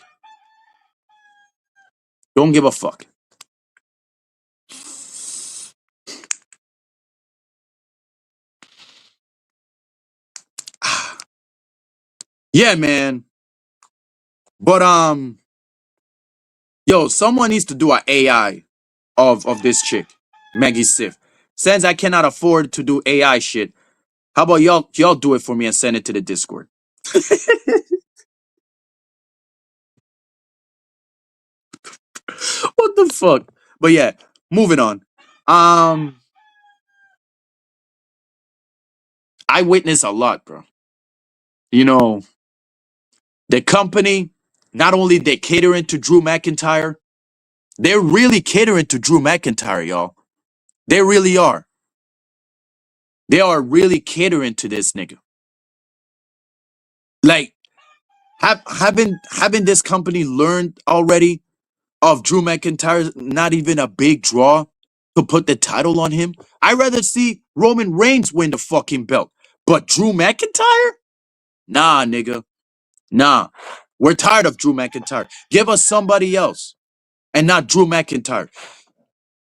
Don't give a fuck. Yeah, man. But yo, someone needs to do an AI of this chick, Maggie Sif. Since I cannot afford to do AI shit, how about y'all do it for me and send it to the Discord? What the fuck? But yeah, moving on. Um, I witness a lot, bro. You know, the company, not only they catering to Drew McIntyre, they're really catering to Drew McIntyre, y'all. They really are. They are really catering to this nigga. Like, haven't this company learned already of Drew McIntyre not even a big draw to put the title on him? I'd rather see Roman Reigns win the fucking belt. But Drew McIntyre? Nah, nigga. Nah. We're tired of Drew McIntyre. Give us somebody else. And not Drew McIntyre.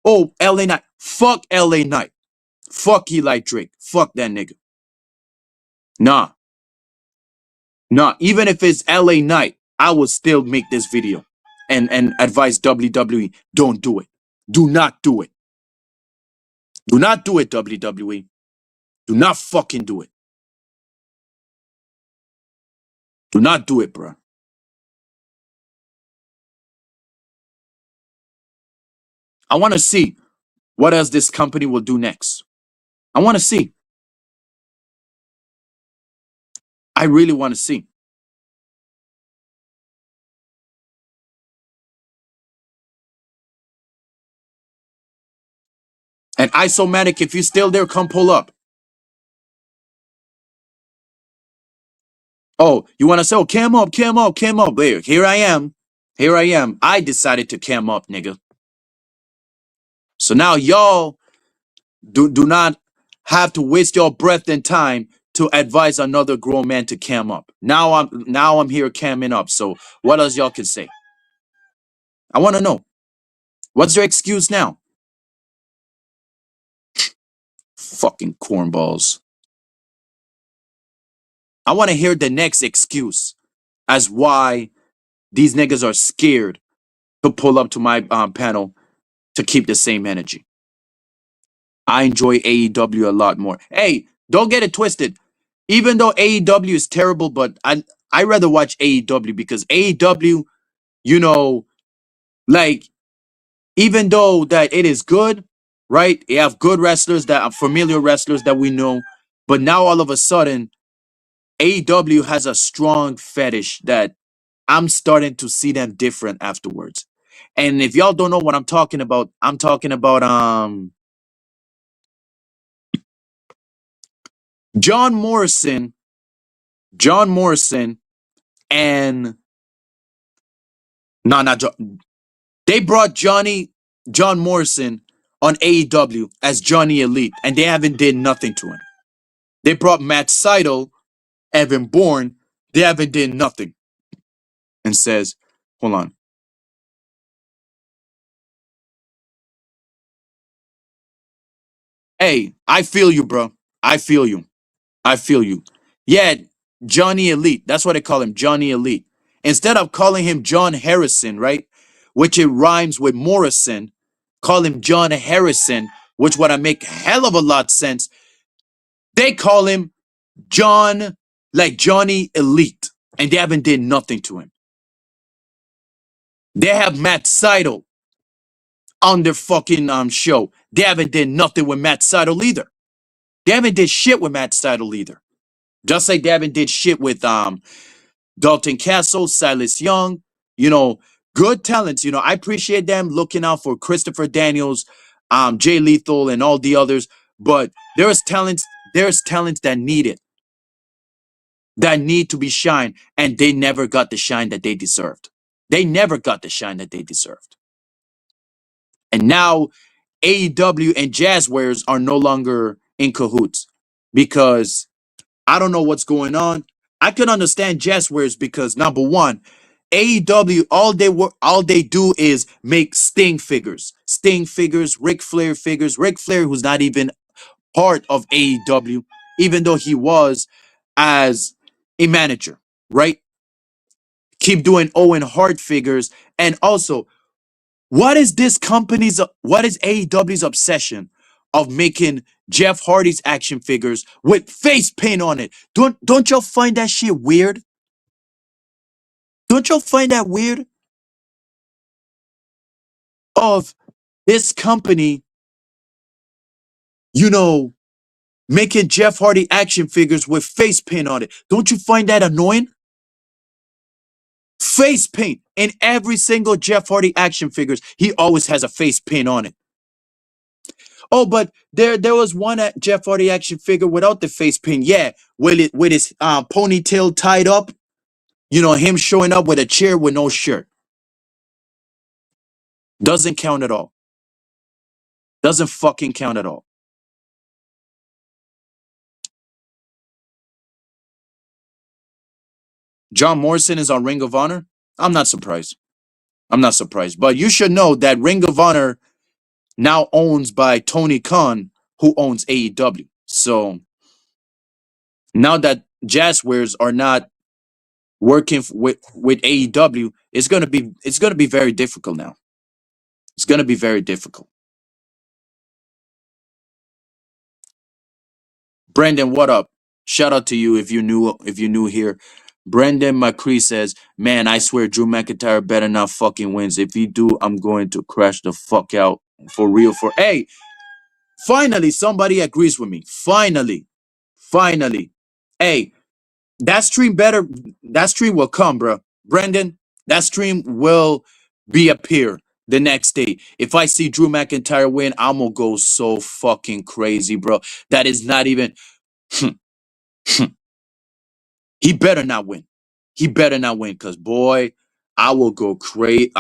Oh, LA Knight. Fuck LA Knight. Fuck Eli Drake. Fuck that nigga. Nah. Nah. Even if it's LA Knight, I will still make this video and advise WWE, don't do it. Do not do it. Do not do it, WWE. Do not fucking do it. Do not do it, bro. I want to see what else this company will do next. I want to see. I really want to see. And Isomatic, if you're still there, come pull up. Oh, you want to say, oh, cam up, cam up, cam up. There, here I am. Here I am. I decided to cam up, nigga. So now y'all do not have to waste your breath and time to advise another grown man to cam up. Now I'm here camming up. So what else y'all can say? I want to know. What's your excuse now? Fucking cornballs. I want to hear the next excuse as why these niggas are scared to pull up to my panel to keep the same energy. I enjoy AEW a lot more. Hey, don't get it twisted. Even though AEW is terrible, but I rather watch AEW because AEW, you know, like even though that it is good, right? You have good wrestlers that are familiar wrestlers that we know, but now all of a sudden AEW has a strong fetish that I'm starting to see them different afterwards. And if y'all don't know what I'm talking about, I'm talking about John Morrison, John Morrison, and no, not John. They brought John Morrison on AEW as Johnny Elite, and they haven't did nothing to him. They brought Matt Seidel, Evan Bourne, they haven't did nothing. And says, hold on. Hey, I feel you, bro. I feel you. I feel you. Yeah, Johnny Elite. That's what they call him, Johnny Elite. Instead of calling him John Harrison, right? Which it rhymes with Morrison, call him John Harrison, which would make hell of a lot sense. They call him John, like Johnny Elite, and they haven't did nothing to him. They have Matt Seidel on their fucking show. They haven't did nothing with Matt Seidel either. They haven't did shit with Matt Seidel either. Just like they haven't did shit with Dalton Castle, Silas Young, you know, good talents. You know, I appreciate them looking out for Christopher Daniels, Jay Lethal, and all the others. But there's talents that need it, that need to be shined, and they never got the shine that they deserved. They never got the shine that they deserved. And now AEW and Jazzwares are no longer in cahoots because I don't know what's going on. I can understand Jazzwares because number one, AEW, all they do is make Sting figures. Sting figures, Ric Flair figures. Ric Flair, who's not even part of AEW, even though he was as a manager, right? Keep doing Owen Hart figures. And also, what is AEW's obsession of making Jeff Hardy's action figures with face paint on it? Don't y'all find that shit weird? Don't y'all find that weird? Of this company, you know, making Jeff Hardy action figures with face paint on it. Don't you find that annoying? Face paint in every single Jeff Hardy action figures. He always has a face paint on it. Oh, but there was one Jeff Hardy action figure without the face paint. Yeah, with his ponytail tied up. You know, him showing up with a chair with no shirt. Doesn't count at all. Doesn't fucking count at all. John Morrison is on Ring of Honor. I'm not surprised. I'm not surprised. But you should know that Ring of Honor now owns by Tony Khan, who owns AEW. So now that Jazzwares are not working with AEW, it's gonna be very difficult now. It's gonna be very difficult. Brandon, what up? Shout out to you if you new here. Brendan McCree says, "Man, I swear Drew McIntyre better not fucking wins. If he do, I'm going to crash the fuck out for real." For hey, finally somebody agrees with me. Finally. Hey, that stream will come, bro. Brendan, that stream will be up here the next day. If I see Drew McIntyre win, I'm gonna go so fucking crazy, bro. That is not even he better not win. He better not win, cause boy, I will go crazy.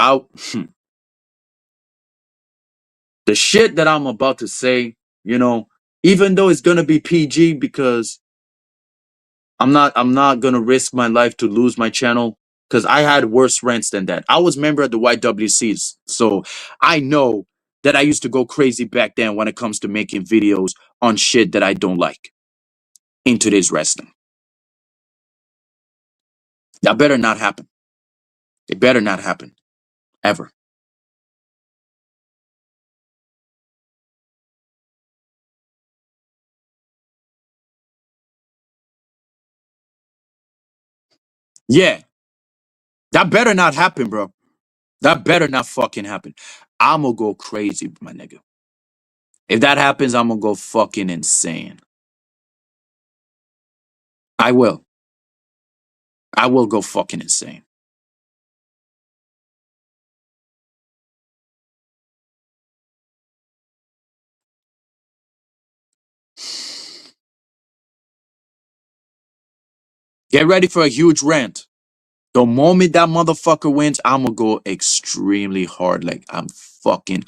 The shit that I'm about to say, even though it's gonna be PG, because I'm not gonna risk my life to lose my channel, because I had worse rants than that. I was member of the YWCs, so I know that I used to go crazy back then when it comes to making videos on shit that I don't like in today's wrestling. That better not happen. It better not happen ever. Yeah, that better not happen, bro. That better not fucking happen. I'm gonna go crazy, my nigga. If that happens, I'm gonna go fucking insane. I will. I will go fucking insane. Get ready for a huge rant. The moment that motherfucker wins, I'm gonna go extremely hard. Like I'm fucking.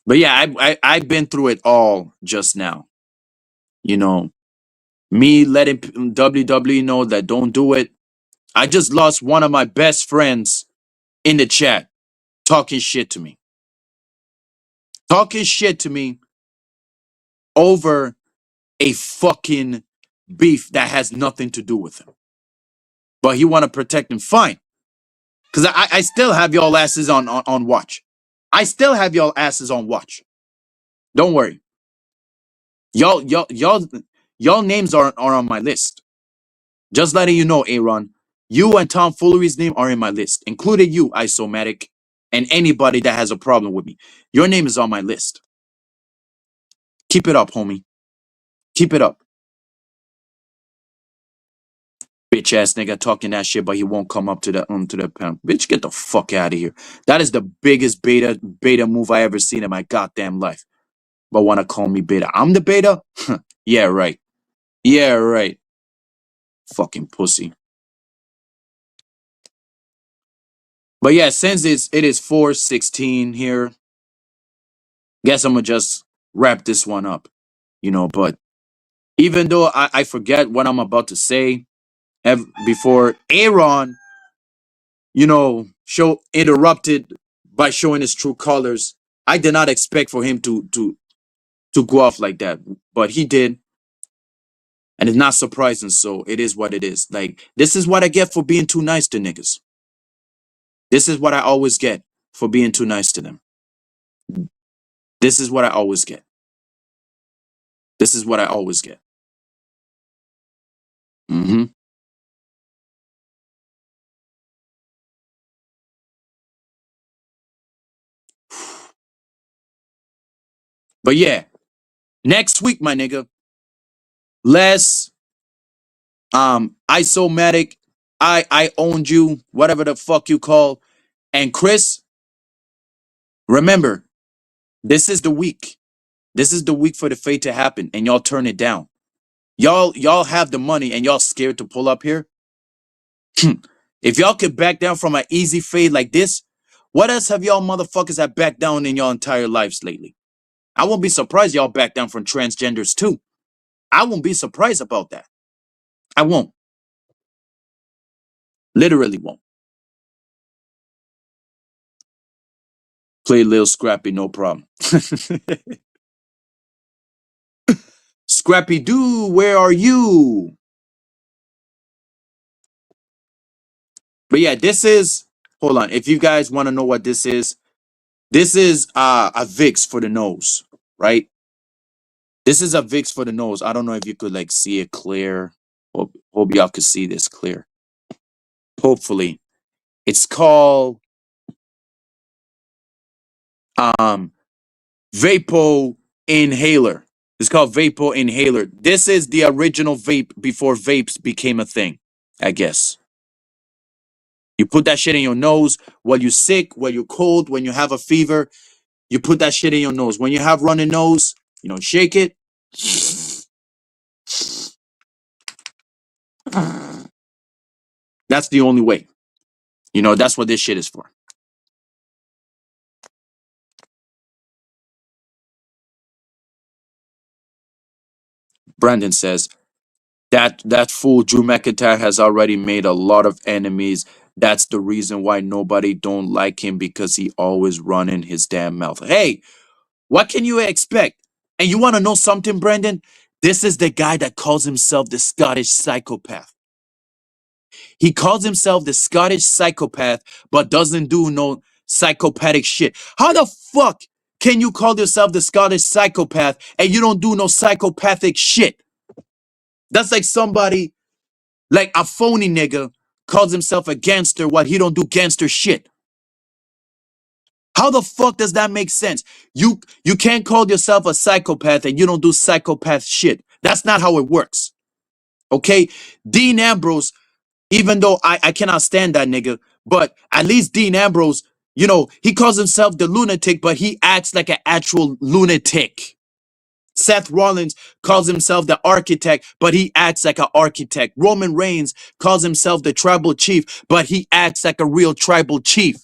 But yeah, I've been through it all just now. You know, me letting WWE know that don't do it. I just lost one of my best friends in the chat talking shit to me. Talking shit to me over a fucking beef that has nothing to do with him. But he want to protect him. Fine. Because I still have y'all asses on watch. I still have y'all asses on watch. Don't worry. Y'all names are on my list. Just letting you know, Aaron. You and Tom Fullery's name are in my list, including you, Isomatic, and anybody that has a problem with me. Your name is on my list. Keep it up, homie. Keep it up. Bitch ass nigga talking that shit, but he won't come up to the panel. Bitch, get the fuck out of here. That is the biggest beta move I ever seen in my goddamn life. But wanna call me beta? I'm the beta? Yeah, right. Yeah, right. Fucking pussy. But yeah, since it is 4:16 here, guess I'm gonna just wrap this one up. But Even though I forget what I'm about to say before Aaron, show interrupted by showing his true colors. I did not expect for him to go off like that, but he did, and it's not surprising. So it is what it is. Like, this is what I get for being too nice to niggas. This is what I always get for being too nice to them. This is what I always get. This is what I always get. hmm But yeah, next week, my nigga, Les, Isomatic, I owned you, whatever the fuck you call, and Chris. Remember, this is the week. This is the week for the fade to happen, and y'all turn it down. Y'all have the money, and y'all scared to pull up here. If y'all could back down from an easy fade like this, what else have y'all motherfuckers have backed down in your entire lives lately? I won't be surprised y'all back down from transgenders too. I won't be surprised about that. I won't. Literally won't. Play Lil Scrappy, no problem. Scrappy Doo, where are you? But yeah, this is, hold on. If you guys want to know what this is a Vicks for the nose, right? This is a Vicks for the nose. I don't know if you could like see it clear. Hope y'all could see this clear. Hopefully. It's called Vapo Inhaler. It's called Vapo Inhaler. This is the original vape before vapes became a thing, I guess. You put that shit in your nose while you're sick, while you're cold, when you have a fever. You put that shit in your nose. When you have running nose, shake it. That's the only way. That's what this shit is for. Brandon says, that fool Drew McIntyre has already made a lot of enemies. That's the reason why nobody don't like him, because he always running his damn mouth. Hey, what can you expect? And you want to know something, Brandon? This is the guy that calls himself the Scottish Psychopath. He calls himself the Scottish Psychopath, but doesn't do no psychopathic shit. How the fuck can you call yourself the Scottish Psychopath and you don't do no psychopathic shit? That's like somebody, like a phony nigga, calls himself a gangster while he don't do gangster shit. How the fuck does that make sense? You can't call yourself a psychopath and you don't do psychopath shit. That's not how it works. Okay? Dean Ambrose, even though I cannot stand that nigga, but at least Dean Ambrose, he calls himself the lunatic, but he acts like an actual lunatic. Seth Rollins calls himself the architect, but he acts like an architect. Roman Reigns calls himself the tribal chief, but he acts like a real tribal chief.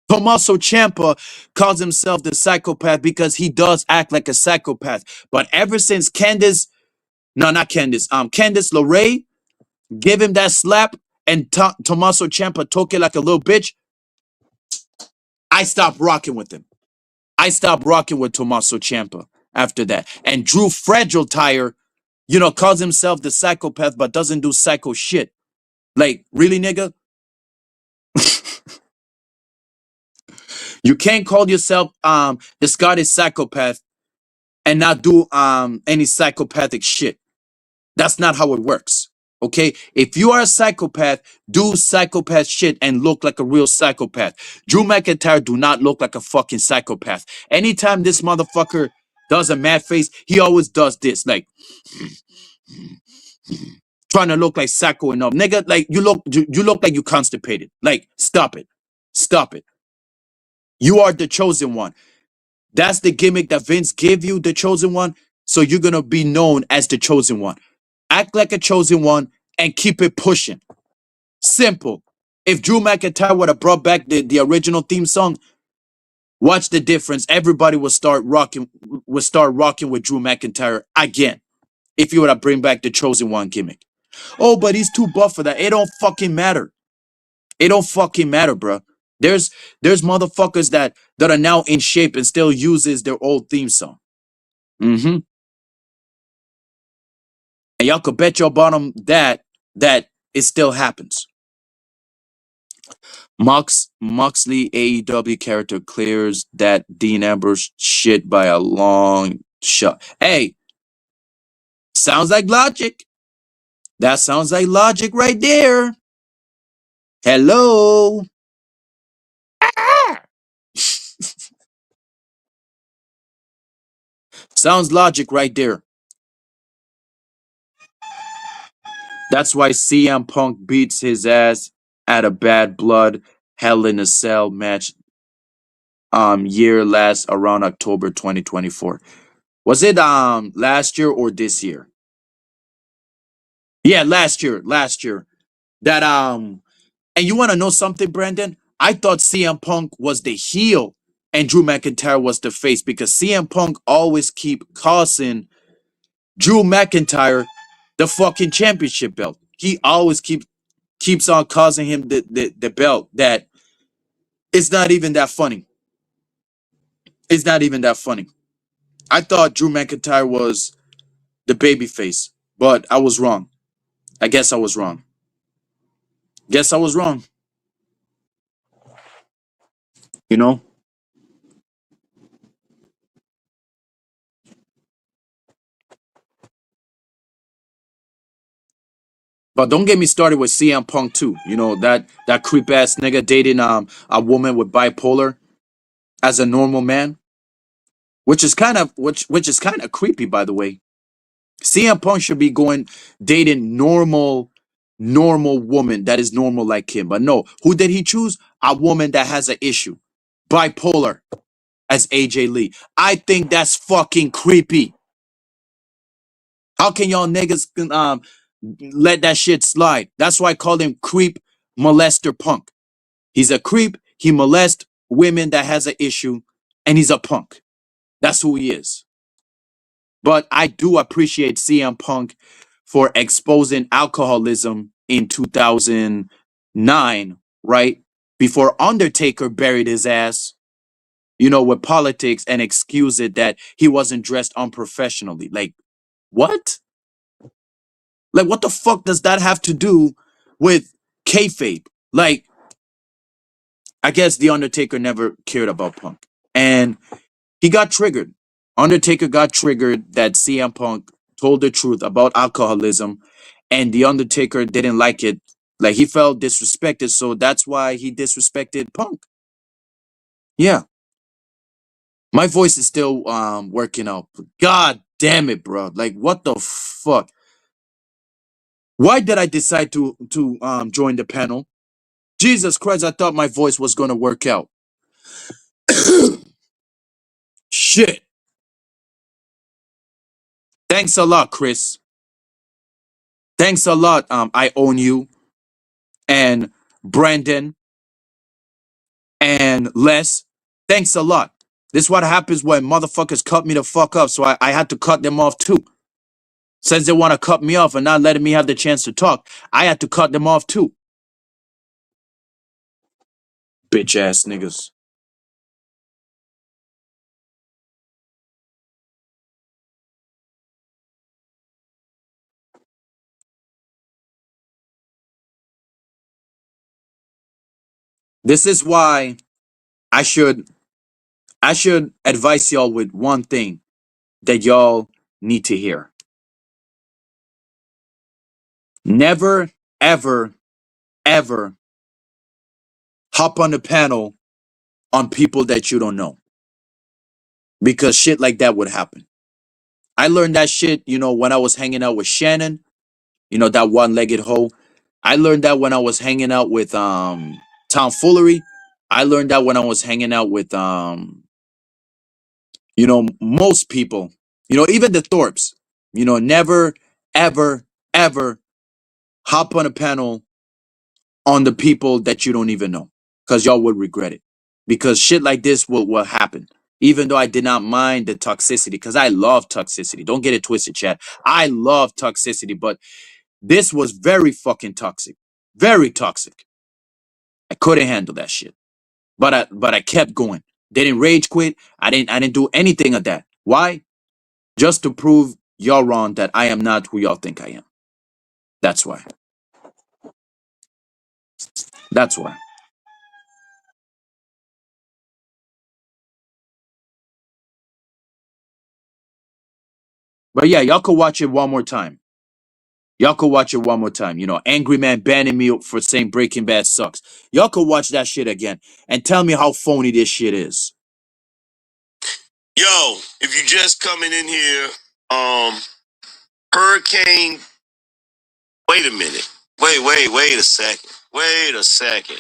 Tommaso Ciampa calls himself the psychopath because he does act like a psychopath. But ever since Candice LeRae gave him that slap and Tommaso Ciampa took it like a little bitch, I stopped rocking with him. I stopped rocking with Tommaso Ciampa after that. And Drew Fragile Tire, calls himself the psychopath but doesn't do psycho shit. Like, really, nigga? You can't call yourself the Scottish Psychopath and not do any psychopathic shit. That's not how it works. Okay? If you are a psychopath, do psychopath shit and look like a real psychopath. Drew McIntyre do not look like a fucking psychopath. Anytime this motherfucker does a mad face, he always does this, like trying to look like psycho enough. Nigga, like you look like you constipated. Like, stop it. Stop it. You are the chosen one. That's the gimmick that Vince gave you, the chosen one. So you're gonna be known as the chosen one. Act like a chosen one and keep it pushing. Simple. If Drew McIntyre would have brought back the original theme song, watch the difference. Everybody will start rocking with Drew McIntyre again. if you would have bring back the Chosen One gimmick. Oh, but he's too buff for that. It don't fucking matter. It don't fucking matter, bro. There's motherfuckers that are now in shape and still uses their old theme song. Mm-hmm. And y'all could bet your bottom that it still happens. Moxley AEW character clears that Dean Ambrose shit by a long shot. Hey, sounds like logic. That sounds like logic right there. Hello. Sounds logic right there. That's why CM Punk beats his ass at a Bad Blood Hell in a Cell match year last around October 2024. Was it last year or this year? Yeah, last year. That and you want to know something, Brandon? I thought CM Punk was the heel and Drew McIntyre was the face because CM Punk always keep causing Drew McIntyre the fucking championship belt. He always keeps on causing him the belt that it's not even that funny. It's not even that funny. I thought Drew McIntyre was the baby face, but I was wrong. I guess I was wrong. Guess I was wrong. You know? But don't get me started with CM Punk too. You know, that creep ass nigga dating a woman with bipolar as a normal man, which is kind of creepy, by the way. CM Punk should be going dating normal woman that is normal like him. But no, who did he choose? A woman that has an issue. Bipolar as AJ Lee. I think that's fucking creepy. How can y'all niggas let that shit slide? That's why I call him creep molester punk. He's a creep. He molests women that has an issue, and he's a punk. That's who he is. But I do appreciate CM Punk for exposing alcoholism in 2009, right? Before Undertaker buried his ass, you know, with politics and excused it that he wasn't dressed unprofessionally. Like, what? Like, what the fuck does that have to do with kayfabe? Like, I guess the Undertaker never cared about Punk. And he got triggered. Undertaker got triggered that CM Punk told the truth about alcoholism, and the Undertaker didn't like it. Like he felt disrespected, so that's why he disrespected Punk. Yeah, my voice is still working out. God damn it, bro! Like what the fuck? Why did I decide to join the panel? Jesus Christ! I thought my voice was gonna work out. Shit! Thanks a lot, Chris. Thanks a lot. I own you and Brandon and Les. Thanks a lot. This is what happens when motherfuckers cut me the fuck up, so I had to cut them off too. Since they want to cut me off and not letting me have the chance to talk, I had to cut them off too. Bitch ass niggas. This is why I should advise y'all with one thing that y'all need to hear. Never, ever, ever hop on the panel on people that you don't know. Because shit like that would happen. I learned that shit, you know, when I was hanging out with Shannon, you know, that one-legged hoe. I learned that when I was hanging out with Tomfoolery. I learned that when I was hanging out with you know, most people, you know, even the Thorpes, you know, never, ever, ever hop on a panel on the people that you don't even know. Because y'all would regret it. Because shit like this will happen. even though I did not mind the toxicity, because I love toxicity. Don't get it twisted, chat. I love toxicity, but this was very fucking toxic. Very toxic. I couldn't handle that shit. But I kept going. Didn't rage quit. I didn't do anything of that. Why? Just to prove y'all wrong that I am not who y'all think I am. That's why. That's why. But yeah, y'all could watch it one more time. Y'all could watch it one more time. You know, Angry Man banning me for saying Breaking Bad sucks. Y'all could watch that shit again and tell me how phony this shit is. Yo, if you just coming in here, Hurricane. Wait a minute. Wait a second. Wait a second.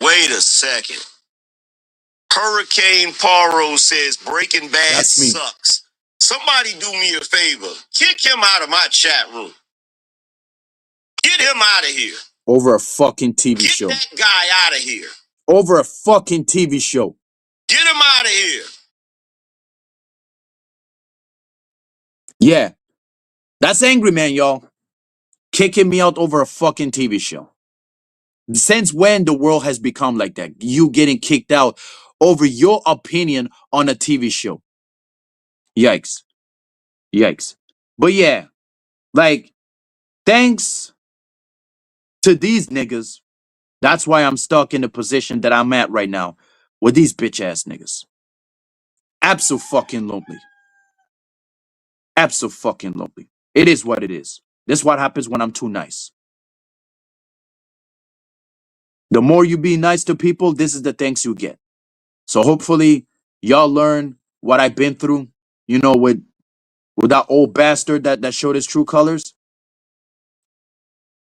Wait a second. Hurricane Poirot says Breaking Bad That's me. sucks. Somebody do me a favor. Kick him out of my chat room. Get him out of here. Over a fucking TV Get show. that guy out of here. Over a fucking TV show. Get him out of here. Yeah. That's Angry Man, y'all. Kicking me out over a fucking TV show. Since when the world has become like that? You getting kicked out over your opinion on a TV show. Yikes. Yikes. But yeah, like, thanks to these niggas, that's why I'm stuck in the position that I'm at right now with these bitch ass niggas. Abso-fucking-lutely. Abso-fucking-lutely. It is what it is. This is what happens when I'm too nice. The more you be nice to people, this is the things you get. So hopefully y'all learn what I've been through, you know, with that old bastard that showed his true colors.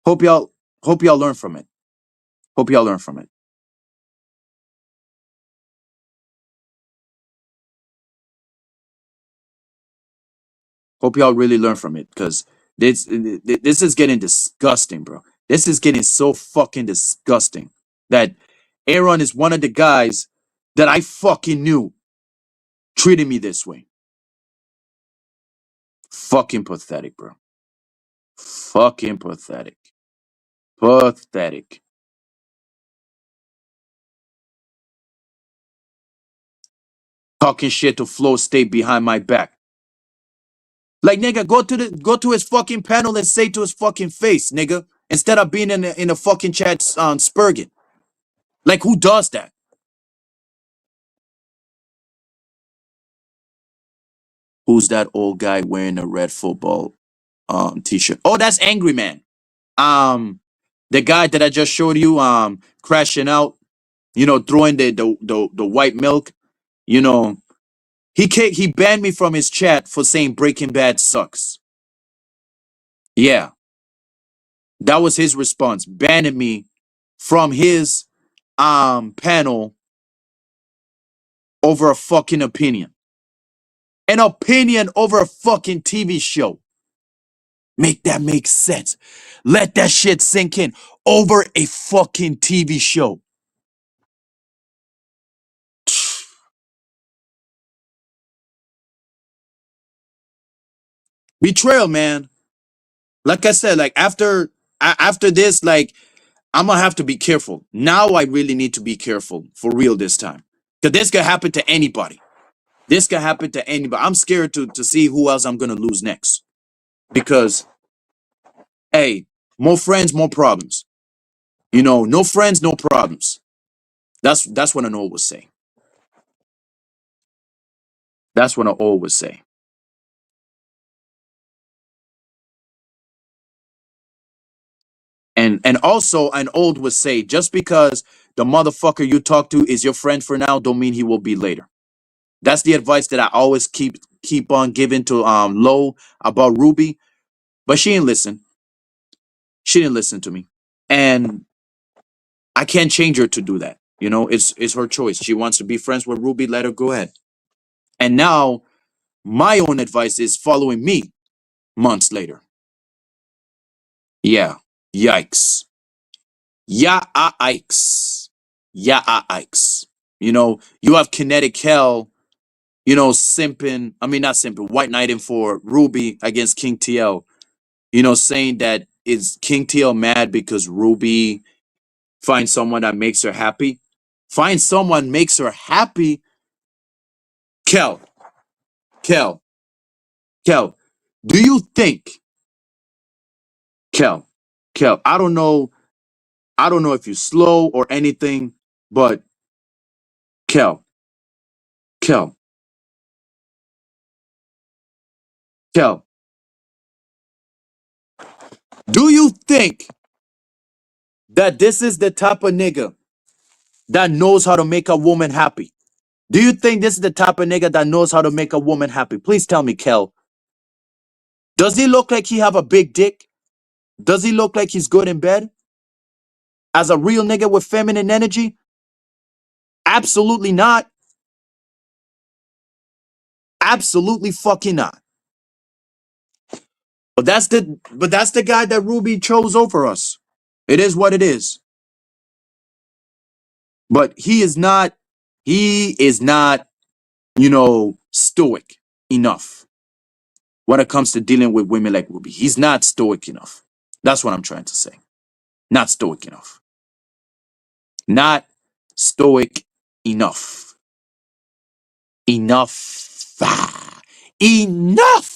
Hope y'all learn from it. Hope y'all learn from it. Hope y'all really learn from it, because this is getting disgusting, bro. This is getting so fucking disgusting that Aaron is one of the guys that I fucking knew treating me this way. Fucking pathetic, bro. Fucking pathetic. Pathetic. Talking shit to Flow State behind my back. Like, nigga, go to his fucking panel and say to his fucking face, nigga, instead of being in a fucking chat on Spurgin. Like, who does that? Who's that old guy wearing a red football t-shirt? Oh, that's Angry Man. The guy that I just showed you crashing out, you know, throwing the white milk, you know, he banned me from his chat for saying Breaking Bad sucks. Yeah. That was his response, banning me from his panel over a fucking opinion. An opinion over a fucking TV show. Make that make sense. Let that shit sink in. Over a fucking TV show. Betrayal, man. Like I said, like after this, like, I'm gonna have to be careful. Now I really need to be careful for real this time. Because this could happen to anybody. This could happen to anybody. I'm scared to see who else I'm gonna lose next. Because, hey, more friends, more problems. You know, no friends, no problems. That's what I always say. That's what I always say. And also an old would say, just because the motherfucker you talk to is your friend for now, don't mean he will be later. That's the advice that I always keep on giving to Lo about Ruby, but she didn't listen. She didn't listen to me, and I can't change her to do that. You know, it's her choice. She wants to be friends with Ruby, let her go ahead. And now my own advice is following me months later. Yeah, yikes. Yeah, yikes. You know, you have Kinetic Hell you know, simping, I mean, not simping, white knighting for Ruby against King TL, you know, saying that is King TL mad because Ruby finds someone that makes her happy? Find someone makes her happy? Kel, Kel, Kel, do you think, Kel, Kel, I don't know if you're slow or anything, but Kel, Kel, Kel, do you think that this is the type of nigga that knows how to make a woman happy? Do you think this is the type of nigga that knows how to make a woman happy? Please tell me, Kel. Does he look like he have a big dick? Does he look like he's good in bed? As a real nigga with feminine energy? Absolutely not. Absolutely fucking not. But that's the guy that Ruby chose over us. It is what it is. But he is not, you know, stoic enough when it comes to dealing with women like Ruby. He's not stoic enough. That's what I'm trying to say. Not stoic enough. Not stoic enough. Enough. Enough.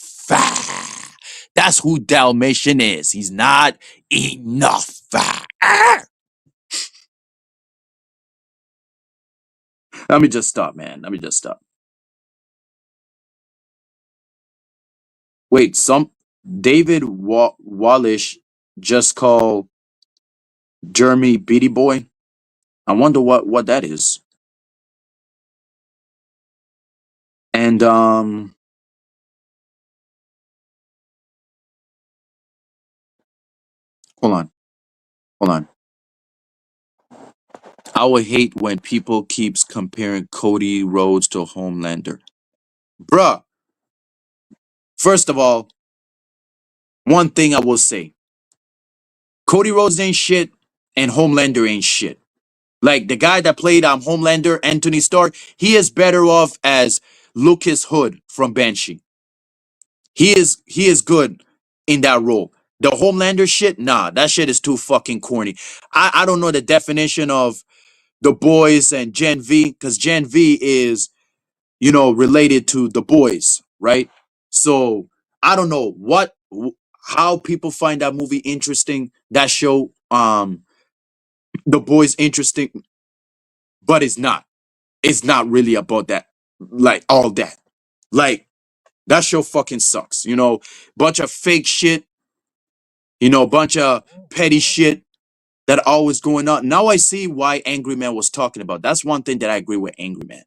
That's who Dalmatian is. He's not enough. Let me just stop, man. Let me just stop. Wait, some David Wallish just called Jeremy Beatty Boy. I wonder what that is. And hold on, hold on. I would hate when people keeps comparing Cody Rhodes to Homelander. Bruh, first of all, one thing I will say. Cody Rhodes ain't shit and Homelander ain't shit. Like the guy that played Homelander, Anthony Starr, he is better off as Lucas Hood from Banshee. He is good in that role. The Homelander shit, nah, that shit is too fucking corny. I don't know the definition of the boys and Gen V, because Gen V is, you know, related to the boys, right? So I don't know how people find that movie interesting, that show, the boys interesting, but it's not. It's not really about that, like all that. Like that show fucking sucks, you know, bunch of fake shit, you know, bunch of petty shit that always going on. Now I see why Angry Man was talking about. That's one thing that I agree with Angry Man.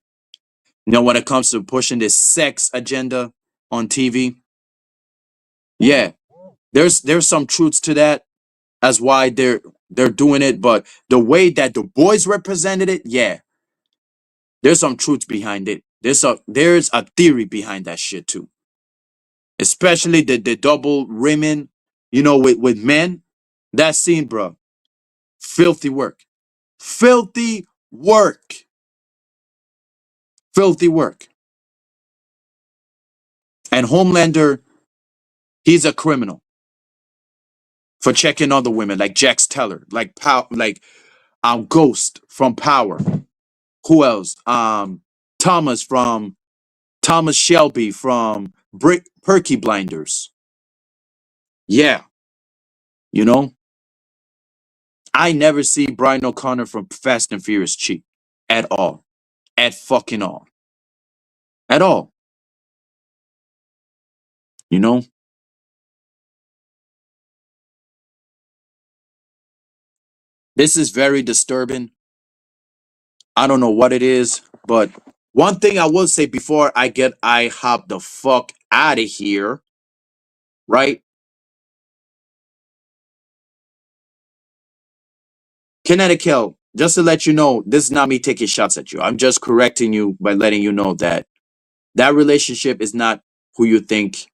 You know, when it comes to pushing this sex agenda on TV, yeah, there's some truths to that as why they're doing it, but the way that the boys represented it, yeah, there's some truths behind it. There's a theory behind that shit too. Especially the double rimming, you know, with men. That scene, bro, filthy work. Filthy work. Filthy work. And Homelander, he's a criminal for checking other women like Jax Teller, like Ghost from Power. Who else? Thomas from Thomas Shelby from Perky Blinders. Yeah, you know, I never see Brian O'Connor from Fast and Furious cheat at all, at fucking all, at all. You know, this is very disturbing. I don't know what it is, but one thing I will say before I hop the fuck out of here, right? Kinetic Hell, just to let you know, this is not me taking shots at you. I'm just correcting you by letting you know that that relationship is not who you think,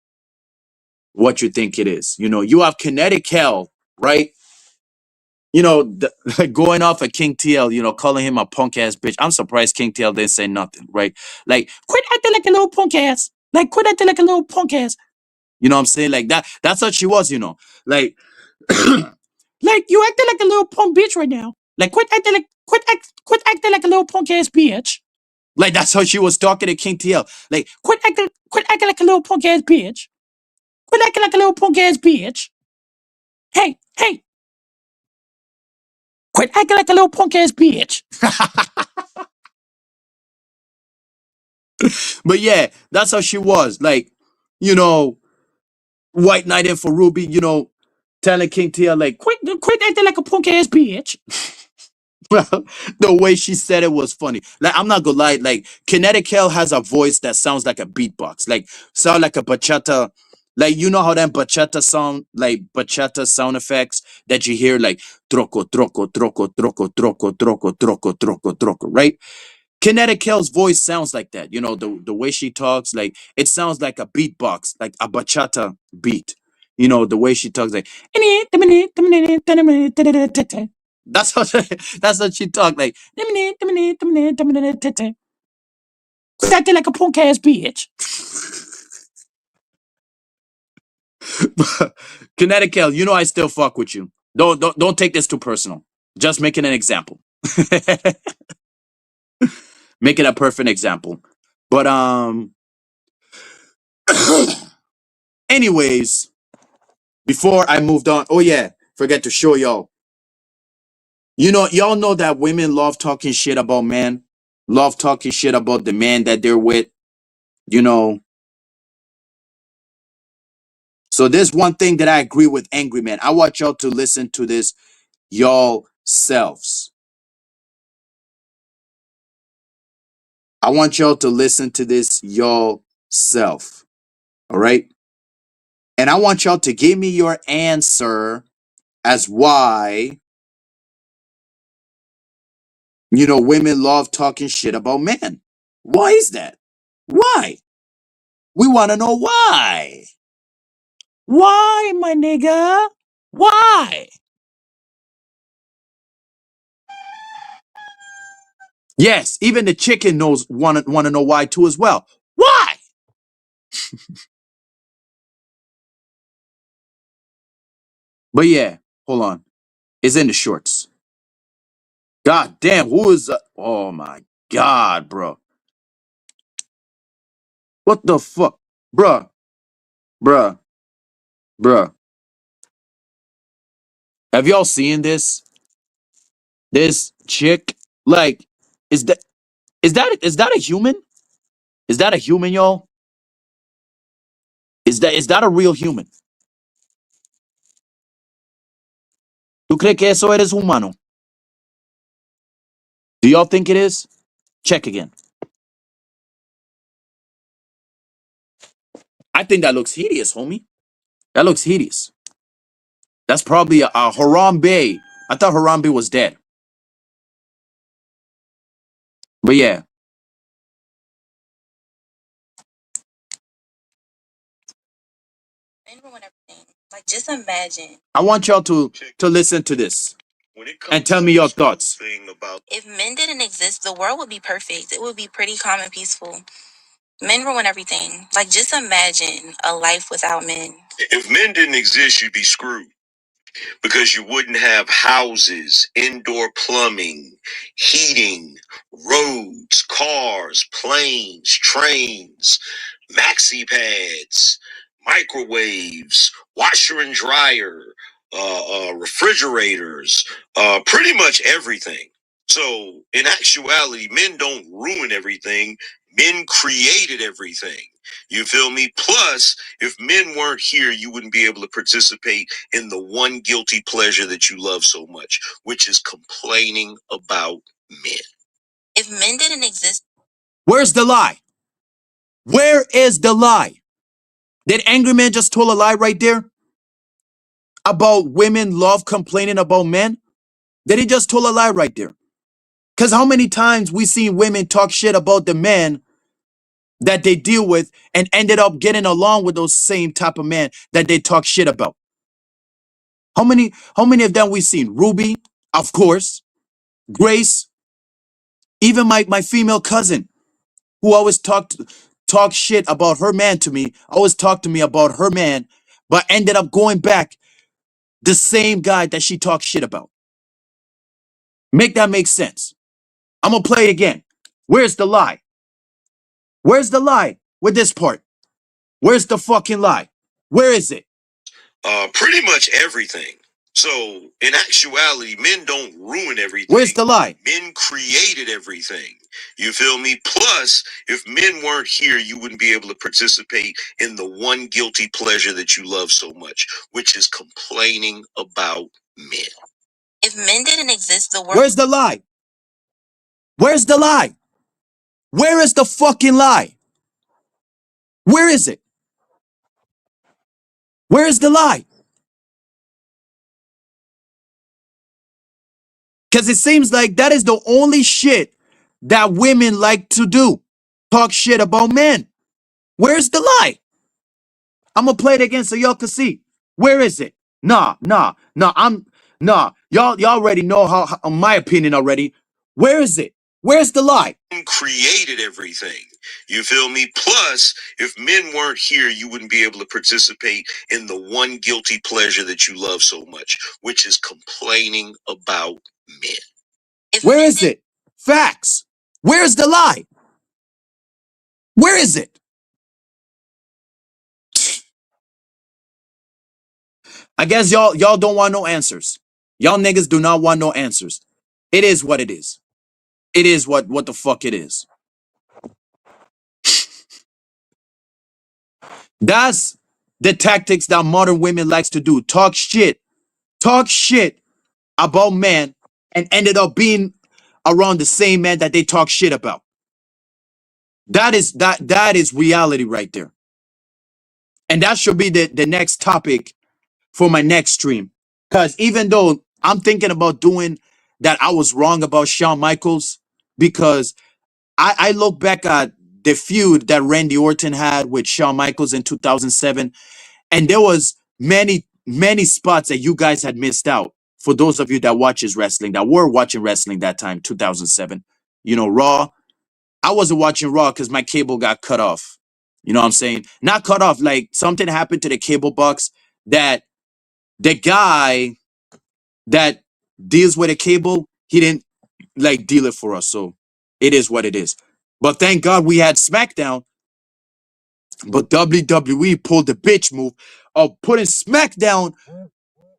what you think it is. You know, you have Kinetic Hell, right? You know, going off of King TL, you know, calling him a punk ass bitch. I'm surprised King TL didn't say nothing, right? Like, quit acting like a little punk ass. Like, quit acting like a little punk ass. You know what I'm saying? Like that. That's what she was, you know. Like, like you acting like a little punk bitch right now. Like, quit acting like a little punk ass bitch. Like that's how she was talking to King TL. Like, quit acting like a little punk ass bitch. Quit acting like a little punk ass bitch. Hey, hey, quit acting like a little punk ass bitch. But yeah, that's how she was. Like, you know, white knighting for Ruby, you know, telling King TL, like, quit acting like a punk ass bitch. The way she said it was funny. Like, I'm not gonna lie, like, Kinetic Hell has a voice that sounds like a beatbox, like, sound like a bachata. Like, you know how that bachata sound, like bachata sound effects that you hear, like, troco, troco, troco, troco, troco, troco, troco, troco, troco, right? Kinetic Hell's voice sounds like that. You know, the way she talks, like it sounds like a beatbox, like a bachata beat. You know, the way she talks, like that's how that's how she talk, like acting like a punk ass bitch. Kinetic Hell, you know I still fuck with you. Don't take this too personal. Just making an example. Making a perfect example. But anyways, before I moved on, oh yeah, forget to show y'all. You know, y'all know that women love talking shit about men, love talking shit about the man that they're with, you know. So there's one thing that I agree with Angry Man. I want y'all to listen to this y'all selves. I want y'all to listen to this y'all self. All right? And I want y'all to give me your answer as why, you know, women love talking shit about men. Why is that? Why? We want to know why. Why, my nigga? Why? Yes, even the chicken knows want to know why too as well. Why? But yeah, hold on. It's in the shorts. God damn, who is oh my god, bro. What the fuck? Bruh, bruh, bruh. Have y'all seen this? This chick? Like, is that is that a human? Is that a human, y'all? Is that a real human? ¿Tú crees que eso eres humano? Do y'all think it is? Check again. I think that looks hideous, homie. That looks hideous. That's probably a Harambe. I thought Harambe was dead. But yeah. Like, just imagine. I want y'all to listen to this and tell me your thoughts. If men didn't exist, the world would be perfect. It would be pretty calm and peaceful. Men ruin everything. Like, just imagine a life without men. If men didn't exist, you'd be screwed because you wouldn't have houses, indoor plumbing, heating, roads, cars, planes, trains, maxi pads, microwaves, washer and dryer, refrigerators, pretty much everything. So, in actuality, men don't ruin everything. Men created everything. You feel me? Plus, if men weren't here, you wouldn't be able to participate in the one guilty pleasure that you love so much, which is complaining about men. If men didn't exist, where's the lie? Where is the lie? Did Angry Man just tell a lie right there? About women love complaining about men? Did he just tell a lie right there? Because how many times we seen women talk shit about the men that they deal with and ended up getting along with those same type of men that they talk shit about? How many of them we seen? Ruby, of course, Grace, even my female cousin who always talk shit about her man to me, always talk to me about her man, but ended up going back the same guy that she talked shit about. Make that make sense. I'm gonna play it again. Where's the lie? Where's the lie with this part? Where's the fucking lie? Where is it? Pretty much everything. So, in actuality, men don't ruin everything. Where's the lie? Men created everything. You feel me? Plus, if men weren't here, you wouldn't be able to participate in the one guilty pleasure that you love so much, which is complaining about men. If men didn't exist, the world... Where's the lie? Where's the lie? Where is the fucking lie? Where is it? Where is the lie? Because it seems like that is the only shit that women like to do. Talk shit about men. Where's the lie? I'm gonna play it again so y'all can see. Where is it? Nah. Y'all already know how my opinion already. Where is it? Where's the lie? Created everything. You feel me? Plus, if men weren't here, you wouldn't be able to participate in the one guilty pleasure that you love so much, which is complaining about men. Where is it? Facts. Where's the lie? Where is it? I guess y'all don't want no answers. Y'all niggas do not want no answers. It is what it is. It is what the fuck it is. That's the tactics that modern women likes to do. Talk shit about men and ended up being around the same man that they talk shit about. That is reality right there. And that should be the next topic for my next stream. Because even though I'm thinking about doing that, I was wrong about Shawn Michaels, because I look back at the feud that Randy Orton had with Shawn Michaels in 2007, and there was many spots that you guys had missed out. For those of you that watches wrestling, that were watching wrestling that time, 2007, Raw. I wasn't watching Raw because my cable got cut off. You know what I'm saying? Not cut off, like something happened to the cable box that the guy that deals with a cable, he didn't like deal it for us. So it is what it is. But thank God we had SmackDown. But WWE pulled the bitch move of putting SmackDown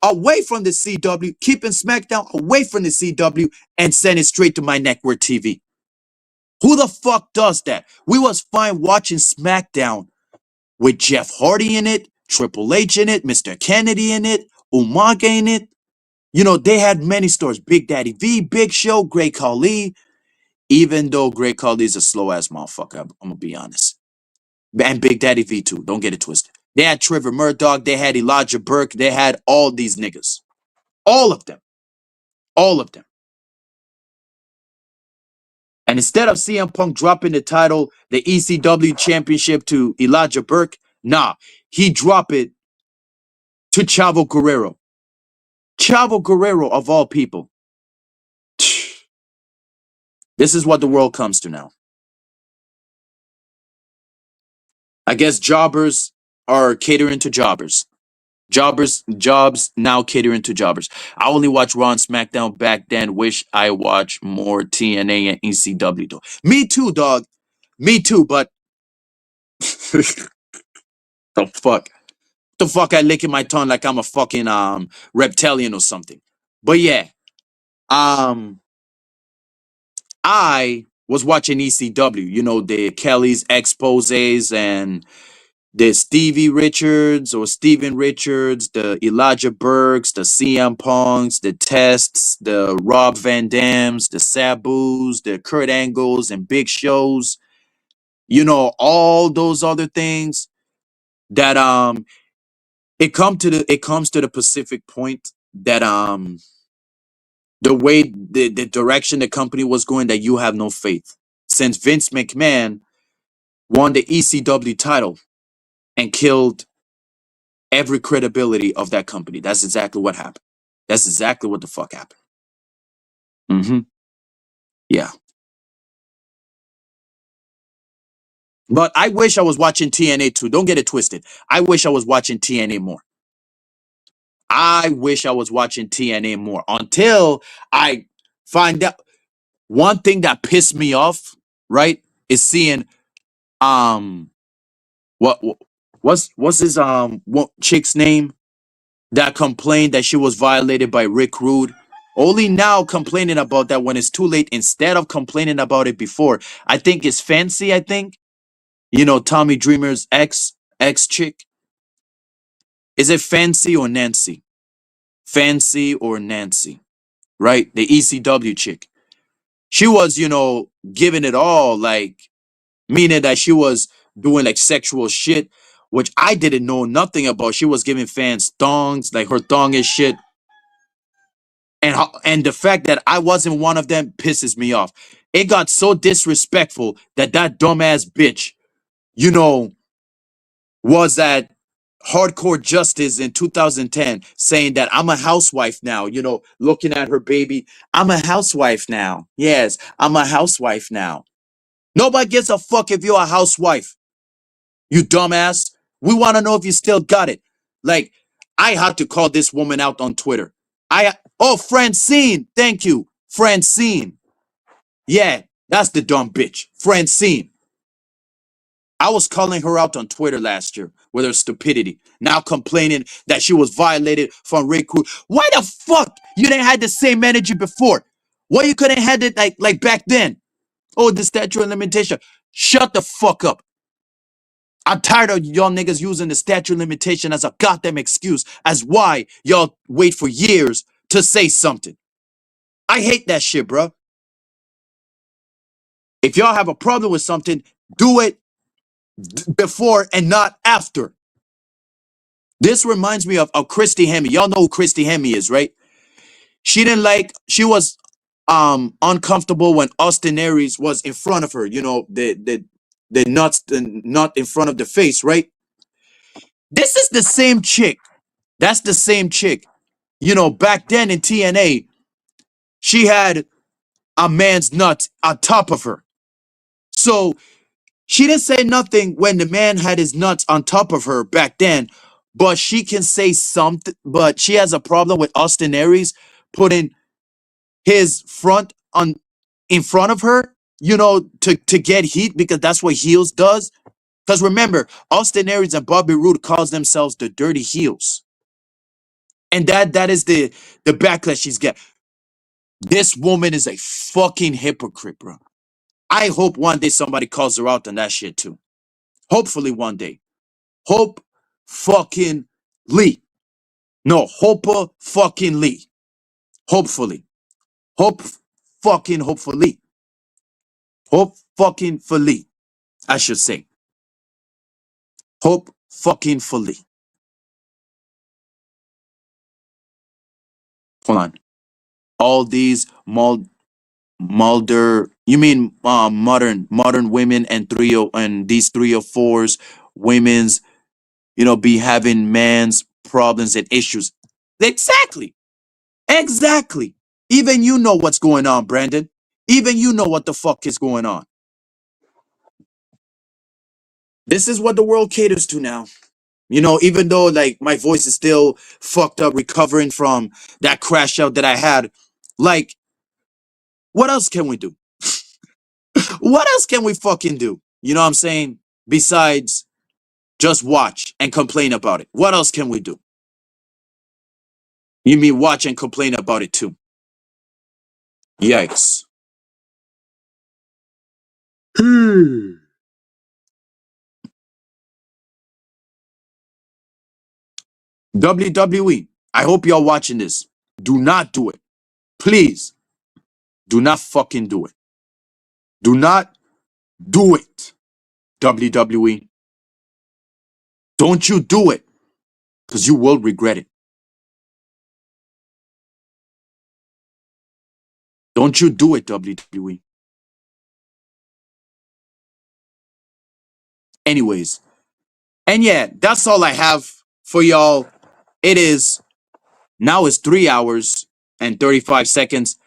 away from the CW, keeping SmackDown away from the CW, and send it straight to my network TV. Who the fuck does that? We was fine watching SmackDown with Jeff Hardy in it, Triple H in it, Mr. Kennedy in it, Umaga in it. They had many stars. Big Daddy V, Big Show, Great Khali. Even though Great Khali is a slow ass motherfucker, I'm gonna be honest. And Big Daddy V too. Don't get it twisted. They had Trevor Murdoch. They had Elijah Burke. They had all these niggas. All of them. All of them. And instead of CM Punk dropping the title, the ECW championship to Elijah Burke, nah, he dropped it to Chavo Guerrero. Chavo Guerrero of all people. This is what the world comes to now. I guess jobbers are catering to jobbers. Jobs now catering to jobbers. I only watch Raw and SmackDown back then. Wish I watched more TNA and ECW though. Me too, dog. Me too, but the fuck? The fuck I licking my tongue like I'm a fucking reptilian or something. But yeah. I was watching ECW, the Kelly's exposes and the Stevie Richards or Steven Richards, the Elijah Burks, the CM Punks, the Tests, the Rob Van Dams, the Sabus, the Kurt Angles and Big Shows, all those other things that it comes to the Pacific point that the way the direction the company was going, that you have no faith. Since Vince McMahon won the ECW title and killed every credibility of that company. That's exactly what happened. That's exactly what the fuck happened. Mm-hmm. Yeah. But I wish I was watching TNA too. Don't get it twisted. I wish I was watching TNA more. I wish I was watching TNA more until I find out. One thing that pissed me off, right, is seeing um what what's his what chick's name that complained that she was violated by Rick Rude. Only now complaining about that when it's too late instead of complaining about it before. I think it's Fancy, I think. You know, Tommy Dreamer's ex chick. Is it Fancy or Nancy? Fancy or Nancy, right? The ECW chick. She was, you know, giving it all, like, meaning that she was doing like sexual shit, which I didn't know nothing about. She was giving fans thongs, like her thong is shit. And the fact that I wasn't one of them pisses me off. It got so disrespectful that dumbass bitch, you know, was at Hardcore Justice in 2010 saying that I'm a housewife now, you know, looking at her baby. I'm a housewife now. Yes, I'm a housewife now. Nobody gives a fuck if you're a housewife, you dumbass. We want to know if you still got it. Like, I had to call this woman out on Twitter. Francine, thank you. Francine. Yeah, that's the dumb bitch. Francine. I was calling her out on Twitter last year with her stupidity. Now complaining that she was violated from Rick Rude. Why the fuck you didn't have the same energy before? Why you couldn't have it like back then? Oh, the statute of limitation. Shut the fuck up. I'm tired of y'all niggas using the statute of limitation as a goddamn excuse as why y'all wait for years to say something. I hate that shit, bro. If y'all have a problem with something, do it before and not after. This reminds me of Christy Hemme. Y'all know who Christy Hemme is, right? She was uncomfortable when Austin Aries was in front of her, you know, the nuts, the nut in front of the face, right? This is the same chick. That's the same chick. You know, back then in TNA, she had a man's nuts on top of her. So she didn't say nothing when the man had his nuts on top of her back then, but she can say something. But she has a problem with Austin Aries putting his front on in front of her, you know, to get heat because that's what heels does. Because remember, Austin Aries and Bobby Roode calls themselves the dirty heels. And that is the backlash she's get. This woman is a fucking hypocrite, bro. I hope one day somebody calls her out on that shit too. Hopefully one day. Hope fucking Lee. No, Hope fucking Lee. Hopefully. Hope fucking hopefully. Hope fucking for Lee. I should say. Hope fucking for Lee. Hold on. All these Mulder, you mean modern women and these 304s women's, you know, be having man's problems and issues. Exactly. Exactly. Even you know what's going on, Brandon. Even you know what the fuck is going on. This is what the world caters to now. You know, even though like my voice is still fucked up, recovering from that crash out that I had, like, what else can we do? What else can we fucking do? You know what I'm saying? Besides just watch and complain about it. What else can we do? You mean watch and complain about it too? Yikes. WWE, I hope y'all watching this. Do not do it. Please, do not fucking do it. Do not do it. WWE. Don't you do it, because you will regret it. Don't you do it, WWE. Anyways, and yeah, that's all I have for y'all. It is now it's 3 hours and 35 seconds.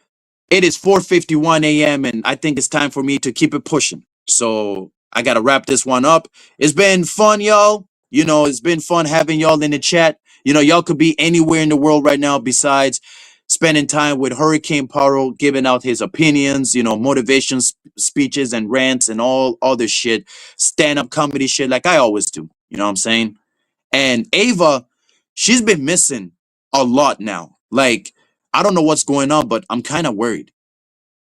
It is 4:51 a.m. and I think it's time for me to keep it pushing. So I gotta wrap this one up. It's been fun, y'all. It's been fun having y'all in the chat. Y'all could be anywhere in the world right now besides spending time with Hurricane Paro, giving out his opinions, motivation speeches and rants and all other shit, stand-up comedy shit like I always do. You know what I'm saying? And Ava, she's been missing a lot now. Like, I don't know what's going on, but I'm kind of worried.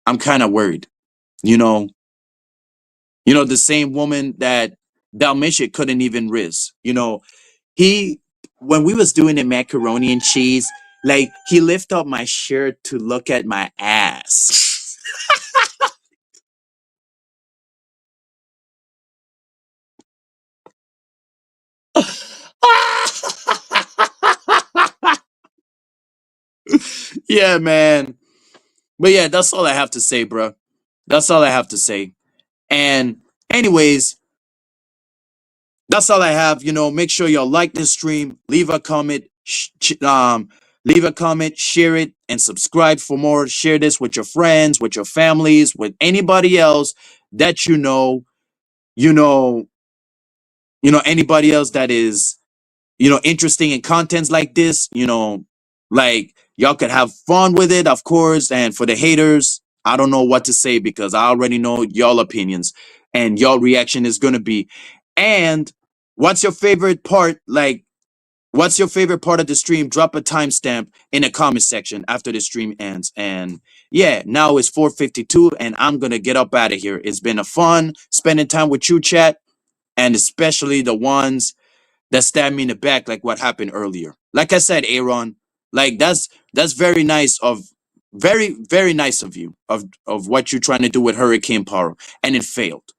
I'm kind of worried. You know, the same woman that Dalmatia couldn't even riz. He when we was doing the macaroni and cheese, like he lift up my shirt to look at my ass. Yeah, man. But yeah, that's all I have to say, bro. That's all I have to say. And anyways, that's all I have. Make sure y'all like this stream, leave a comment, share it, and subscribe for more. Share this with your friends, with your families, with anybody else that you know, anybody else that is, interesting in contents like this, like y'all could have fun with it, of course. And for the haters, I don't know what to say because I already know y'all opinions and y'all reaction is gonna be. And what's your favorite part? Like, what's your favorite part of the stream? Drop a timestamp in the comment section after the stream ends. And yeah, now it's 4:52 and I'm gonna get up out of here. It's been a fun spending time with you, chat, and especially the ones that stab me in the back, like what happened earlier. Like I said, Aaron, like that's very, very nice of you of what you're trying to do with Hurricane Power, and it failed.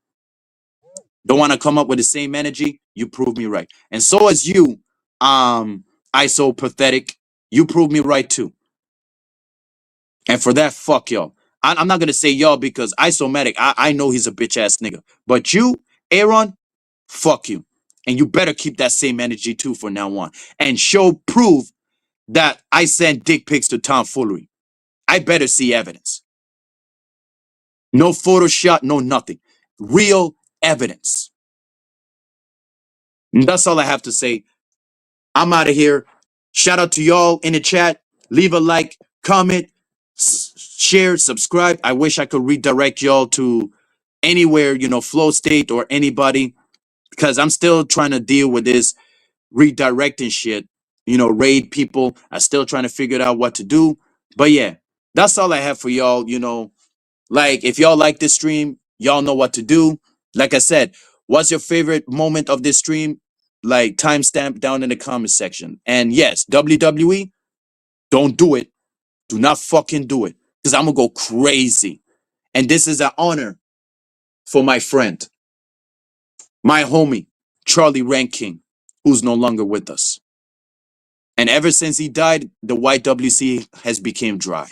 Don't want to come up with the same energy. You proved me right, and so as you, ISO pathetic. You proved me right too, and for that, fuck y'all. I'm not gonna say y'all because Isomatic, I know he's a bitch ass nigga, but you, Aaron, fuck you. And you better keep that same energy too for now on. And prove that I sent dick pics to tomfoolery. I better see evidence. No Photoshop, no nothing. Real evidence. And that's all I have to say. I'm out of here. Shout out to y'all in the chat. Leave a like, comment, share, subscribe. I wish I could redirect y'all to anywhere, Flow State or anybody, because I'm still trying to deal with this redirecting shit, raid people. I still trying to figure out what to do. But yeah, that's all I have for y'all. Like if y'all like this stream, y'all know what to do. Like I said, what's your favorite moment of this stream? Like timestamp down in the comment section. And yes, WWE, don't do it. Do not fucking do it. Because I'm gonna go crazy. And this is an honor for my friend, my homie, Charlie Ranking, who's no longer with us. And ever since he died, the YWC has become dry.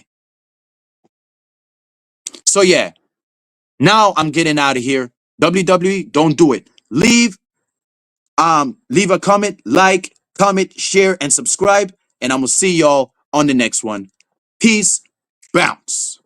So yeah, now I'm getting out of here. WWE, don't do it. Leave a comment, like, comment, share, and subscribe. And I'm gonna see y'all on the next one. Peace, bounce.